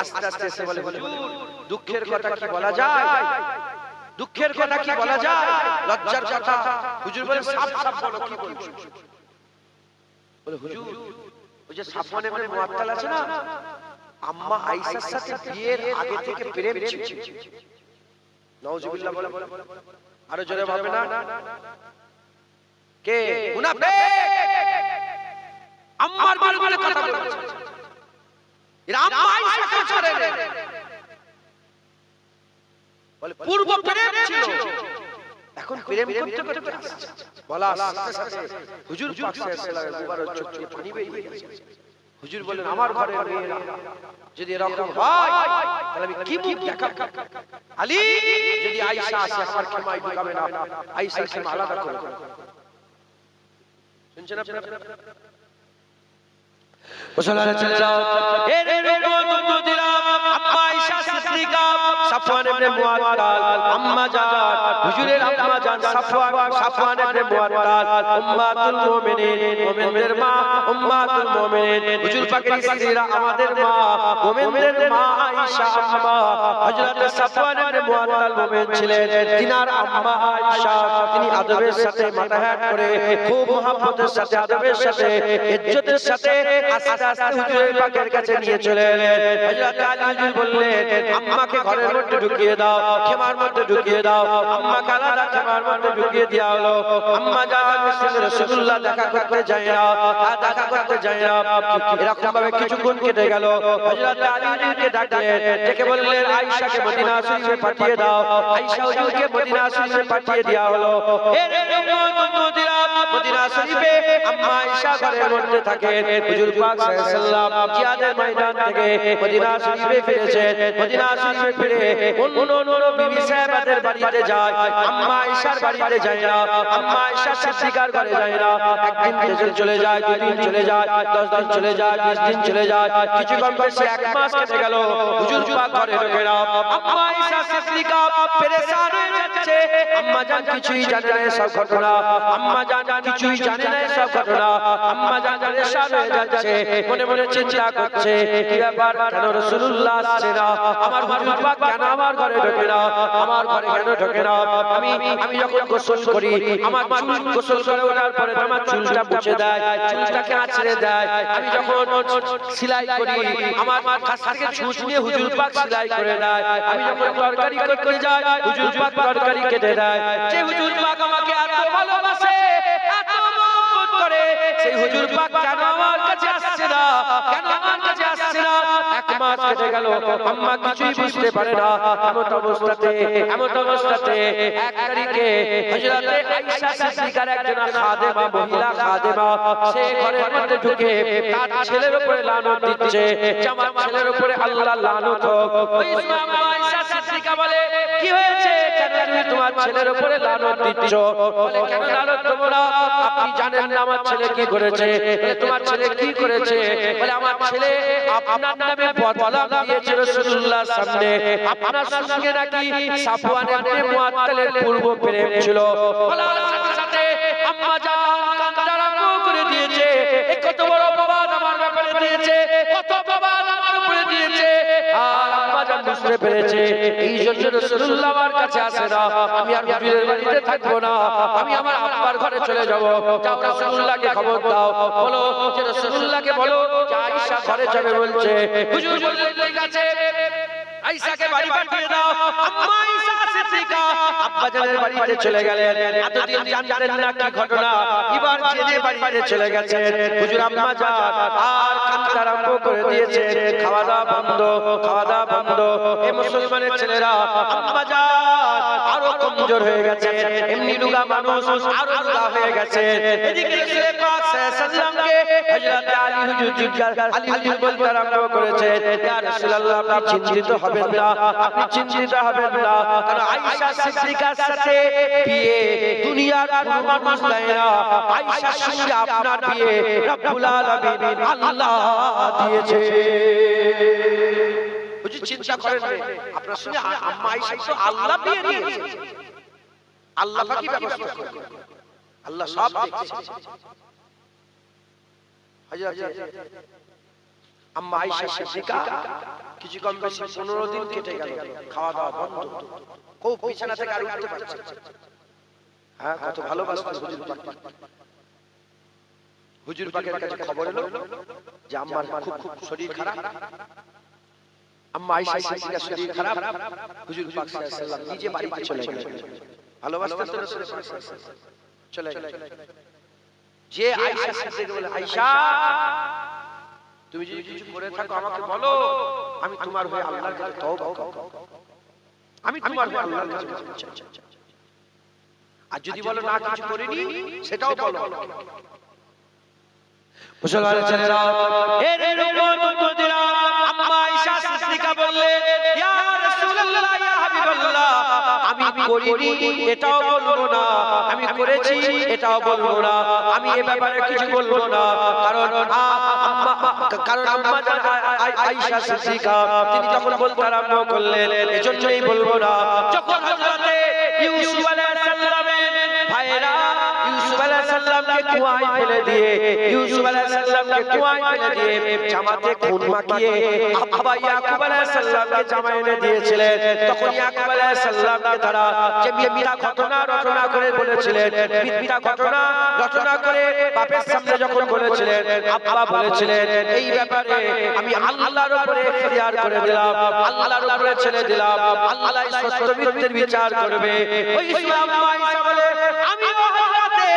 আস্তে আস্তে এসে বলে, হুজুর দুঃখের কথা কি বলা যায়, দুঃখের কথা কি বলা যায়, লজ্জার কথা। হুজুর বলে, সাফ সাফ বলো, কি বলছো? বলে, হুজুর ওই যে সাফওয়ান ইবনে মুআত্তাল আছে না, আম্মা আয়েশার সাথে বিয়ের আগে থেকে প্রেম ছিল। নাউজুবিল্লাহ বলে, আরো জোরে বলবে না, কে মুনাফিক আম্মার বিরুদ্ধে কথা বলছে, এরা আম্মা আয়েশাকে ছাড়ে না। বলে, পূর্ব প্রেম ছিল, এখন প্রেম করতে করতে আসছে। বলা আস্তে আস্তে হুজুর পাক সাল্লাল্লাহু আলাইহি ওয়াসাল্লাম চোখ থেকে পানি বেরিয়ে গেছে। হুজুর বলেন, আমার ঘরে মেয়েরা যদি এরকম হয় তাহলে আমি কি মুখ দেখাবো? আলী, যদি আয়েশা আসে আমার খেমায় ঢুকাবে না, আয়েশার খেমা আলাদা করে দাও। শুনছেন আপনারা? মুসলমানের ছেলেরা, এর উম্মতিরা, আম্মা আয়েশা সিদ্দিকা, সাফওয়ান ইবনে মুআত্তাল, আম্মা জান, হুজুরের আম্মা জান সাফওয়ান ইবনে মুআত্তাল, উম্মাতুল মুমিনিন, মুমিনদের মা, উম্মাতুল মুমিনিন, হুজুর পাকের স্ত্রীরা, আমাদের মা, মুমিনদের মা আয়েশা আম্মা। হযরত সাফওয়ান ইবনে মুআত্তাল মুমিন ছিলেন, তিনার আম্মা আয়েশা, তিনি আদবের সাথে মাথা হেঁট করে, খুব মহব্বতের সাথে, আদবের সাথে, ইজ্জতের সাথে আস্তে আস্তে হুজুরের পাকের কাছে নিয়ে চলে এলেন। হযরত আলী হুজুর বললেন, আম্মাকে ঘরের মধ্যে ঢুকিয়ে দাও, খেমার মধ্যে ঢুকিয়ে দাও। আম্মাকে আলাদা খেমার মধ্যে ঢুকিয়ে দেওয়া হলো। আম্মা জান রাসূলুল্লাহ দেখা করতে যায় না, দেখা করতে যায় না। এরকম ভাবে কিছুক্ষণ কেটে গেল। হযরত আলী হুজুরকে ডাকলেন, ডেকে বললেন, আয়েশাকে মদিনা শরীফে পাঠিয়ে দাও। আয়েশা হুজুরকে মদিনা শরীফে পাঠিয়ে দেওয়া হলো। এর উম্মতিরা, মদিনা শরীফে আম্মা আয়েশা ঘরের মধ্যে থাকেন। হুজুর পাক সাল্লাল্লাহু আলাইহি ওয়াসাল্লাম জিহাদের ময়দান থেকে মদিনা শরীফে ফিরেছেন। মদিনা শরীফে ফিরে অন্য বিবি সাহেবাদের বাড়িতে যায়, আম্মা আয়েশার বাড়িতে যায় না, আম্মা আয়েশা সিদ্দিকার ঘরে যায় না। একদিন দুদিন চলে যায়, 2 দিন চলে যায়, 10 দিন চলে যায়, 20 দিন চলে যায়, কিছু কম বেশি 1 মাস কেটে গেল। হুজুর পাক ঘরে ঢোকে না। আম্মা আয়েশা সিদ্দিকা পেরেশান হয়ে যাচ্ছে। আম্মা জান কিছুই জানে না সব ঘটনা, আম্মা জান কিছুই জানে না সব ঘটনা। আম্মা জান পেরেশান হয়ে যাচ্ছে, মনে মনে চিন্তা করছে, কি ব্যাপার, কেন রাসূলুল্লাহ আসছে না, আমার হুজুর পাক কেন আমার ঘরে ঢোকে না, আমার ঘরে কেন ঢোকে না। আমি যখন গোসল করি, আমার চুল গোসল করে ওঠার পরে আমার চুলটা মুছে দেয়, চুলটাকে আঁচড়ে দেয়। আমি যখন সেলাই করি, আমার কাছ থেকে ছুঁচ নিয়ে হুজুর পাক সেলাই করে দেয়। আমি যখন তরকারি করতে যাই, হুজুর পাক তরকারি কেটে দেয়। যে হুজুর পাক আমাকে এত ভালোবাসে, এত মহব্বত করে, সেই হুজুর পাক কেন আমার কাছে আসছে না, কেন আমার কাছে আসছে না? 1 মাস কেটে গেল। আম্মা আম্মা কিছুই বুঝতে পারে না। এমন অবস্থাতে এক তারিখে হযরতে আয়েশা সিদ্দিকার একজন খাদেমা, মহিলা খাদেমা, সে ঘরের মধ্যে ঢুকে তার ছেলের উপরে লানত দিচ্ছে, আমার ছেলের উপরে আল্লাহ লানত হোক। ওই সময় আম্মা আয়েশা সিদ্দিকা বলে, কি হয়েছে, কেন তুমি তোমার ছেলের উপরে লানত দিচ্ছ? বলে, কেন লানত দেব না? আপনি জানেন না আমার ছেলে কি করেছে? বলে, তোমার ছেলে কি করেছে? বলে, আমার ছেলে আপনার নামে বদনাম দিয়েছে রাসূলুল্লাহর সামনে। আপনার সঙ্গে নাকি সাফওয়ান ইবনে মুআত্তালের পূর্ব প্রেম ছিল। বলার সাথে সাথে আম্মা জান কান্না আরম্ভ করে দিয়েছে। এই কত বড় বাবাদ আমার ব্যাপারে দিয়েছে, কত বাবাদ আমার উপরে দিয়েছে। আর আম্মা জান বুঝতে পেরেছে, এই জন্য রাসূলুল্লাহ আমার কাছে আসে না। আমি আর হুজুরের বাড়িতে থাকবো না, আমি আমার আব্বার ঘরে চলে যাব। যাও রাসূলুল্লাহকে খবর দাও, বলো যে রাসূলুল্লাহকে বলো যে আয়েশা ঘরে যাবে বলছে। হুজুর বললেন, ঠিক আছে, আয়েশাকে বাড়ি পাঠিয়ে দাও। আম্মা আয়েশা সিদ্দিকা আব্বাজানের বাড়িতে চলে গেলেন। এতদিন জানতেন না কি ঘটনা, এবার জেনে বাড়িতে চলে গেছেন। হুজুর আম্মা জান আর কান্না আরম্ভ করে দিয়েছে, খাওয়া দাওয়া বন্ধ, খাওয়া দাওয়া বন্ধ। এই মুসলমানের ছেলেরা আম্মা জান আরো কমজোর হয়ে গেছে, এমনি লুগা মানুষ আরো লুগা হয়ে গেছে। এদিকে রাসূল পাক সাল্লাল্লাহু আলাইহি হযরত আলী হুজুর জিজ্ঞাসা, আলী হুজুর বলতে আরম্ভ করেছে, ইয়া রাসূলুল্লাহ আপনি চিন্তিত হবেন না, আপনি চিন্তিত হবেন না, কারণ আয়েশা সিদ্দিকার সাথে বিয়ে দুনিয়ার কোনো মানুষ দেয় না। আয়েশার সঙ্গে আপনার বিয়ে রব্বুল আলামিন আল্লাহ দিয়েছে। বুঝি চিন্তা করেন না, আপনার সঙ্গে আম্মা আয়েশা তো আল্লাহ বিয়ে দিয়েছে। আল্লাহ কি ব্যবস্থা করে, আল্লাহ সব দেখছে। আম্মা আয়েশা সিদ্দিকা কিছু কম বেশি 15 দিন কেটে গেল, খাওয়া দাওয়া বন্ধ, খুব বিছানা থেকে আর উঠতে পারছে না। হ্যাঁ, কত ভালোবাসতেন হুজুর পাক। হুজুর পাকের কাছে খবর এলো যে আম্মার খুব শরীর খারাপ। আম্মা আয়েশা সিদ্দিকার শরীর খারাপ। হুজুর পাক সাল্লাল্লাহু আলাইহি ওয়াসাল্লাম নিজে বাড়িতে চলে গেলেন। ভালোবাসতেন তো রাসূল পাক সাল্লাল্লাহু আলাইহি ওয়াসাল্লাম। চলে গেলেন। যে আয়েশা সিদ্দিকা বলে, আয়েশা তুমি যদি কিছু করে থাকো আমাকে বলো, আমি তোমার হয়ে আল্লাহর কাছে তওবা করব, আমি তোমার হয়ে আল্লাহর কাছে ক্ষমা চাই। আর যদি বলো না কিছু করিনি, সেটাও বলো। মুসলমানের ছেলেরা এর রূপবতীরা আম্মা আয়েশা সিদ্দিকা বললেন, ইয়া রাসূলুল্লাহ, ইয়া হাবিবাল্লাহ, আমি করিনি এটাও বলবো না, আমি করেছি এটাও বলবো না, আমি এ ব্যাপারে কিছু বলবো না। কারণ আম্মা জান আয়েশা সিদ্দিকা তিনি যখন বলতে আরম্ভ করলেন, এজন্যই বলবো না। যখন হযরতে ইউসুফ আলাইহিস সালামের ভাইরা ইউসুফ আলাইহিস সালামকে কুয়ায় ফেলে দিয়ে, ইউসুফ আলাইহিস সালামকে কুয়ায় ফেলে দিয়ে জামাতে খুন মাখিয়ে আব্বা ইয়াকুব আলাইহিস সালামকে জামা এনে দিয়েছিলেন, তখন ইয়াকুব আলাইহিস সালামকে তারা যে মিথ্যা ঘটনা রচনা করে বলেছিলেন, মিথ্যা ঘটনা রচনা করে বাপের সামনে যখন বলেছিলেন, আব্বা বলেছিলেন এই ব্যাপারে আমি আল্লাহর উপরে ইখতিয়ার করে দিলাম, আল্লাহর উপরে ছেড়ে দিলাম, আল্লাহ সত্য মিথ্যার বিচার করবে। ওই সময় আম্মা আয়েশা বলে, আমি হযরতে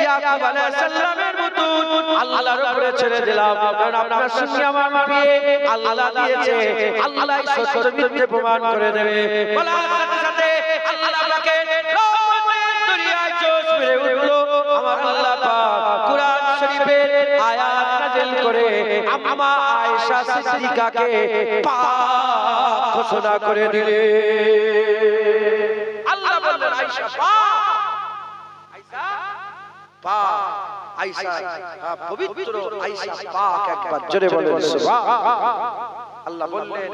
ইয়াকুব আলাইহিস সালামের মতো আল্লাহর উপরে ছেড়ে দিলাম, কারণ আপনার সঙ্গে আমার বিয়ে আল্লাহ দিয়েছে, আল্লাহ সত্য মিথ্যা প্রমাণ করে দেবে। বলার সাথে সাথে আল্লাহ পাকে রহমতের দরিয়ায় জোশ মেরে উঠলো। আমার আল্লাহ পাক কুরআন শরীফের আয়াত নাযিল করে আম্মা আয়েশা সিদ্দিকাকে পাক ঘোষণা করে দিলেন। আল্লাহ বললেন, আয়েশা পাক, আয়েশা পাক, আয়েশা পবিত্র, আয়েশা পাক। একবার জোরে বলেন সুবহান। আল্লাহ বললেন,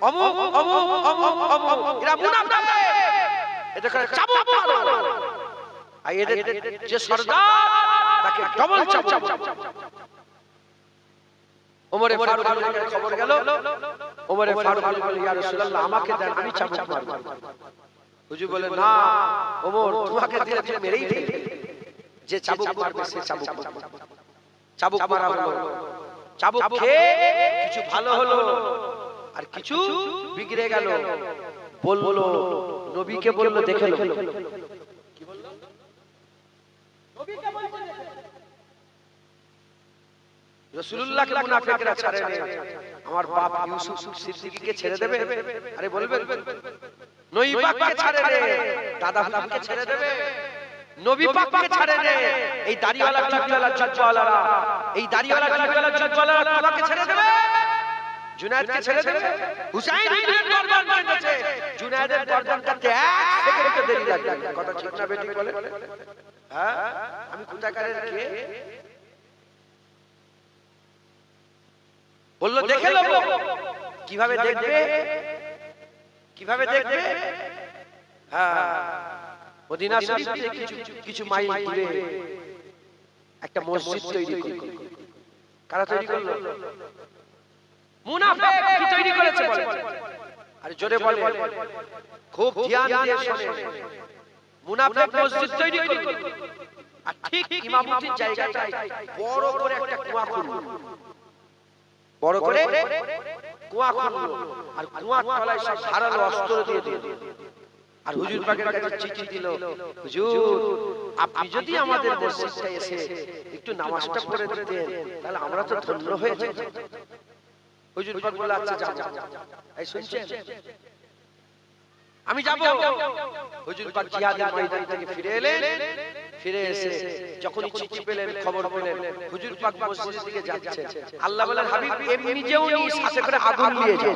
অমুক অমুক অমুক অমুক এরা মুনাফিক, এটা করে চাবুক মারো। আর এদের যে সরদার তাকে ডবল চাবুক। ওমরে ফারুক এর খবর গেল, ওমরে ফারুক বললেন, ইয়া রাসূলুল্লাহ আমাকে দেন, আমি চাবুক মারব। হুজুর বলেন, না ওমর, তোমাকে দিলে তুমি মেরেই ফেলবে, যে চাবুক মারবে সে চাবুক মারবে। চাবুক মারা হলো, চাবুক খেয়ে কিছু ভালো হলো আর কিছু বিগড়ে গেল। বললো নবীকে বললো, দেখে লো। কি বললো? নবীকে বলছে রাসূলুল্লাহকে মুনাফিকরা ছাড়ে না, আমার বাপ ইউসুফ সিদ্দিকীকে ছেড়ে দেবে? আরে বলবেন নবী পাককে ছাড়ে না, দাদা পাককে ছেড়ে দেবে? নবী পাককে ছাড়ে না, এই দাড়িওয়ালা টুপিওয়ালা জুব্বাওয়ালারা, এই দাড়িওয়ালা টুপিওয়ালা জুব্বাওয়ালারা তোমাকে ছেড়ে দেবে? জুনায়েদকে ছেড়ে দেবে? হুসাইন ইবনে গর্দান কেটেছে, জুনায়েদের গর্দান কাটতে 1 সেকেন্ড দেরি লাগবে। কথা ঠিক না বেটি বলে? হ্যাঁ, আমি কোথাকারের কে বললো দেখে নেব। কিভাবে দেখবে? কিভাবে দেখবে? হ্যাঁ, মদিনা শরীফ থেকে কিছু মাইল দূরে একটা মসজিদ তৈরি করল। কারা তৈরি করলো? মুনাফিক কি তৈরি করেছে বলে? আরে জোরে বলে, খুব ধ্যান দিয়ে শুনে। মুনাফিক মসজিদ তৈরি করল, আর ঠিক ইমামতির জায়গাটায় বড় করে একটা কুয়া খুলল, বড় করে কুয়া খুলল, আর কুয়ার তলায় সব ধারালো অস্ত্র দিয়ে দিল। আর হুজুর পাকের কাছে চিঠি দিল, হুজুর আপনি যদি আমাদের মসজিদে এসে একটু নামাজটা পড়ে দিতেন তাহলে আমরা তো ধন্য হয়ে যেতাম। হুজুর পাক বলল আচ্ছা যাও। এই শুনছেন? আমি যাব। হুজুর পাক জিহাদের ময়দান থেকে ফিরে এলেন, ফিরে এসে যখন চিঠি পেলেন, খবর পেলেন হুজুর পাক মসজিদের দিকে যাচ্ছে, আল্লাহ বলেন হাবিব এমনি যেও নি, সাথে করে আগুন নিয়ে যাও।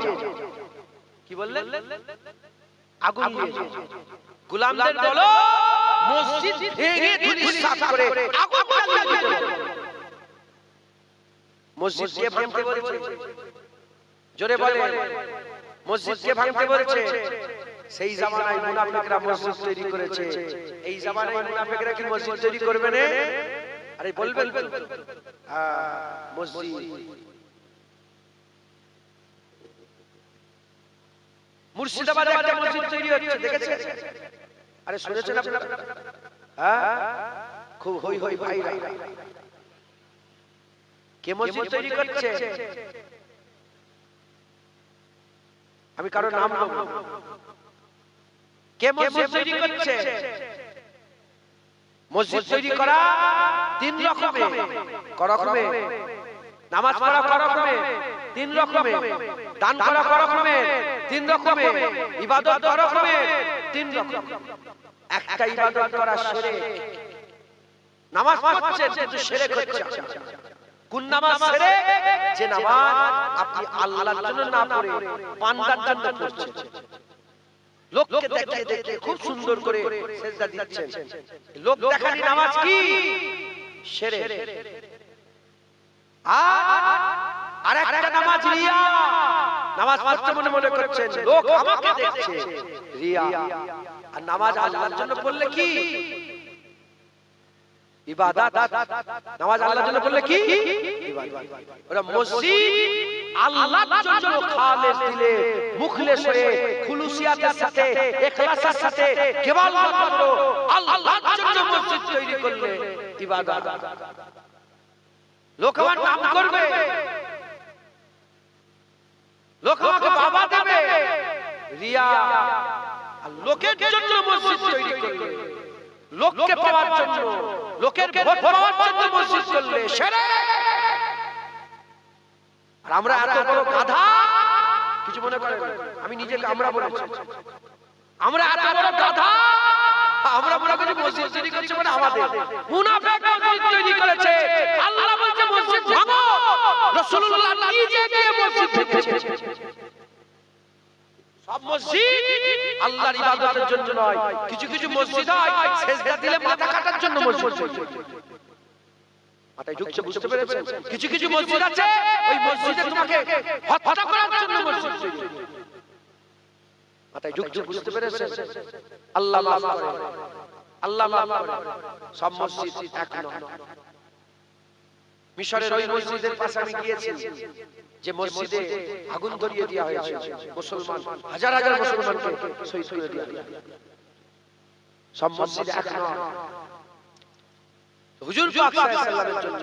কি বললেন? আগুন নিয়ে যাও। গোলামদের বলো মসজিদ ভেঙে ধুলিসাৎ করে আগুন জ্বালিয়ে দিতে। মসজিদ কে ভাঙতে বলেছে? জোরে বলে, মসজিদ কে ভাঙতে বলেছে? সেই জামানায় মুনাফিকরা মসজিদ তৈরি করেছে। এই জামানায় মুনাফিকরা কি মসজিদ তৈরি করবে না? আরে বলবেন মসজিদ। মুর্শিদাবাদে একটা মসজিদ তৈরি হচ্ছে, দেখেছেন? আরে শুনেছেন আপনারা? হ্যাঁ, খুব হই হই ভাইরা। কে মসজিদ তৈরি করছে? আমি কারো নাম নেব না। কে মসজিদ তৈরি করছে? মসজিদ তৈরি করা 3 রকমে। করকমে নামাজ পড়া, করকমে 3 রকমে দান করা, করকমে 3 রকমে ইবাদত, করকমে 3 রকম। একটা ইবাদত করা শিরক। নামাজ পড়ছেন কিন্তু শিরক হচ্ছে। কোন নামাজ শিরক? যে নামাজ আপনি আল্লাহর জন্য না পড়ে বান্দার জন্য পড়ছেন। লোককে দেখিয়ে দেখিয়ে খুব সুন্দর করে সেজদা দিচ্ছেন, লোক দেখানি নামাজ কি? শিরক। আর একটা নামাজ রিয়া। নামাজ পড়তে মনে মনে করছেন লোক আমাকে দেখছে, রিয়া। আর নামাজ আল্লাহর জন্য পড়লে কি? ইবাদত। নামাজ আল্লাহর জন্য পড়লে কি? ইবাদত। ওরা মসজিদ আল্লাহর জন্য খালেস দিলে, মুখলেস হয়ে, খুলুসিয়াতের সাথে, ইখলাসের সাথে কেবল মাত্র আল্লাহর জন্য মসজিদ তৈরি করলে ইবাদত। লোক আমার নাম করবে, লোক আমাকে বাবা দেবে, রিয়া। আর লোকের জন্য মসজিদ তৈরি করলে, লোককে পাওয়ার জন্য, লোকের ভোট পাওয়ার জন্য মসজিদ করলে শিরক। আর আমরা এত বড় গাধা, কিছু মনে করেন? আমি নিজেকে আমরা বলেছি, আমরা এত বড় গাধা, আমরা মনে করি মসজিদ তৈরি করছে মানে আমাদের। মুনাফিক মসজিদ তৈরি করেছে। আল্লাহ বলছে মসজিদ ভাঙো, রাসূলুল্লাহ নিজে গিয়ে মসজিদ ভেঙেছে। সব মসজিদ আল্লাহর ইবাদতের জন্য নয়। কিছু কিছু মসজিদ হয় সেজদা দিলে মাথা কাটার জন্য মসজিদ। মাথায় ঢুকছে, বুঝতে পেরেছেন? কিছু কিছু মসজিদ আছে ওই মসজিদে তোমাকে হত্যা করার জন্য মসজিদ। মাথায় ঢুকছে, বুঝতে পেরেছেন? আল্লাহ মাফ করে, আল্লাহ মাফ করে। সব মসজিদ এক নয়। মিশরের ওই মসজিদের পাশে আমি গিয়েছি, যে মসজিদে আগুন ধরিয়ে দেওয়া হয়েছে, মুসলমান হাজার হাজার মুসলমানকে শহীদ করে দেওয়া হয়েছে। সব মসজিদ এক নয়। হুজুর পাক সাল্লাল্লাহু আলাইহি ওয়াসাল্লামের জন্য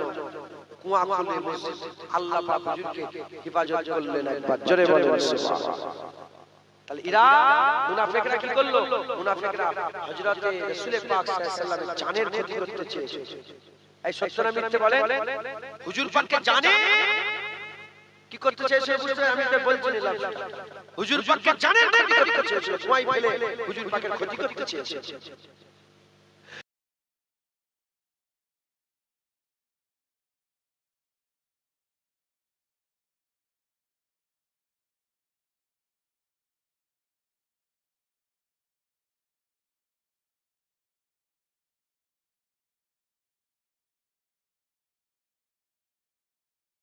কুয়া খুলে মসজিদ আল্লাহ পাক হুজুরকে হেফাজত করলেন। একবার জোরে বলেন সুবহানাল্লাহ। তাহলে এরা মুনাফিকরা কি করলো? মুনাফিকরা হযরতে রাসূল পাক সাল্লাল্লাহু আলাইহি ওয়াসাল্লামের জানের ক্ষতি করতে চেয়েছে। এই সত্য না মিথ্যে বলেন? হুজুর পাককে জানে কি করতে চেয়েছে বুঝতে, আমি তো বলছি নিলাম। হুজুর পাককে জানেন না কি করতে চেয়েছে, সময় পেলে হুজুর পাকের ক্ষতি করতে চেয়েছে।